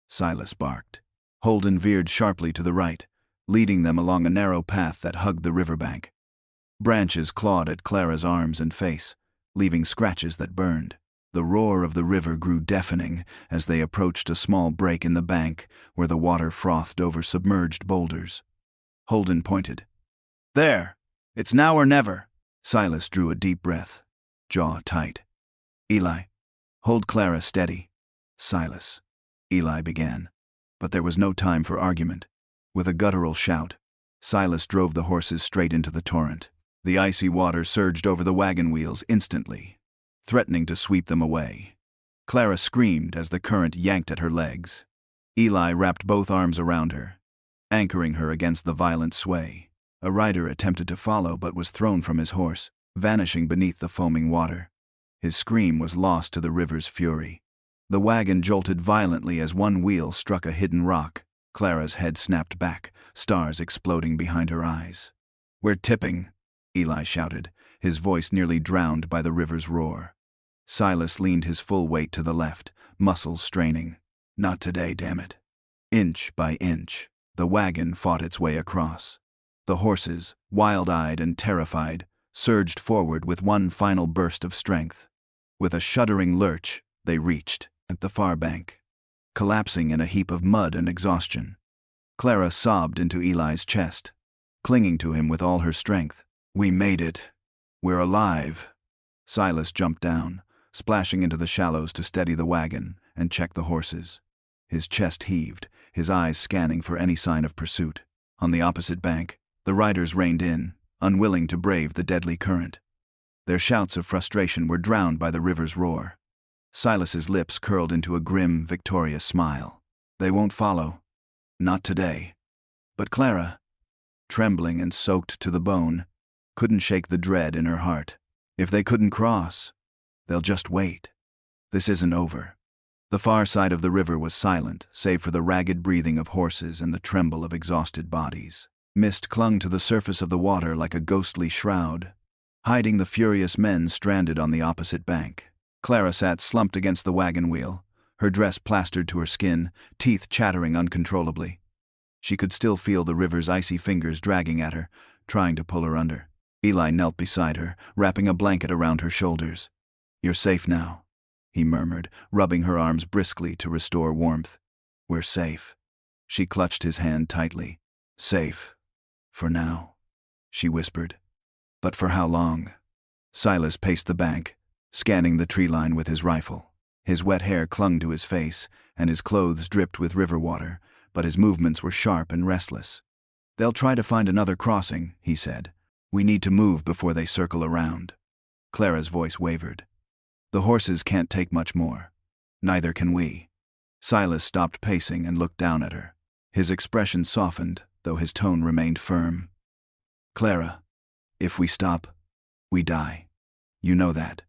Silas barked. Holden veered sharply to the right, leading them along a narrow path that hugged the riverbank. Branches clawed at Clara's arms and face, leaving scratches that burned. The roar of the river grew deafening as they approached a small break in the bank where the water frothed over submerged boulders. Holden pointed. There! It's now or never! Silas drew a deep breath, jaw tight. Eli, hold Clara steady. Silas, Eli began. But there was no time for argument. With a guttural shout, Silas drove the horses straight into the torrent. The icy water surged over the wagon wheels instantly, threatening to sweep them away. Clara screamed as the current yanked at her legs. Eli wrapped both arms around her, anchoring her against the violent sway. A rider attempted to follow but was thrown from his horse, vanishing beneath the foaming water. His scream was lost to the river's fury. The wagon jolted violently as one wheel struck a hidden rock. Clara's head snapped back, stars exploding behind her eyes. We're tipping, Eli shouted, his voice nearly drowned by the river's roar. Silas leaned his full weight to the left, muscles straining. Not today, damn it. Inch by inch, the wagon fought its way across. The horses, wild-eyed and terrified, surged forward with one final burst of strength. With a shuddering lurch, they reached at the far bank, collapsing in a heap of mud and exhaustion. Clara sobbed into Eli's chest, clinging to him with all her strength. We made it. We're alive. Silas jumped down, splashing into the shallows to steady the wagon and check the horses. His chest heaved, his eyes scanning for any sign of pursuit. On the opposite bank, the riders reined in, unwilling to brave the deadly current. Their shouts of frustration were drowned by the river's roar. Silas's lips curled into a grim, victorious smile. They won't follow. Not today. But Clara, trembling and soaked to the bone, couldn't shake the dread in her heart. If they couldn't cross, they'll just wait. This isn't over. The far side of the river was silent, save for the ragged breathing of horses and the tremble of exhausted bodies. Mist clung to the surface of the water like a ghostly shroud, hiding the furious men stranded on the opposite bank. Clara sat slumped against the wagon wheel, her dress plastered to her skin, teeth chattering uncontrollably. She could still feel the river's icy fingers dragging at her, trying to pull her under. Eli knelt beside her, wrapping a blanket around her shoulders. You're safe now, he murmured, rubbing her arms briskly to restore warmth. We're safe. She clutched his hand tightly. Safe. For now, she whispered. But for how long? Silas paced the bank, scanning the tree line with his rifle. His wet hair clung to his face, and his clothes dripped with river water, but his movements were sharp and restless. They'll try to find another crossing, he said. We need to move before they circle around. Clara's voice wavered. The horses can't take much more. Neither can we. Silas stopped pacing and looked down at her. His expression softened, though his tone remained firm. Clara, if we stop, we die. You know that.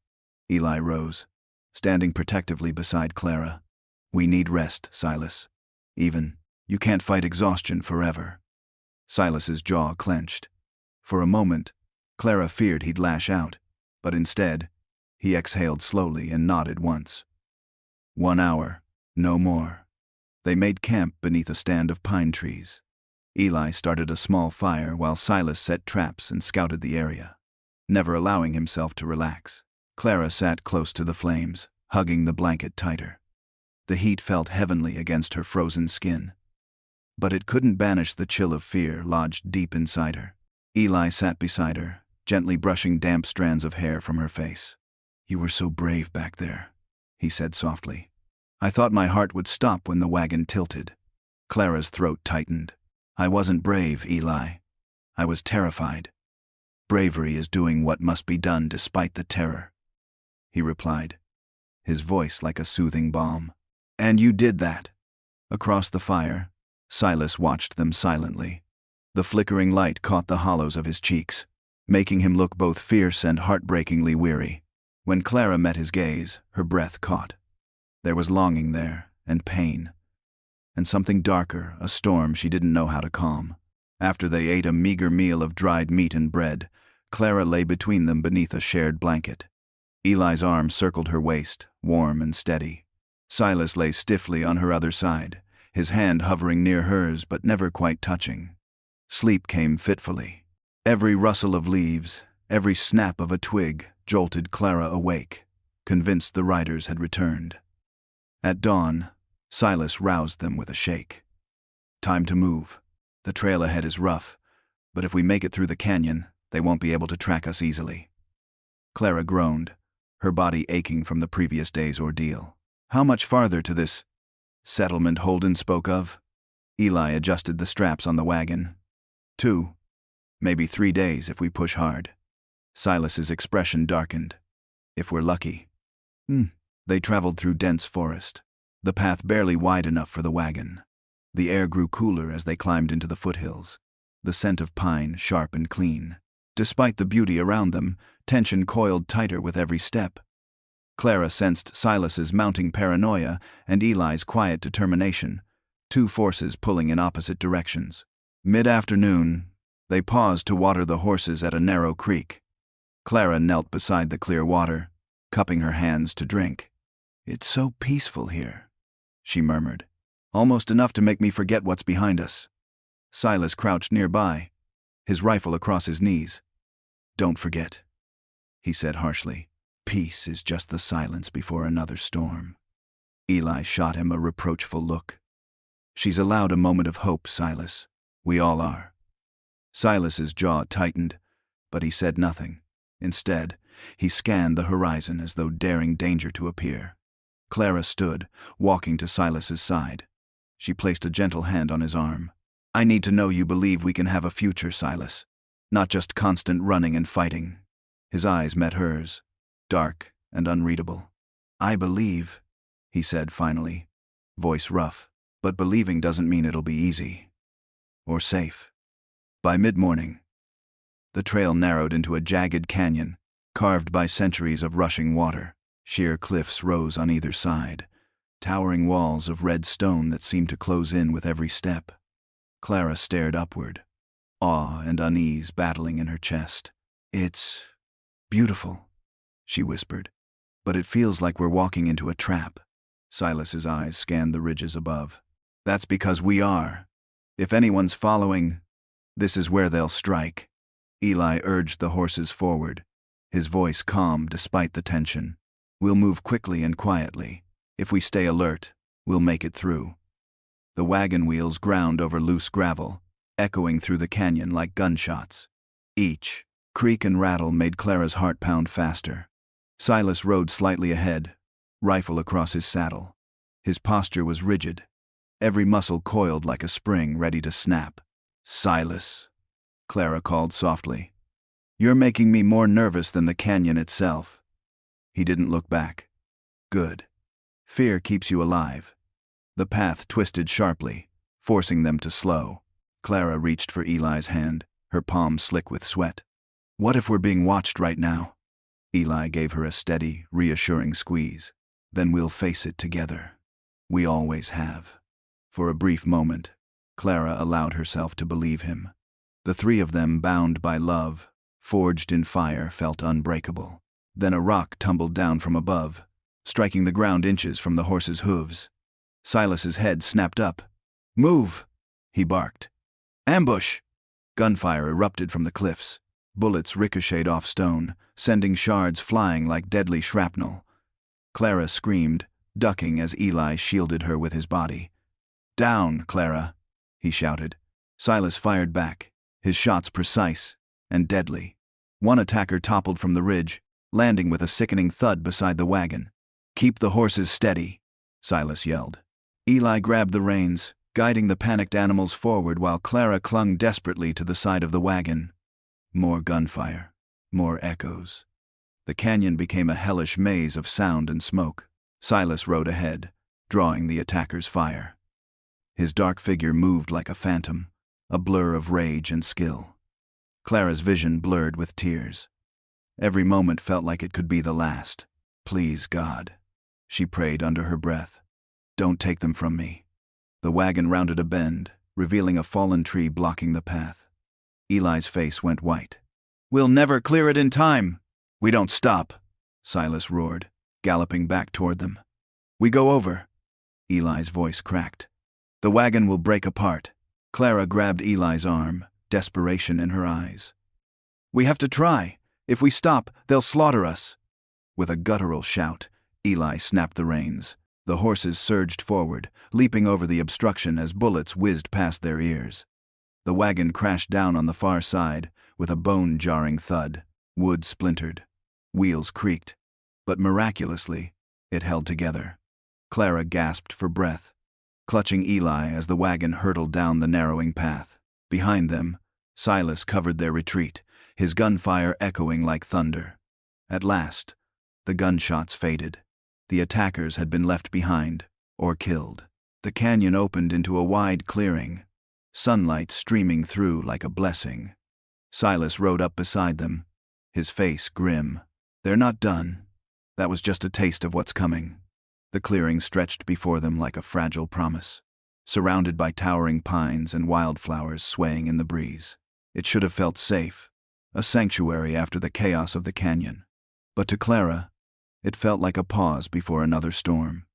Eli rose, standing protectively beside Clara. We need rest, Silas. You can't fight exhaustion forever. Silas's jaw clenched. For a moment, Clara feared he'd lash out, but instead, he exhaled slowly and nodded once. 1 hour, no more. They made camp beneath a stand of pine trees. Eli started a small fire while Silas set traps and scouted the area, never allowing himself to relax. Clara sat close to the flames, hugging the blanket tighter. The heat felt heavenly against her frozen skin, but it couldn't banish the chill of fear lodged deep inside her. Eli sat beside her, gently brushing damp strands of hair from her face. You were so brave back there, he said softly. I thought my heart would stop when the wagon tilted. Clara's throat tightened. I wasn't brave, Eli. I was terrified. Bravery is doing what must be done despite the terror, he replied, his voice like a soothing balm. And you did that. Across the fire, Silas watched them silently. The flickering light caught the hollows of his cheeks, making him look both fierce and heartbreakingly weary. When Clara met his gaze, her breath caught. There was longing there, and pain, and something darker, a storm she didn't know how to calm. After they ate a meager meal of dried meat and bread, Clara lay between them beneath a shared blanket. Eli's arm circled her waist, warm and steady. Silas lay stiffly on her other side, his hand hovering near hers but never quite touching. Sleep came fitfully. Every rustle of leaves, every snap of a twig jolted Clara awake, convinced the riders had returned. At dawn, Silas roused them with a shake. Time to move. The trail ahead is rough, but if we make it through the canyon, they won't be able to track us easily. Clara groaned, her body aching from the previous day's ordeal. How much farther to this settlement Holden spoke of? Eli adjusted the straps on the wagon. 2, maybe 3 days if we push hard. Silas's expression darkened. If we're lucky. They traveled through dense forest, the path barely wide enough for the wagon. The air grew cooler as they climbed into the foothills, the scent of pine sharp and clean. Despite the beauty around them, tension coiled tighter with every step. Clara sensed Silas's mounting paranoia and Eli's quiet determination, two forces pulling in opposite directions. Mid-afternoon, they paused to water the horses at a narrow creek. Clara knelt beside the clear water, cupping her hands to drink. It's so peaceful here, she murmured. Almost enough to make me forget what's behind us. Silas crouched nearby, his rifle across his knees. Don't forget, he said harshly. Peace is just the silence before another storm. Eli shot him a reproachful look. She's allowed a moment of hope, Silas. We all are. Silas's jaw tightened, but he said nothing. Instead, he scanned the horizon as though daring danger to appear. Clara stood, walking to Silas's side. She placed a gentle hand on his arm. I need to know you believe we can have a future, Silas. Not just constant running and fighting. His eyes met hers, dark and unreadable. I believe, he said finally, voice rough. But believing doesn't mean it'll be easy. Or safe. By mid-morning, the trail narrowed into a jagged canyon, carved by centuries of rushing water. Sheer cliffs rose on either side, towering walls of red stone that seemed to close in with every step. Clara stared upward, awe and unease battling in her chest. It's beautiful, she whispered, but it feels like we're walking into a trap. Silas's eyes scanned the ridges above. That's because we are. If anyone's following, this is where they'll strike. Eli urged the horses forward, his voice calm despite the tension. We'll move quickly and quietly. If we stay alert, we'll make it through. The wagon wheels ground over loose gravel, echoing through the canyon like gunshots. Each creak and rattle made Clara's heart pound faster. Silas rode slightly ahead, rifle across his saddle. His posture was rigid, every muscle coiled like a spring ready to snap. "Silas," Clara called softly. "You're making me more nervous than the canyon itself." He didn't look back. Good. Fear keeps you alive. The path twisted sharply, forcing them to slow. Clara reached for Eli's hand, her palm slick with sweat. "What if we're being watched right now?" Eli gave her a steady, reassuring squeeze. "Then we'll face it together. We always have." For a brief moment, Clara allowed herself to believe him. The three of them, bound by love, forged in fire, felt unbreakable. Then a rock tumbled down from above, striking the ground inches from the horse's hooves. Silas's head snapped up. "Move!" he barked. "Ambush!" Gunfire erupted from the cliffs. Bullets ricocheted off stone, sending shards flying like deadly shrapnel. Clara screamed, ducking as Eli shielded her with his body. "Down, Clara!" he shouted. Silas fired back, his shots precise and deadly. One attacker toppled from the ridge, landing with a sickening thud beside the wagon. "Keep the horses steady," Silas yelled. Eli grabbed the reins, guiding the panicked animals forward while Clara clung desperately to the side of the wagon. More gunfire, more echoes. The canyon became a hellish maze of sound and smoke. Silas rode ahead, drawing the attackers' fire. His dark figure moved like a phantom, a blur of rage and skill. Clara's vision blurred with tears. Every moment felt like it could be the last. "Please, God," she prayed under her breath. "Don't take them from me." The wagon rounded a bend, revealing a fallen tree blocking the path. Eli's face went white. "We'll never clear it in time." "We don't stop," Silas roared, galloping back toward them. "We go over." Eli's voice cracked. "The wagon will break apart." Clara grabbed Eli's arm, desperation in her eyes. "We have to try. If we stop, they'll slaughter us." With a guttural shout, Eli snapped the reins. The horses surged forward, leaping over the obstruction as bullets whizzed past their ears. The wagon crashed down on the far side with a bone-jarring thud. Wood splintered. Wheels creaked. But miraculously, it held together. Clara gasped for breath, clutching Eli as the wagon hurtled down the narrowing path. Behind them, Silas covered their retreat, his gunfire echoing like thunder. At last, the gunshots faded. The attackers had been left behind, or killed. The canyon opened into a wide clearing, sunlight streaming through like a blessing. Silas rode up beside them, his face grim. "They're not done. That was just a taste of what's coming." The clearing stretched before them like a fragile promise, surrounded by towering pines and wildflowers swaying in the breeze. It should have felt safe, a sanctuary after the chaos of the canyon. But to Clara, it felt like a pause before another storm.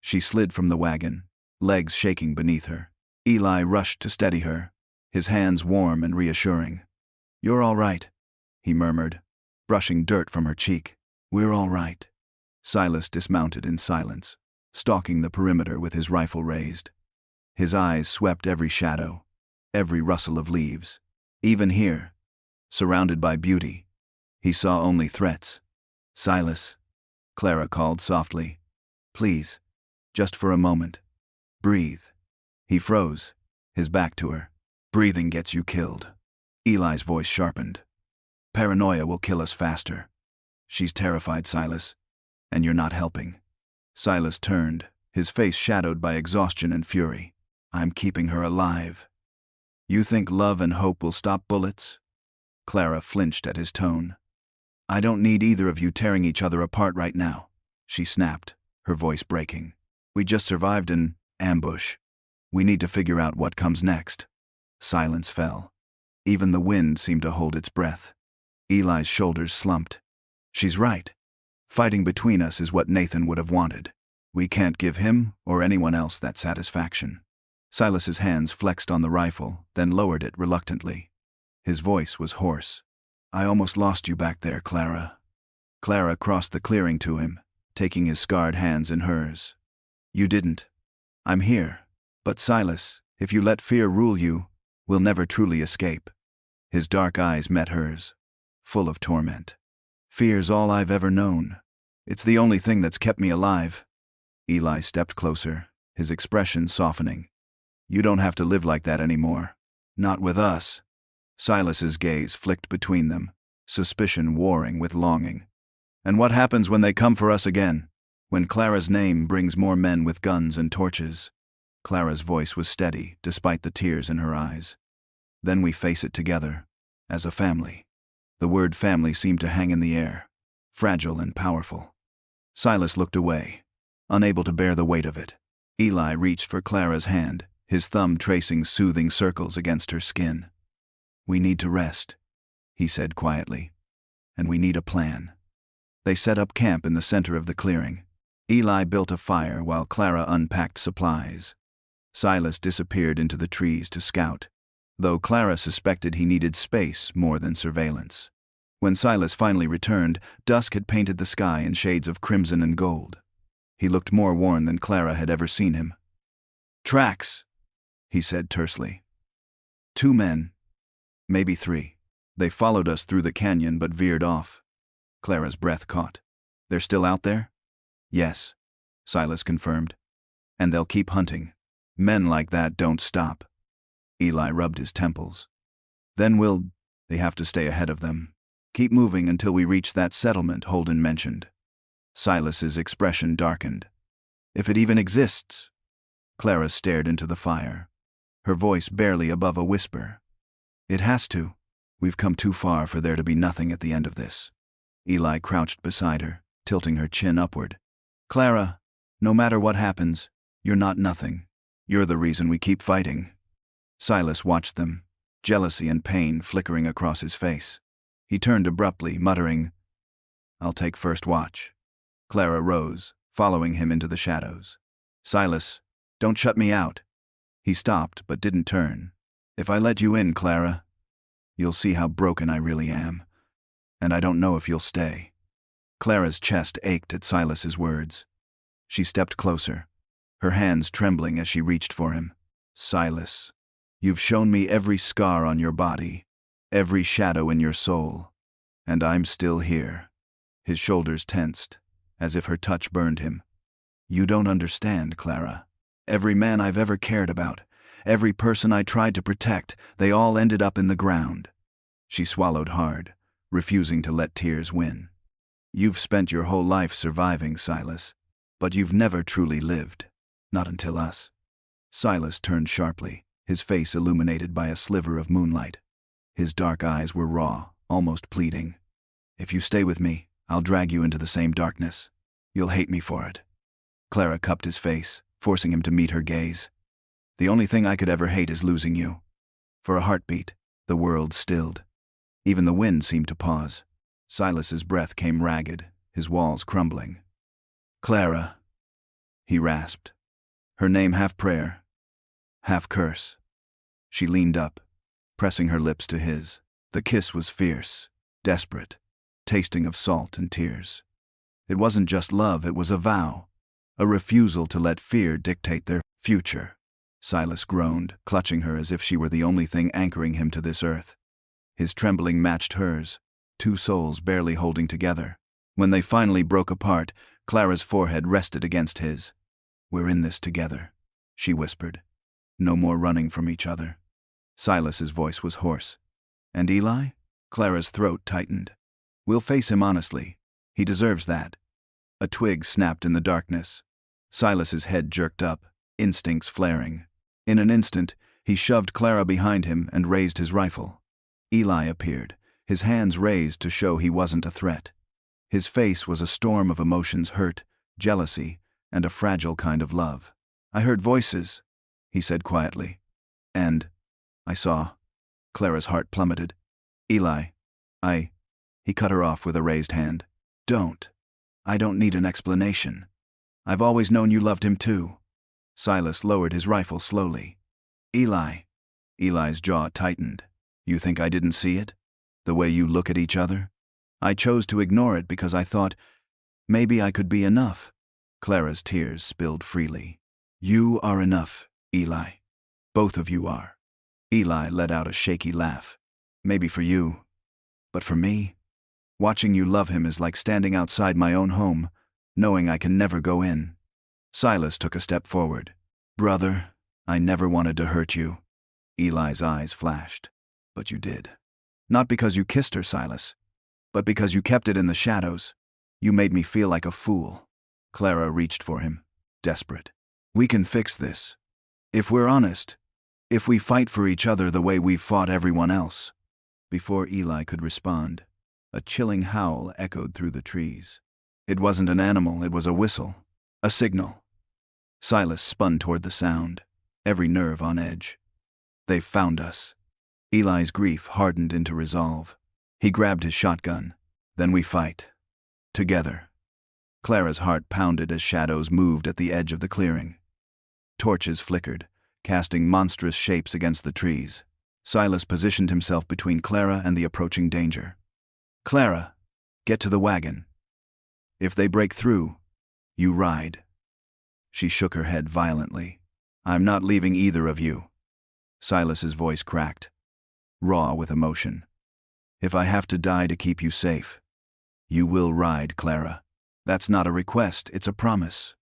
She slid from the wagon, legs shaking beneath her. Eli rushed to steady her, his hands warm and reassuring. "You're all right," he murmured, brushing dirt from her cheek. "We're all right." Silas dismounted in silence, stalking the perimeter with his rifle raised. His eyes swept every shadow, every rustle of leaves. Even here, surrounded by beauty, he saw only threats. "Silas," Clara called softly. "Please, just for a moment. Breathe." He froze, his back to her. "Breathing gets you killed." Eli's voice sharpened. "Paranoia will kill us faster." "She's terrified, Silas, and you're not helping." Silas turned, his face shadowed by exhaustion and fury. "I'm keeping her alive." "You think love and hope will stop bullets?" Clara flinched at his tone. "I don't need either of you tearing each other apart right now," she snapped, her voice breaking. "We just survived an ambush. We need to figure out what comes next." Silence fell. Even the wind seemed to hold its breath. Eli's shoulders slumped. "She's right. Fighting between us is what Nathan would have wanted. We can't give him or anyone else that satisfaction." Silas's hands flexed on the rifle, then lowered it reluctantly. His voice was hoarse. "I almost lost you back there, Clara." Clara crossed the clearing to him, taking his scarred hands in hers. "You didn't. I'm here. But Silas, if you let fear rule you, We'll never truly escape. His dark eyes met hers, full of torment. Fear's all I've ever known. It's the only thing that's kept me alive. Eli stepped closer, his expression softening. You don't have to live like that anymore. Not with us. Silas's gaze flicked between them, suspicion warring with longing. And what happens when they come for us again? When Clara's name brings more men with guns and torches? Clara's voice was steady, despite the tears in her eyes. Then we face it together, as a family. The word family seemed to hang in the air, fragile and powerful. Silas looked away, unable to bear the weight of it. Eli reached for Clara's hand, his thumb tracing soothing circles against her skin. We need to rest, he said quietly. And we need a plan. They set up camp in the center of the clearing. Eli built a fire while Clara unpacked supplies. Silas disappeared into the trees to scout, though Clara suspected he needed space more than surveillance. When Silas finally returned, dusk had painted the sky in shades of crimson and gold. He looked more worn than Clara had ever seen him. Tracks, he said tersely. 2 men, maybe 3. They followed us through the canyon but veered off. Clara's breath caught. They're still out there? Yes, Silas confirmed. And they'll keep hunting. Men like that don't stop. Eli rubbed his temples. Then they have to stay ahead of them. Keep moving until we reach that settlement Holden mentioned. Silas's expression darkened. If it even exists. Clara stared into the fire, her voice barely above a whisper. It has to. We've come too far for there to be nothing at the end of this. Eli crouched beside her, tilting her chin upward. Clara, no matter what happens, you're not nothing. You're the reason we keep fighting. Silas watched them, jealousy and pain flickering across his face. He turned abruptly, muttering, I'll take first watch. Clara rose, following him into the shadows. Silas, don't shut me out. He stopped but didn't turn. If I let you in, Clara, you'll see how broken I really am. And I don't know if you'll stay. Clara's chest ached at Silas's words. She stepped closer, her hands trembling as she reached for him. Silas, you've shown me every scar on your body, every shadow in your soul, and I'm still here. His shoulders tensed, as if her touch burned him. You don't understand, Clara. Every man I've ever cared about, every person I tried to protect, they all ended up in the ground. She swallowed hard, refusing to let tears win. You've spent your whole life surviving, Silas, but you've never truly lived. Not until us. Silas turned sharply, his face illuminated by a sliver of moonlight. His dark eyes were raw, almost pleading. If you stay with me, I'll drag you into the same darkness. You'll hate me for it. Clara cupped his face, forcing him to meet her gaze. The only thing I could ever hate is losing you. For a heartbeat, the world stilled. Even the wind seemed to pause. Silas's breath came ragged, his walls crumbling. Clara, he rasped, her name half prayer, half curse. She leaned up, pressing her lips to his. The kiss was fierce, desperate, tasting of salt and tears. It wasn't just love, it was a vow, a refusal to let fear dictate their future. Silas groaned, clutching her as if she were the only thing anchoring him to this earth. His trembling matched hers, 2 souls barely holding together. When they finally broke apart, Clara's forehead rested against his. We're in this together, she whispered. No more running from each other. Silas's voice was hoarse. And Eli? Clara's throat tightened. We'll face him honestly. He deserves that. A twig snapped in the darkness. Silas's head jerked up, instincts flaring. In an instant, he shoved Clara behind him and raised his rifle. Eli appeared, his hands raised to show he wasn't a threat. His face was a storm of emotions: hurt, jealousy, and a fragile kind of love. I heard voices, he said quietly. And I saw. Clara's heart plummeted. Eli, he cut her off with a raised hand. Don't. I don't need an explanation. I've always known you loved him too. Silas lowered his rifle slowly. Eli. Eli's jaw tightened. You think I didn't see it? The way you look at each other? I chose to ignore it because I thought, maybe I could be enough. Clara's tears spilled freely. You are enough, Eli. Both of you are. Eli let out a shaky laugh. Maybe for you, but for me, watching you love him is like standing outside my own home, knowing I can never go in. Silas took a step forward. Brother, I never wanted to hurt you. Eli's eyes flashed. But you did. Not because you kissed her, Silas, but because you kept it in the shadows. You made me feel like a fool. Clara reached for him, desperate. We can fix this. If we're honest. If we fight for each other the way we've fought everyone else. Before Eli could respond, a chilling howl echoed through the trees. It wasn't an animal, it was a whistle. A signal. Silas spun toward the sound, every nerve on edge. They've found us. Eli's grief hardened into resolve. He grabbed his shotgun. Then we fight. Together. Clara's heart pounded as shadows moved at the edge of the clearing. Torches flickered, casting monstrous shapes against the trees. Silas positioned himself between Clara and the approaching danger. Clara, get to the wagon. If they break through, you ride. She shook her head violently. I'm not leaving either of you. Silas's voice cracked, raw with emotion. If I have to die to keep you safe, you will ride, Clara. That's not a request, it's a promise.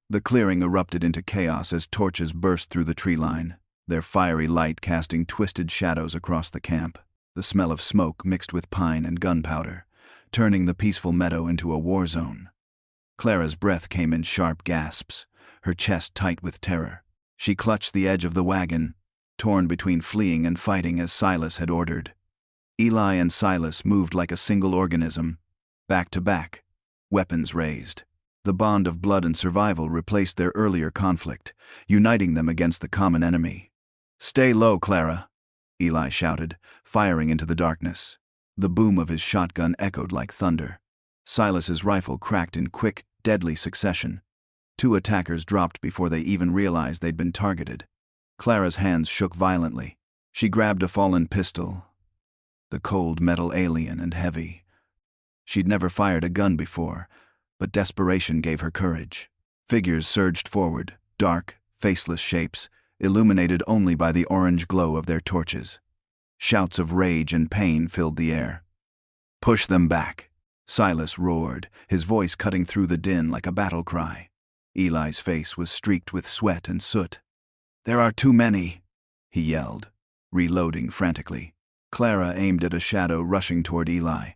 The clearing erupted into chaos as torches burst through the tree line, their fiery light casting twisted shadows across the camp. The smell of smoke mixed with pine and gunpowder, turning the peaceful meadow into a war zone. Clara's breath came in sharp gasps, her chest tight with terror. She clutched the edge of the wagon, torn between fleeing and fighting as Silas had ordered. Eli and Silas moved like a single organism, back to back, weapons raised. The bond of blood and survival replaced their earlier conflict, uniting them against the common enemy. Stay low, Clara, Eli shouted, firing into the darkness. The boom of his shotgun echoed like thunder. Silas's rifle cracked in quick, deadly succession. 2 attackers dropped before they even realized they'd been targeted. Clara's hands shook violently. She grabbed a fallen pistol, the cold metal alien and heavy. She'd never fired a gun before, but desperation gave her courage. Figures surged forward, dark, faceless shapes, illuminated only by the orange glow of their torches. Shouts of rage and pain filled the air. Push them back, Silas roared, his voice cutting through the din like a battle cry. Eli's face was streaked with sweat and soot. There are too many, he yelled, reloading frantically. Clara aimed at a shadow rushing toward Eli.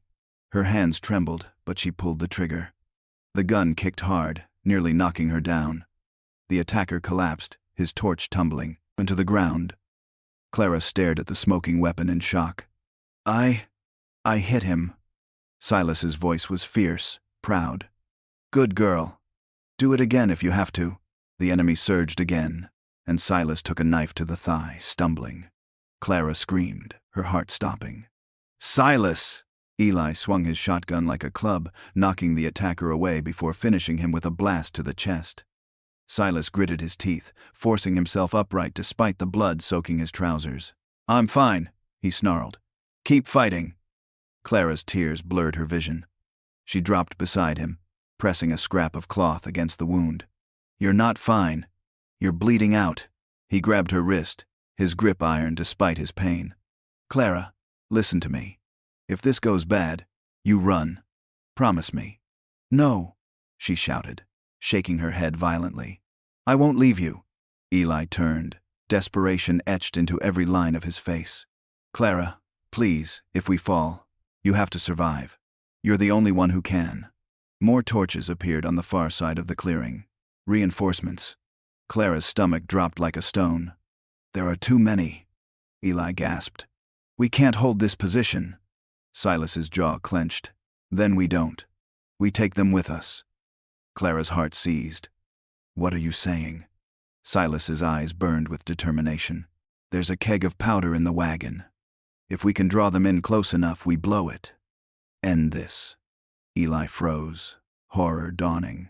Her hands trembled, but she pulled the trigger. The gun kicked hard, nearly knocking her down. The attacker collapsed, his torch tumbling into the ground. Clara stared at the smoking weapon in shock. I hit him. Silas's voice was fierce, proud. Good girl. Do it again if you have to. The enemy surged again, and Silas took a knife to the thigh, stumbling. Clara screamed, her heart stopping. Silas! Eli swung his shotgun like a club, knocking the attacker away before finishing him with a blast to the chest. Silas gritted his teeth, forcing himself upright despite the blood soaking his trousers. I'm fine, he snarled. Keep fighting. Clara's tears blurred her vision. She dropped beside him, pressing a scrap of cloth against the wound. You're not fine. You're bleeding out. He grabbed her wrist, his grip iron despite his pain. Clara, listen to me. If this goes bad, you run. Promise me. No, she shouted, shaking her head violently. I won't leave you. Eli turned, desperation etched into every line of his face. Clara, please, if we fall, you have to survive. You're the only one who can. More torches appeared on the far side of the clearing. Reinforcements. Clara's stomach dropped like a stone. There are too many, Eli gasped. We can't hold this position. Silas's jaw clenched. Then we don't. We take them with us. Clara's heart seized. What are you saying? Silas's eyes burned with determination. There's a keg of powder in the wagon. If we can draw them in close enough, we blow it. End this. Eli froze, horror dawning.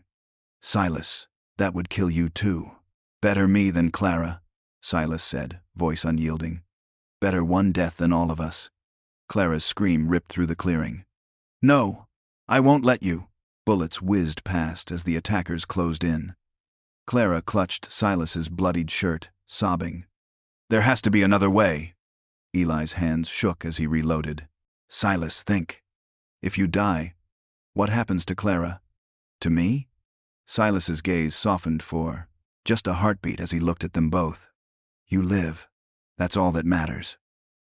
Silas, that would kill you too. Better me than Clara, Silas said, voice unyielding. Better one death than all of us. Clara's scream ripped through the clearing. No, I won't let you. Bullets whizzed past as the attackers closed in. Clara clutched Silas's bloodied shirt, sobbing. There has to be another way. Eli's hands shook as he reloaded. Silas, think. If you die, what happens to Clara? To me? Silas's gaze softened for just a heartbeat as he looked at them both. You live. That's all that matters.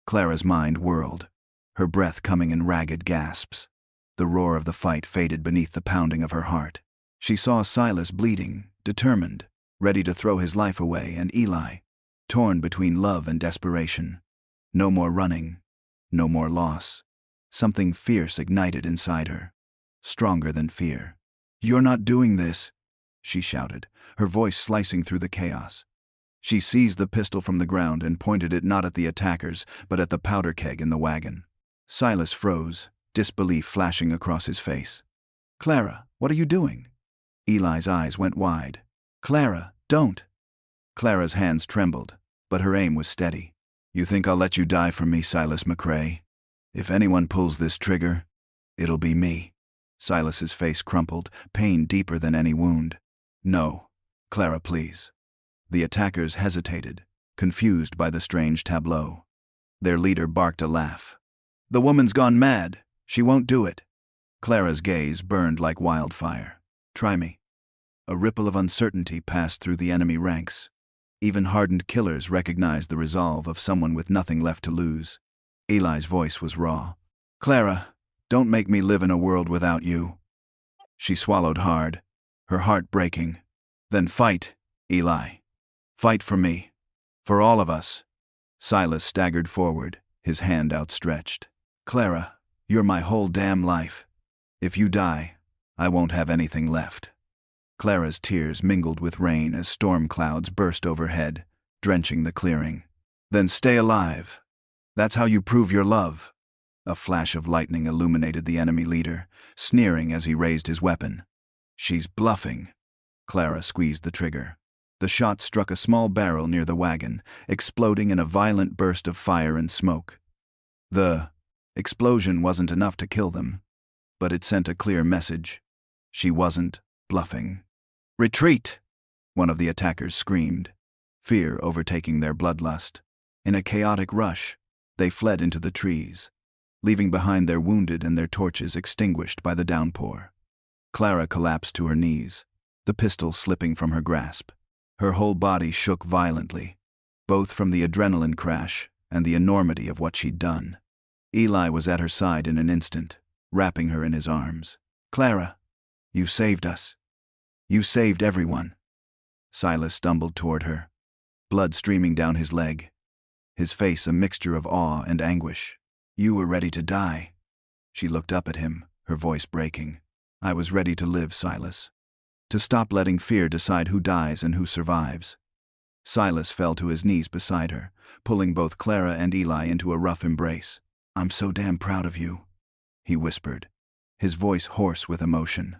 Clara's mind whirled, her breath coming in ragged gasps. The roar of the fight faded beneath the pounding of her heart. She saw Silas bleeding, determined, ready to throw his life away, and Eli, torn between love and desperation. No more running, no more loss. Something fierce ignited inside her, stronger than fear. You're not doing this, she shouted, her voice slicing through the chaos. She seized the pistol from the ground and pointed it not at the attackers, but at the powder keg in the wagon. Silas froze, disbelief flashing across his face. Clara, what are you doing? Eli's eyes went wide. Clara, don't. Clara's hands trembled, but her aim was steady. You think I'll let you die for me, Silas McCrae? If anyone pulls this trigger, it'll be me. Silas's face crumpled, pain deeper than any wound. No, Clara, please. The attackers hesitated, confused by the strange tableau. Their leader barked a laugh. The woman's gone mad. She won't do it. Clara's gaze burned like wildfire. Try me. A ripple of uncertainty passed through the enemy ranks. Even hardened killers recognized the resolve of someone with nothing left to lose. Eli's voice was raw. Clara, don't make me live in a world without you. She swallowed hard, her heart breaking. Then fight, Eli. Fight for me. For all of us. Silas staggered forward, his hand outstretched. Clara, you're my whole damn life. If you die, I won't have anything left. Clara's tears mingled with rain as storm clouds burst overhead, drenching the clearing. Then stay alive. That's how you prove your love. A flash of lightning illuminated the enemy leader, sneering as he raised his weapon. She's bluffing. Clara squeezed the trigger. The shot struck a small barrel near the wagon, exploding in a violent burst of fire and smoke. The explosion wasn't enough to kill them, but it sent a clear message. She wasn't bluffing. Retreat! One of the attackers screamed, fear overtaking their bloodlust. In a chaotic rush, they fled into the trees, leaving behind their wounded and their torches extinguished by the downpour. Clara collapsed to her knees, the pistol slipping from her grasp. Her whole body shook violently, both from the adrenaline crash and the enormity of what she'd done. Eli was at her side in an instant, wrapping her in his arms. Clara, you saved us. You saved everyone. Silas stumbled toward her, blood streaming down his leg, his face a mixture of awe and anguish. You were ready to die. She looked up at him, her voice breaking. I was ready to live, Silas. To stop letting fear decide who dies and who survives. Silas fell to his knees beside her, pulling both Clara and Eli into a rough embrace. I'm so damn proud of you, he whispered, his voice hoarse with emotion.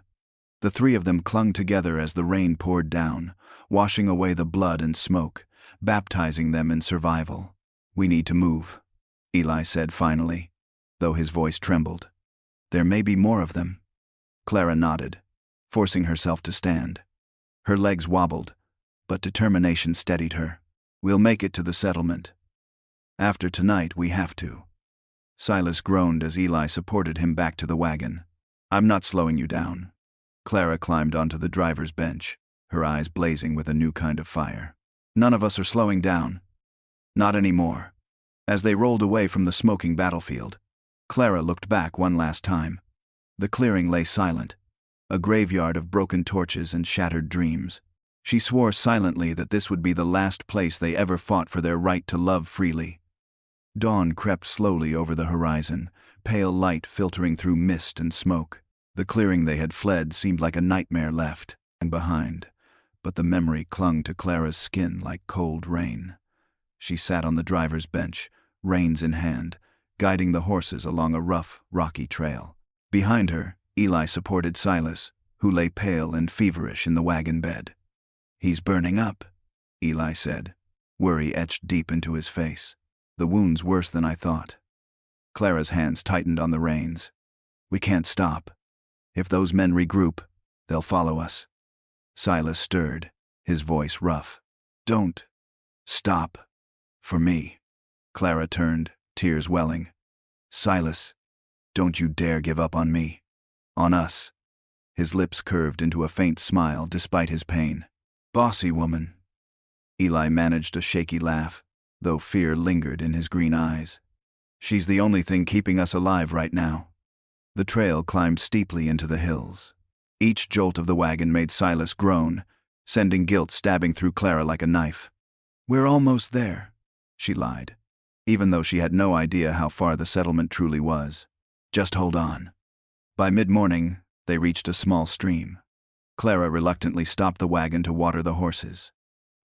The three of them clung together as the rain poured down, washing away the blood and smoke, baptizing them in survival. We need to move, Eli said finally, though his voice trembled. There may be more of them. Clara nodded, forcing herself to stand. Her legs wobbled, but determination steadied her. We'll make it to the settlement. After tonight, we have to. Silas groaned as Eli supported him back to the wagon. I'm not slowing you down. Clara climbed onto the driver's bench, her eyes blazing with a new kind of fire. None of us are slowing down. Not anymore. As they rolled away from the smoking battlefield, Clara looked back one last time. The clearing lay silent, a graveyard of broken torches and shattered dreams. She swore silently that this would be the last place they ever fought for their right to love freely. Dawn crept slowly over the horizon, pale light filtering through mist and smoke. The clearing they had fled seemed like a nightmare left and behind, but the memory clung to Clara's skin like cold rain. She sat on the driver's bench, reins in hand, guiding the horses along a rough, rocky trail. Behind her, Eli supported Silas, who lay pale and feverish in the wagon bed. He's burning up, Eli said, worry etched deep into his face. The wound's worse than I thought. Clara's hands tightened on the reins. We can't stop. If those men regroup, they'll follow us. Silas stirred, his voice rough. Don't stop. For me. Clara turned, tears welling. Silas, don't you dare give up on me. On us. His lips curved into a faint smile despite his pain. Bossy woman. Eli managed a shaky laugh, though fear lingered in his green eyes. She's the only thing keeping us alive right now. The trail climbed steeply into the hills. Each jolt of the wagon made Silas groan, sending guilt stabbing through Clara like a knife. We're almost there, she lied, even though she had no idea how far the settlement truly was. Just hold on. By mid-morning, they reached a small stream. Clara reluctantly stopped the wagon to water the horses.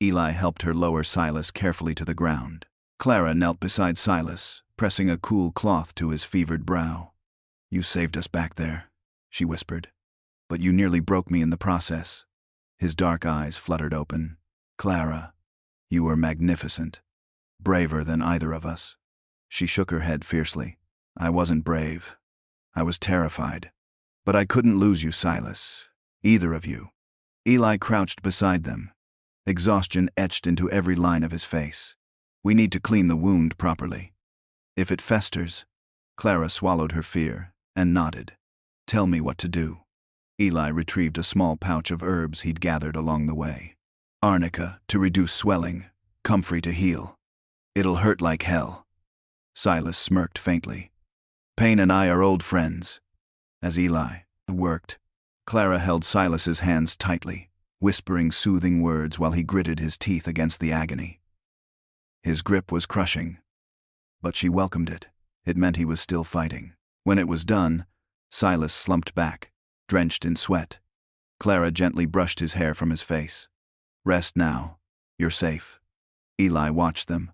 Eli helped her lower Silas carefully to the ground. Clara knelt beside Silas, pressing a cool cloth to his fevered brow. You saved us back there, she whispered. But you nearly broke me in the process. His dark eyes fluttered open. Clara, you were magnificent. Braver than either of us. She shook her head fiercely. I wasn't brave. I was terrified. But I couldn't lose you, Silas. Either of you. Eli crouched beside them. Exhaustion etched into every line of his face. We need to clean the wound properly. If it festers, Clara swallowed her fear and nodded. Tell me what to do. Eli retrieved a small pouch of herbs he'd gathered along the way. Arnica to reduce swelling, comfrey to heal. It'll hurt like hell. Silas smirked faintly. Pain and I are old friends. As Eli worked, Clara held Silas's hands tightly, whispering soothing words while he gritted his teeth against the agony. His grip was crushing, but she welcomed it. It meant he was still fighting. When it was done, Silas slumped back, drenched in sweat. Clara gently brushed his hair from his face. Rest now. You're safe. Eli watched them,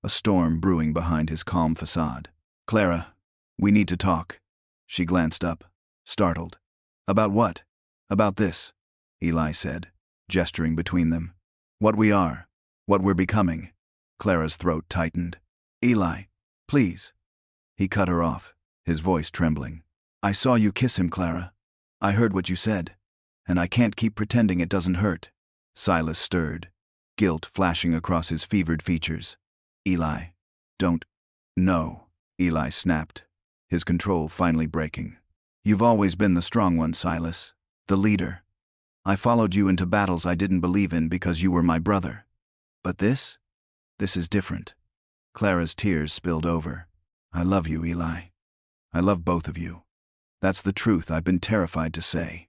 a storm brewing behind his calm facade. Clara, we need to talk. She glanced up, startled. About what? About this, Eli said, gesturing between them. What we are, what we're becoming. Clara's throat tightened. Eli, please. He cut her off, his voice trembling. I saw you kiss him, Clara. I heard what you said, and I can't keep pretending it doesn't hurt. Silas stirred, guilt flashing across his fevered features. Eli, don't. No, Eli snapped, his control finally breaking. You've always been the strong one, Silas, the leader. I followed you into battles I didn't believe in because you were my brother. But this? This is different. Clara's tears spilled over. I love you, Eli. I love both of you. That's the truth I've been terrified to say.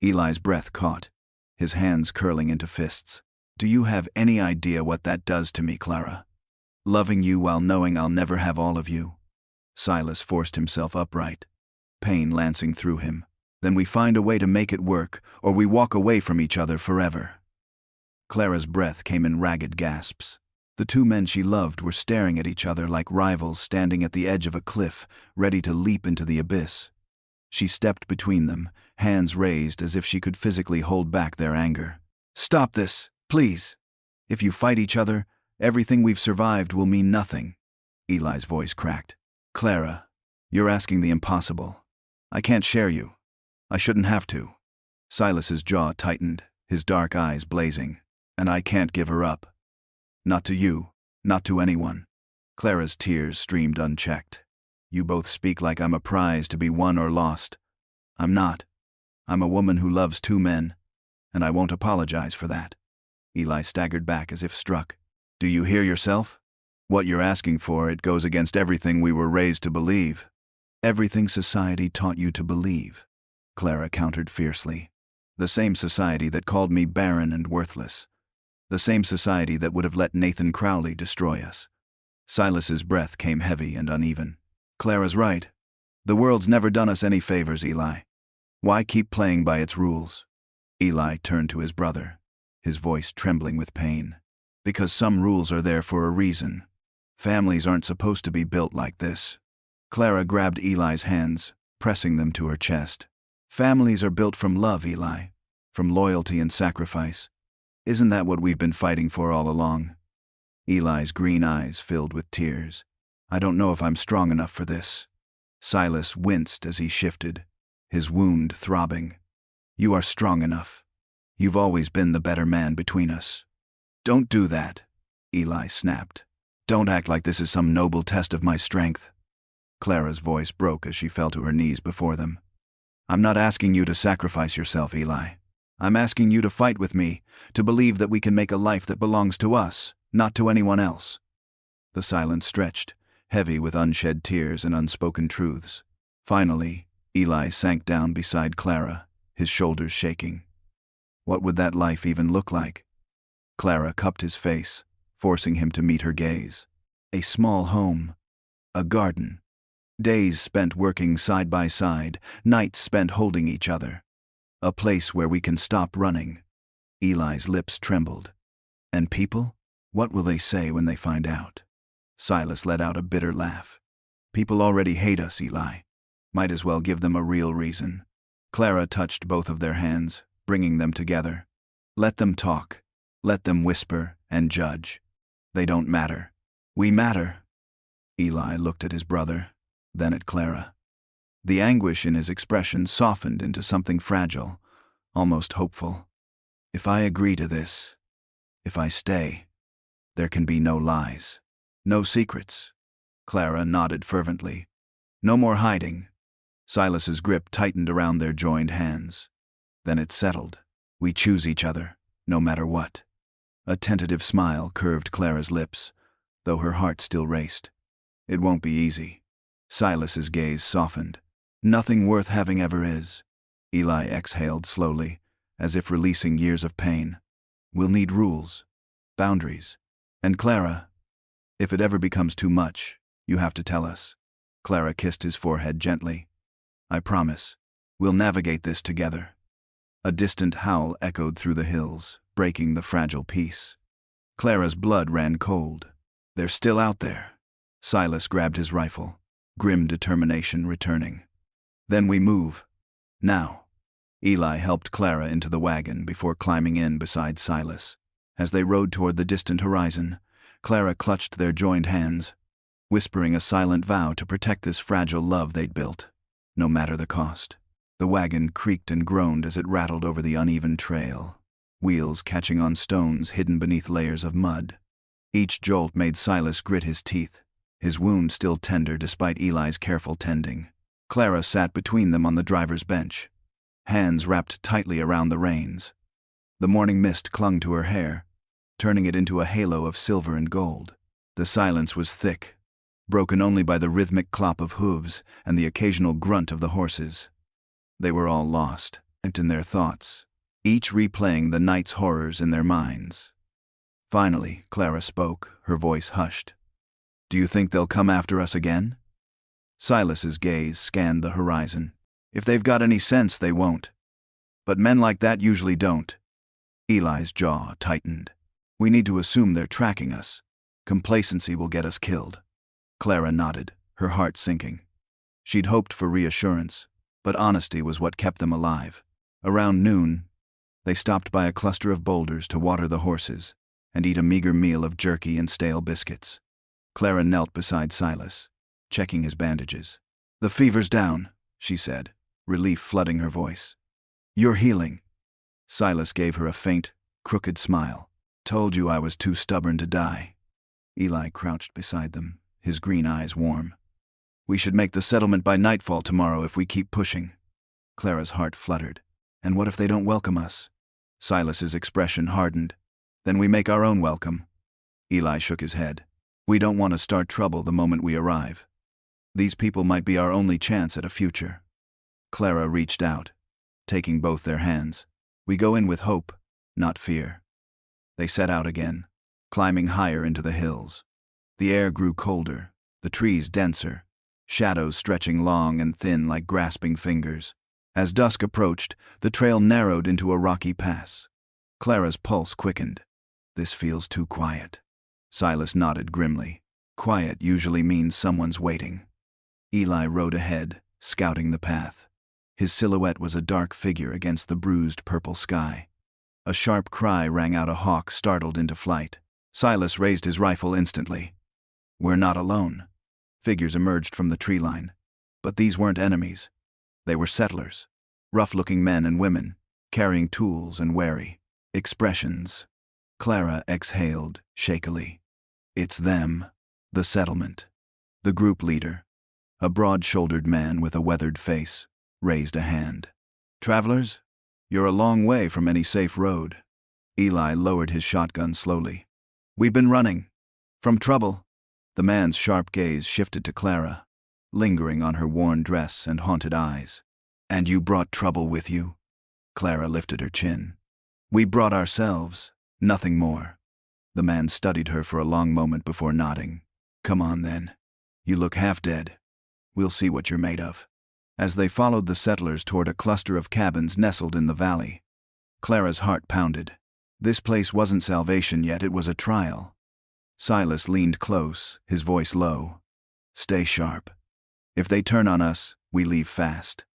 Eli's breath caught, his hands curling into fists. Do you have any idea what that does to me, Clara? Loving you while knowing I'll never have all of you. Silas forced himself upright, pain lancing through him. Then we find a way to make it work, or we walk away from each other forever. Clara's breath came in ragged gasps. The two men she loved were staring at each other like rivals standing at the edge of a cliff, ready to leap into the abyss. She stepped between them, hands raised as if she could physically hold back their anger. Stop this, please. If you fight each other, everything we've survived will mean nothing. Eli's voice cracked. Clara, you're asking the impossible. I can't share you. I shouldn't have to. Silas's jaw tightened, his dark eyes blazing. And I can't give her up. Not to you, not to anyone. Clara's tears streamed unchecked. You both speak like I'm a prize to be won or lost. I'm not. I'm a woman who loves two men, and I won't apologize for that. Eli staggered back as if struck. Do you hear yourself? What you're asking for, it goes against everything we were raised to believe. Everything society taught you to believe, Clara countered fiercely. The same society that called me barren and worthless. The same society that would have let Nathan Crowley destroy us. Silas's breath came heavy and uneven. Clara's right. The world's never done us any favors, Eli. Why keep playing by its rules? Eli turned to his brother, his voice trembling with pain. Because some rules are there for a reason. Families aren't supposed to be built like this. Clara grabbed Eli's hands, pressing them to her chest. Families are built from love, Eli. From loyalty and sacrifice. Isn't that what we've been fighting for all along? Eli's green eyes filled with tears. I don't know if I'm strong enough for this. Silas winced as he shifted, his wound throbbing. You are strong enough. You've always been the better man between us. Don't do that, Eli snapped. Don't act like this is some noble test of my strength. Clara's voice broke as she fell to her knees before them. I'm not asking you to sacrifice yourself, Eli. I'm asking you to fight with me, to believe that we can make a life that belongs to us, not to anyone else. The silence stretched, heavy with unshed tears and unspoken truths. Finally, Eli sank down beside Clara, his shoulders shaking. What would that life even look like? Clara cupped his face, forcing him to meet her gaze. A small home. A garden. Days spent working side by side, nights spent holding each other. A place where we can stop running. Eli's lips trembled. And people? What will they say when they find out? Silas let out a bitter laugh. People already hate us, Eli. Might as well give them a real reason. Clara touched both of their hands, bringing them together. Let them talk. Let them whisper and judge. They don't matter. We matter. Eli looked at his brother, then at Clara. The anguish in his expression softened into something fragile, almost hopeful. If I agree to this, if I stay, there can be no lies, no secrets. Clara nodded fervently. No more hiding. Silas's grip tightened around their joined hands. Then it settled. We choose each other, no matter what. A tentative smile curved Clara's lips, though her heart still raced. It won't be easy. Silas's gaze softened. Nothing worth having ever is. Eli exhaled slowly, as if releasing years of pain. We'll need rules, boundaries. And Clara, if it ever becomes too much, you have to tell us. Clara kissed his forehead gently. I promise. We'll navigate this together. A distant howl echoed through the hills, breaking the fragile peace. Clara's blood ran cold. They're still out there. Silas grabbed his rifle, grim determination returning. Then we move. Now. Eli helped Clara into the wagon before climbing in beside Silas. As they rode toward the distant horizon, Clara clutched their joined hands, whispering a silent vow to protect this fragile love they'd built, no matter the cost. The wagon creaked and groaned as it rattled over the uneven trail, wheels catching on stones hidden beneath layers of mud. Each jolt made Silas grit his teeth, his wound still tender despite Eli's careful tending. Clara sat between them on the driver's bench, hands wrapped tightly around the reins. The morning mist clung to her hair, turning it into a halo of silver and gold. The silence was thick, broken only by the rhythmic clop of hooves and the occasional grunt of the horses. They were all lost, in their thoughts, each replaying the night's horrors in their minds. Finally, Clara spoke, her voice hushed. Do you think they'll come after us again? Silas's gaze scanned the horizon. If they've got any sense, they won't. But men like that usually don't. Eli's jaw tightened. We need to assume they're tracking us. Complacency will get us killed. Clara nodded, her heart sinking. She'd hoped for reassurance, but honesty was what kept them alive. Around noon, they stopped by a cluster of boulders to water the horses and eat a meager meal of jerky and stale biscuits. Clara knelt beside Silas, checking his bandages. The fever's down, she said, relief flooding her voice. You're healing. Silas gave her a faint, crooked smile. Told you I was too stubborn to die. Eli crouched beside them, his green eyes warm. We should make the settlement by nightfall tomorrow if we keep pushing. Clara's heart fluttered. And what if they don't welcome us? Silas's expression hardened. Then we make our own welcome. Eli shook his head. We don't want to start trouble the moment we arrive. These people might be our only chance at a future. Clara reached out, taking both their hands. We go in with hope, not fear. They set out again, climbing higher into the hills. The air grew colder, the trees denser, shadows stretching long and thin like grasping fingers. As dusk approached, the trail narrowed into a rocky pass. Clara's pulse quickened. This feels too quiet. Silas nodded grimly. Quiet usually means someone's waiting. Eli rode ahead, scouting the path. His silhouette was a dark figure against the bruised purple sky. A sharp cry rang out, a hawk startled into flight. Silas raised his rifle instantly. We're not alone. Figures emerged from the tree line. But these weren't enemies. They were settlers. Rough-looking men and women, carrying tools and wary expressions. Clara exhaled shakily. It's them. The settlement. The group leader, a broad-shouldered man with a weathered face, raised a hand. "Travelers, you're a long way from any safe road." Eli lowered his shotgun slowly. "We've been running. From trouble." The man's sharp gaze shifted to Clara, lingering on her worn dress and haunted eyes. "And you brought trouble with you?" Clara lifted her chin. "We brought ourselves, nothing more." The man studied her for a long moment before nodding. "Come on then. You look half dead. We'll see what you're made of." As they followed the settlers toward a cluster of cabins nestled in the valley, Clara's heart pounded. This place wasn't salvation yet, it was a trial. Silas leaned close, his voice low. "Stay sharp. If they turn on us, we leave fast."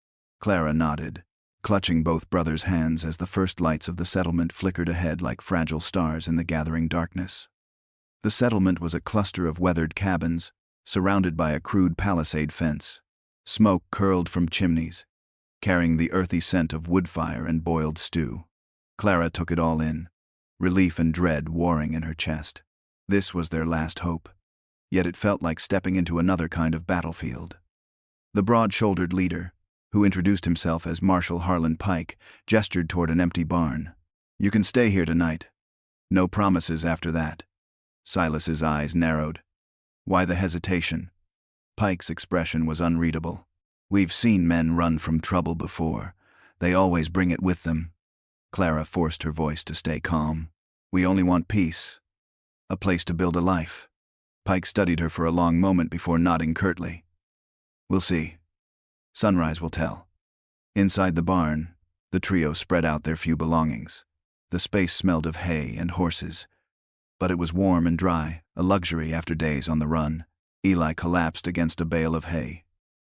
Clara nodded, clutching both brothers' hands as the first lights of the settlement flickered ahead like fragile stars in the gathering darkness. The settlement was a cluster of weathered cabins, surrounded by a crude palisade fence. Smoke curled from chimneys, carrying the earthy scent of wood fire and boiled stew. Clara took it all in, relief and dread warring in her chest. This was their last hope, yet it felt like stepping into another kind of battlefield. The broad-shouldered leader, who introduced himself as Marshal Harlan Pike, gestured toward an empty barn. "You can stay here tonight. No promises after that." Silas's eyes narrowed. Why the hesitation? Pike's expression was unreadable. "We've seen men run from trouble before. They always bring it with them." Clara forced her voice to stay calm. "We only want peace. A place to build a life." Pike studied her for a long moment before nodding curtly. "We'll see. Sunrise will tell." Inside the barn, the trio spread out their few belongings. The space smelled of hay and horses, but it was warm and dry, a luxury after days on the run. Eli collapsed against a bale of hay,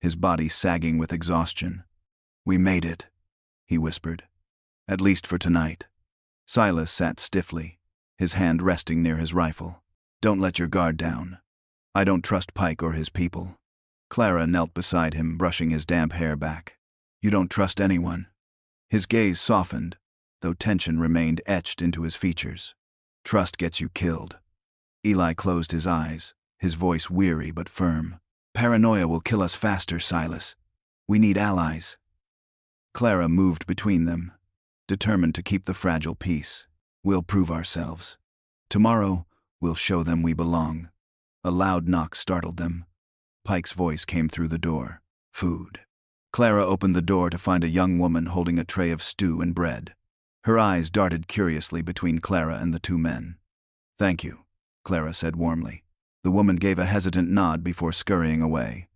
his body sagging with exhaustion. "We made it," he whispered. "At least for tonight." Silas sat stiffly, his hand resting near his rifle. "Don't let your guard down. I don't trust Pike or his people." Clara knelt beside him, brushing his damp hair back. "You don't trust anyone." His gaze softened, though tension remained etched into his features. "Trust gets you killed." Eli closed his eyes, his voice weary but firm. "Paranoia will kill us faster, Silas. We need allies." Clara moved between them, determined to keep the fragile peace. "We'll prove ourselves. Tomorrow, we'll show them we belong." A loud knock startled them. Pike's voice came through the door. "Food." Clara opened the door to find a young woman holding a tray of stew and bread. Her eyes darted curiously between Clara and the two men. "Thank you," Clara said warmly. The woman gave a hesitant nod before scurrying away.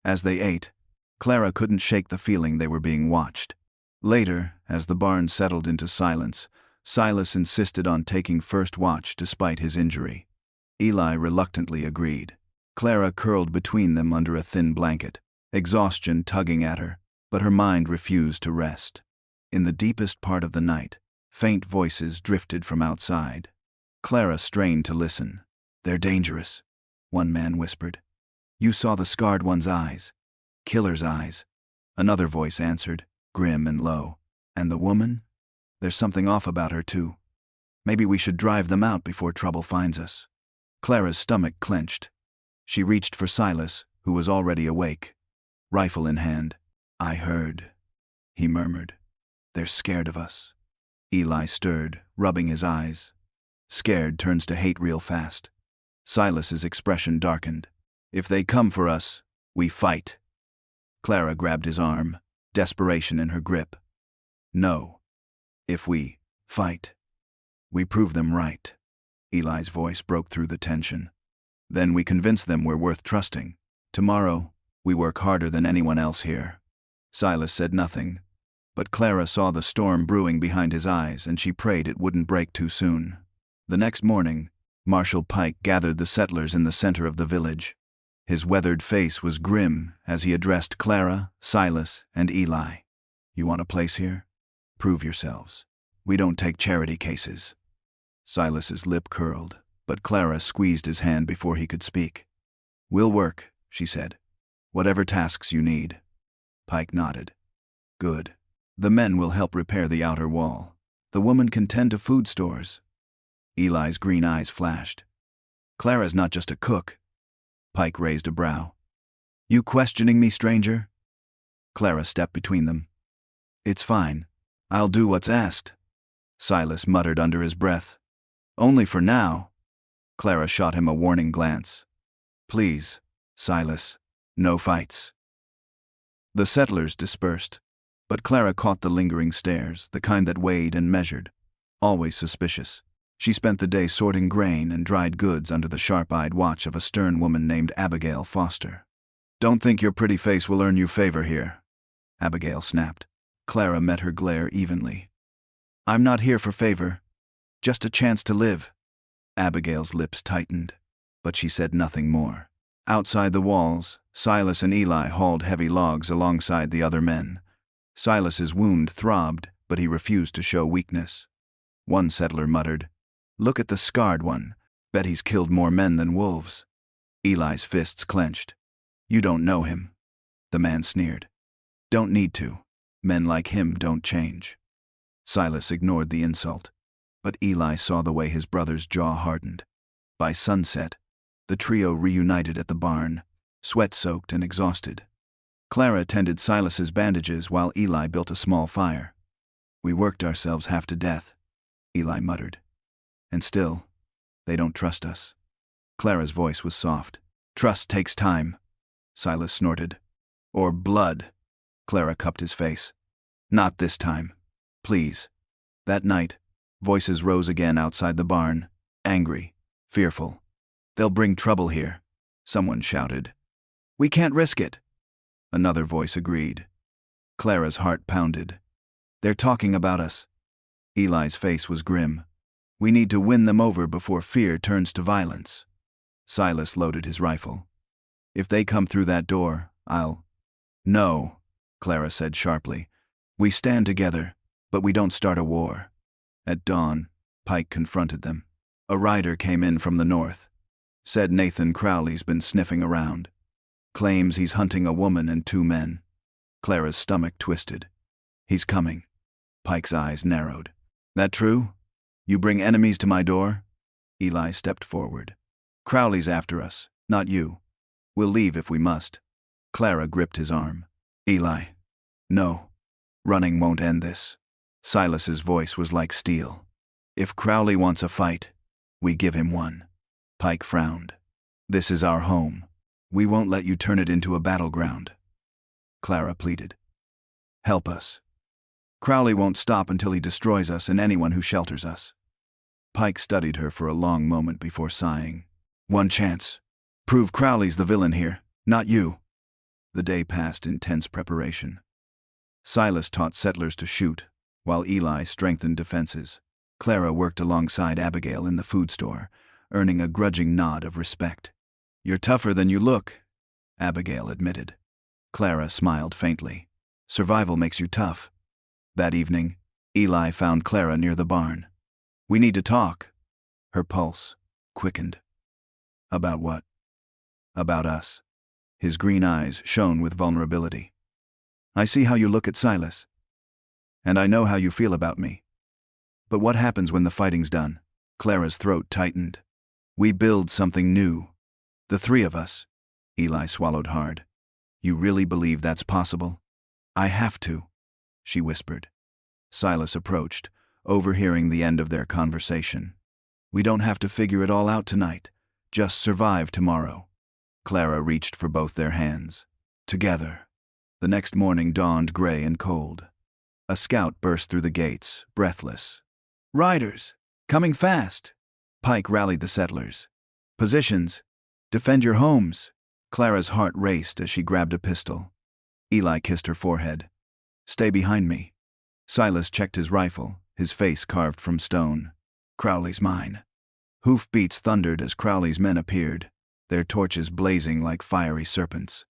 As they ate, Clara couldn't shake the feeling they were being watched. Later, as the barn settled into silence, Silas insisted on taking first watch despite his injury. Eli reluctantly agreed. Clara curled between them under a thin blanket, exhaustion tugging at her, but her mind refused to rest. In the deepest part of the night, faint voices drifted from outside. Clara strained to listen. "They're dangerous," one man whispered. "You saw the scarred one's eyes. Killer's eyes." Another voice answered, grim and low. "And the woman? There's something off about her, too. Maybe we should drive them out before trouble finds us." Clara's stomach clenched. She reached for Silas, who was already awake, rifle in hand. "I heard," he murmured. "They're scared of us." Eli stirred, rubbing his eyes. Scared turns to hate real fast. Silas's expression darkened. "If they come for us, we fight." Clara grabbed his arm, desperation in her grip. "No. If we fight, we prove them right." Eli's voice broke through the tension. "Then we convince them we're worth trusting. Tomorrow, we work harder than anyone else here." Silas said nothing, but Clara saw the storm brewing behind his eyes, and she prayed it wouldn't break too soon. The next morning, Marshal Pike gathered the settlers in the center of the village. His weathered face was grim as he addressed Clara, Silas, and Eli. "You want a place here? Prove yourselves. We don't take charity cases." Silas's lip curled, but Clara squeezed his hand before he could speak. "We'll work," she said. "Whatever tasks you need." Pike nodded. "Good. The men will help repair the outer wall. The woman can tend to food stores." Eli's green eyes flashed. "Clara's not just a cook. Pike raised a brow. You questioning me, stranger? Clara stepped between them. It's fine. I'll do what's asked. Silas muttered under his breath. Only for now. Clara shot him a warning glance. Please, Silas, no fights. The settlers dispersed, but Clara caught the lingering stares, the kind that weighed and measured, always suspicious. She spent the day sorting grain and dried goods under the sharp-eyed watch of a stern woman named Abigail Foster. Don't think your pretty face will earn you favor here, Abigail snapped. Clara met her glare evenly. I'm not here for favor, just a chance to live. Abigail's lips tightened, but she said nothing more. Outside the walls, Silas and Eli hauled heavy logs alongside the other men. Silas's wound throbbed, but he refused to show weakness. One settler muttered, Look at the scarred one. Bet he's killed more men than wolves. Eli's fists clenched. You don't know him. The man sneered. Don't need to. Men like him don't change. Silas ignored the insult, but Eli saw the way his brother's jaw hardened. By sunset, the trio reunited at the barn, sweat-soaked and exhausted. Clara tended Silas's bandages while Eli built a small fire. We worked ourselves half to death, Eli muttered. And still, they don't trust us. Clara's voice was soft. Trust takes time, Silas snorted. Or blood. Clara cupped his face. Not this time. Please. That night, voices rose again outside the barn, angry, fearful. They'll bring trouble here, someone shouted. We can't risk it. Another voice agreed. Clara's heart pounded. They're talking about us. Eli's face was grim. We need to win them over before fear turns to violence. Silas loaded his rifle. If they come through that door, I'll... No, Clara said sharply. We stand together, but we don't start a war. At dawn, Pike confronted them. A rider came in from the north. Said Nathan Crowley's been sniffing around. Claims he's hunting a woman and 2 men. Clara's stomach twisted. He's coming. Pike's eyes narrowed. That true? You bring enemies to my door? Eli stepped forward. Crowley's after us, not you. We'll leave if we must. Clara gripped his arm. Eli. No. Running won't end this. Silas's voice was like steel. If Crowley wants a fight, we give him one. Pike frowned. This is our home. We won't let you turn it into a battleground. Clara pleaded. Help us. Crowley won't stop until he destroys us and anyone who shelters us. Pike studied her for a long moment before sighing. One chance. Prove Crowley's the villain here, not you. The day passed in tense preparation. Silas taught settlers to shoot, while Eli strengthened defenses. Clara worked alongside Abigail in the food store, earning a grudging nod of respect. You're tougher than you look, Abigail admitted. Clara smiled faintly. Survival makes you tough. That evening, Eli found Clara near the barn. We need to talk. Her pulse quickened. About what? About us. His green eyes shone with vulnerability. I see how you look at Silas. And I know how you feel about me. But what happens when the fighting's done? Clara's throat tightened. We build something new. The 3 of us. Eli swallowed hard. You really believe that's possible? I have to, she whispered. Silas approached, overhearing the end of their conversation. We don't have to figure it all out tonight. Just survive tomorrow. Clara reached for both their hands. Together. The next morning dawned gray and cold. A scout burst through the gates, breathless. Riders! Coming fast! Pike rallied the settlers. Positions! Defend your homes! Clara's heart raced as she grabbed a pistol. Eli kissed her forehead. Stay behind me. Silas checked his rifle, his face carved from stone. Crowley's mine. Hoofbeats thundered as Crowley's men appeared, their torches blazing like fiery serpents.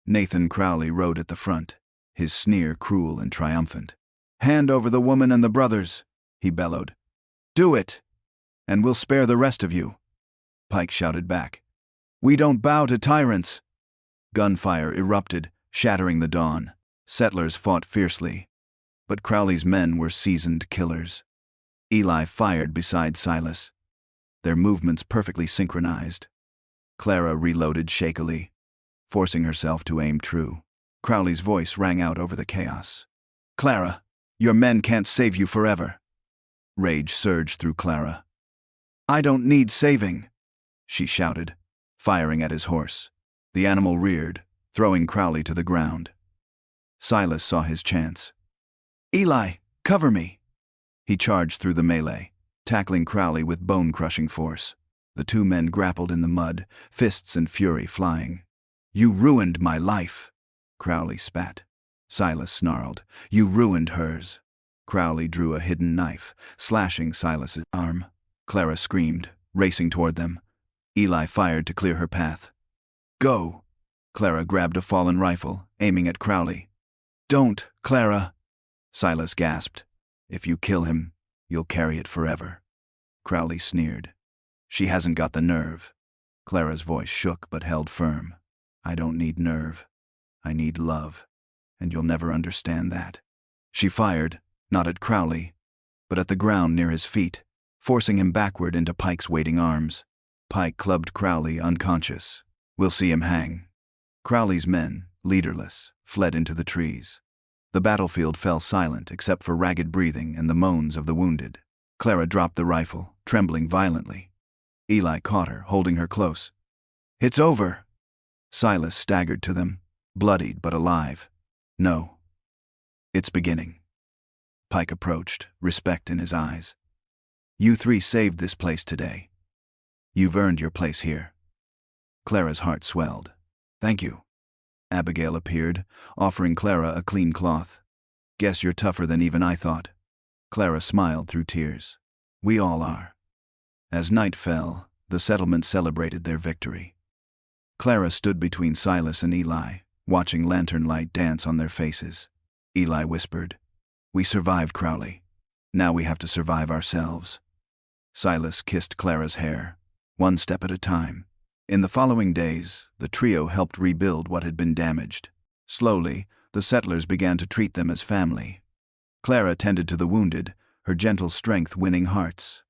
Nathan Crowley rode at the front, his sneer cruel and triumphant. Hand over the woman and the brothers, he bellowed. Do it, and we'll spare the rest of you. Pike shouted back. We don't bow to tyrants. Gunfire erupted, shattering the dawn. Settlers fought fiercely, but Crowley's men were seasoned killers. Eli fired beside Silas, their movements perfectly synchronized. Clara reloaded shakily, forcing herself to aim true. Crowley's voice rang out over the chaos. "Clara, your men can't save you forever." Rage surged through Clara. "I don't need saving," she shouted, firing at his horse. The animal reared, throwing Crowley to the ground. Silas saw his chance. "Eli, cover me!" He charged through the melee, tackling Crowley with bone-crushing force. The two men grappled in the mud, fists and fury flying. "You ruined my life," Crowley spat. Silas snarled. "You ruined hers." Crowley drew a hidden knife, slashing Silas's arm. Clara screamed, racing toward them. Eli fired to clear her path. "Go!" Clara grabbed a fallen rifle, aiming at Crowley. "Don't, Clara!" Silas gasped. "If you kill him, you'll carry it forever." Crowley sneered. "She hasn't got the nerve." Clara's voice shook but held firm. "I don't need nerve. I need love, and you'll never understand that." She fired, not at Crowley, but at the ground near his feet, forcing him backward into Pike's waiting arms. Pike clubbed Crowley unconscious. "We'll see him hang." Crowley's men, leaderless, fled into the trees. The battlefield fell silent except for ragged breathing and the moans of the wounded. Clara dropped the rifle, trembling violently. Eli caught her, holding her close. "It's over." Silas staggered to them, bloodied but alive. "No. It's beginning." Pike approached, respect in his eyes. "You three saved this place today. You've earned your place here." Clara's heart swelled. "Thank you." Abigail appeared, offering Clara a clean cloth. "Guess you're tougher than even I thought." Clara smiled through tears. "We all are." As night fell, the settlement celebrated their victory. Clara stood between Silas and Eli, watching lantern light dance on their faces. Eli whispered, "We survived, Crowley. Now we have to survive ourselves." Silas kissed Clara's hair, one step at a time. In the following days, the trio helped rebuild what had been damaged. Slowly, the settlers began to treat them as family. Clara tended to the wounded, her gentle strength winning hearts.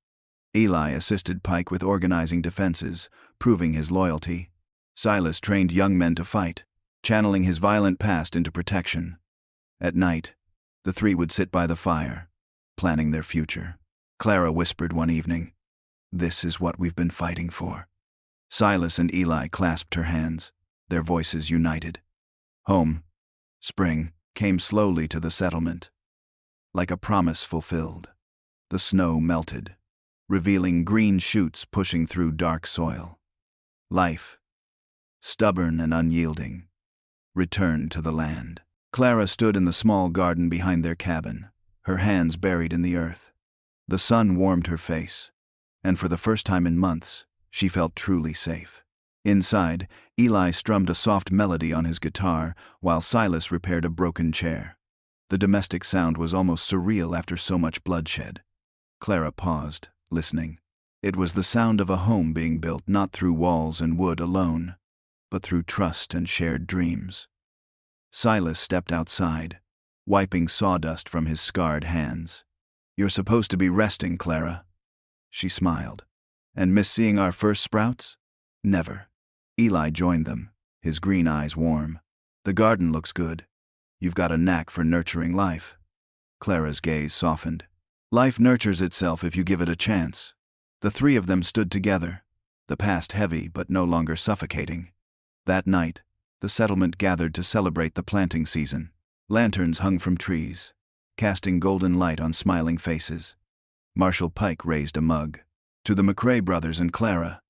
Eli assisted Pike with organizing defenses, proving his loyalty. Silas trained young men to fight, channeling his violent past into protection. At night, the three would sit by the fire, planning their future. Clara whispered one evening, "This is what we've been fighting for." Silas and Eli clasped her hands, their voices united. Home, spring, came slowly to the settlement. Like a promise fulfilled, the snow melted, revealing green shoots pushing through dark soil. Life, stubborn and unyielding, returned to the land. Clara stood in the small garden behind their cabin, her hands buried in the earth. The sun warmed her face, and for the first time in months, she felt truly safe. Inside, Eli strummed a soft melody on his guitar while Silas repaired a broken chair. The domestic sound was almost surreal after so much bloodshed. Clara paused, listening. It was the sound of a home being built not through walls and wood alone, but through trust and shared dreams. Silas stepped outside, wiping sawdust from his scarred hands. "You're supposed to be resting, Clara." She smiled. "And miss seeing our first sprouts?" "Never." Eli joined them, his green eyes warm. "The garden looks good. You've got a knack for nurturing life." Clara's gaze softened. "Life nurtures itself if you give it a chance." The three of them stood together, the past heavy but no longer suffocating. That night, the settlement gathered to celebrate the planting season. Lanterns hung from trees, casting golden light on smiling faces. Marshal Pike raised a mug. "To the McRae brothers and Clara,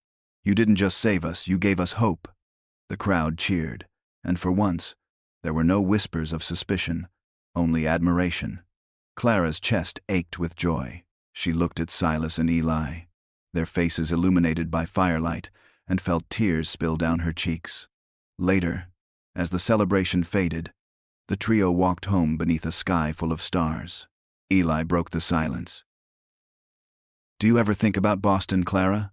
you didn't just save us, you gave us hope." The crowd cheered, and for once, there were no whispers of suspicion, only admiration. Clara's chest ached with joy. She looked at Silas and Eli, their faces illuminated by firelight, and felt tears spill down her cheeks. Later, as the celebration faded, the trio walked home beneath a sky full of stars. Eli broke the silence. "Do you ever think about Boston, Clara?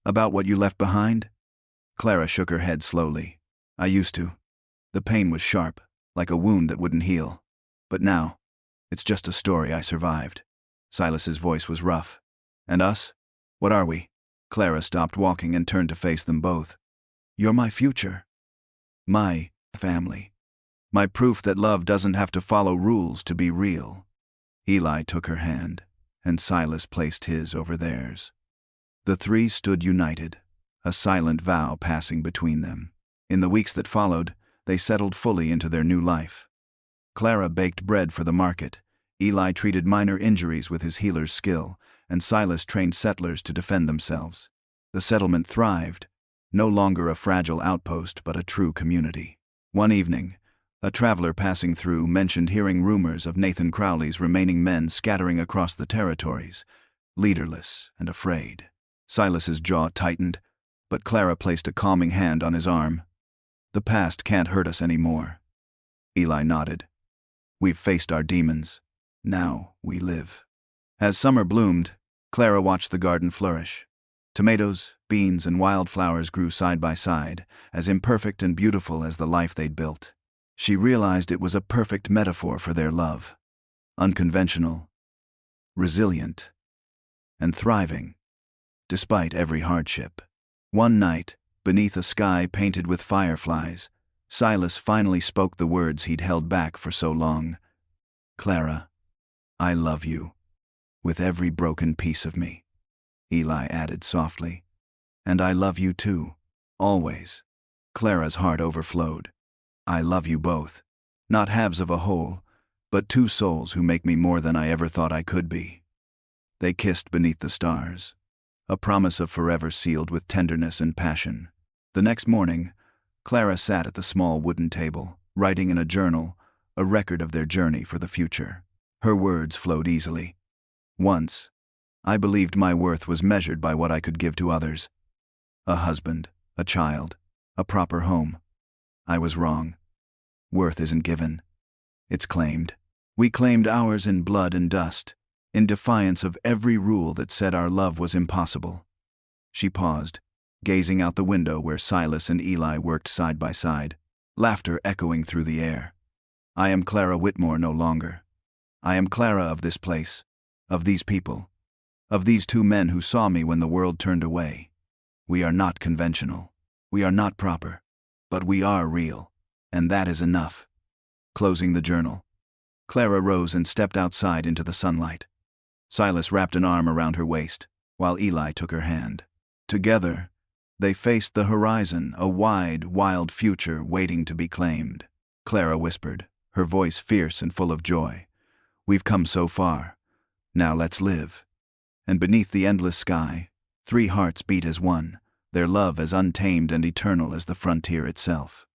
About what you left behind?" Clara shook her head slowly. "I used to. The pain was sharp, like a wound that wouldn't heal. But now, it's just a story I survived." Silas's voice was rough. "And us? What are we?" Clara stopped walking and turned to face them both. You're my future. My family. My proof that love doesn't have to follow rules to be real. Eli took her hand, and Silas placed his over theirs. The three stood united, a silent vow passing between them. In the weeks that followed, they settled fully into their new life. Clara baked bread for the market, Eli treated minor injuries with his healer's skill, and Silas trained settlers to defend themselves. The settlement thrived, no longer a fragile outpost but a true community. One evening, a traveler passing through mentioned hearing rumors of Nathan Crowley's remaining men scattering across the territories, leaderless and afraid. Silas's jaw tightened, but Clara placed a calming hand on his arm. The past can't hurt us anymore. Eli nodded. We've faced our demons. Now we live. As summer bloomed, Clara watched the garden flourish. Tomatoes, beans, and wildflowers grew side by side, as imperfect and beautiful as the life they'd built. She realized it was a perfect metaphor for their love. Unconventional, resilient, and thriving, despite every hardship. One night, beneath a sky painted with fireflies, Silas finally spoke the words he'd held back for so long. Clara, I love you, with every broken piece of me. Eli added softly. And I love you too, always. Clara's heart overflowed. I love you both. Not halves of a whole, but two souls who make me more than I ever thought I could be. They kissed beneath the stars, a promise of forever sealed with tenderness and passion. The next morning, Clara sat at the small wooden table, writing in a journal, a record of their journey for the future. Her words flowed easily. Once, I believed my worth was measured by what I could give to others. A husband, a child, a proper home. I was wrong. Worth isn't given. It's claimed. We claimed ours in blood and dust, in defiance of every rule that said our love was impossible. She paused, gazing out the window where Silas and Eli worked side by side, laughter echoing through the air. I am Clara Whitmore no longer. I am Clara of this place, of these people, of these two men who saw me when the world turned away. We are not conventional. We are not proper. But we are real, and that is enough. Closing the journal, Clara rose and stepped outside into the sunlight. Silas wrapped an arm around her waist, while Eli took her hand. Together, they faced the horizon, a wide, wild future waiting to be claimed. Clara whispered, her voice fierce and full of joy. We've come so far. Now let's live. And beneath the endless sky, three hearts beat as one, their love as untamed and eternal as the frontier itself.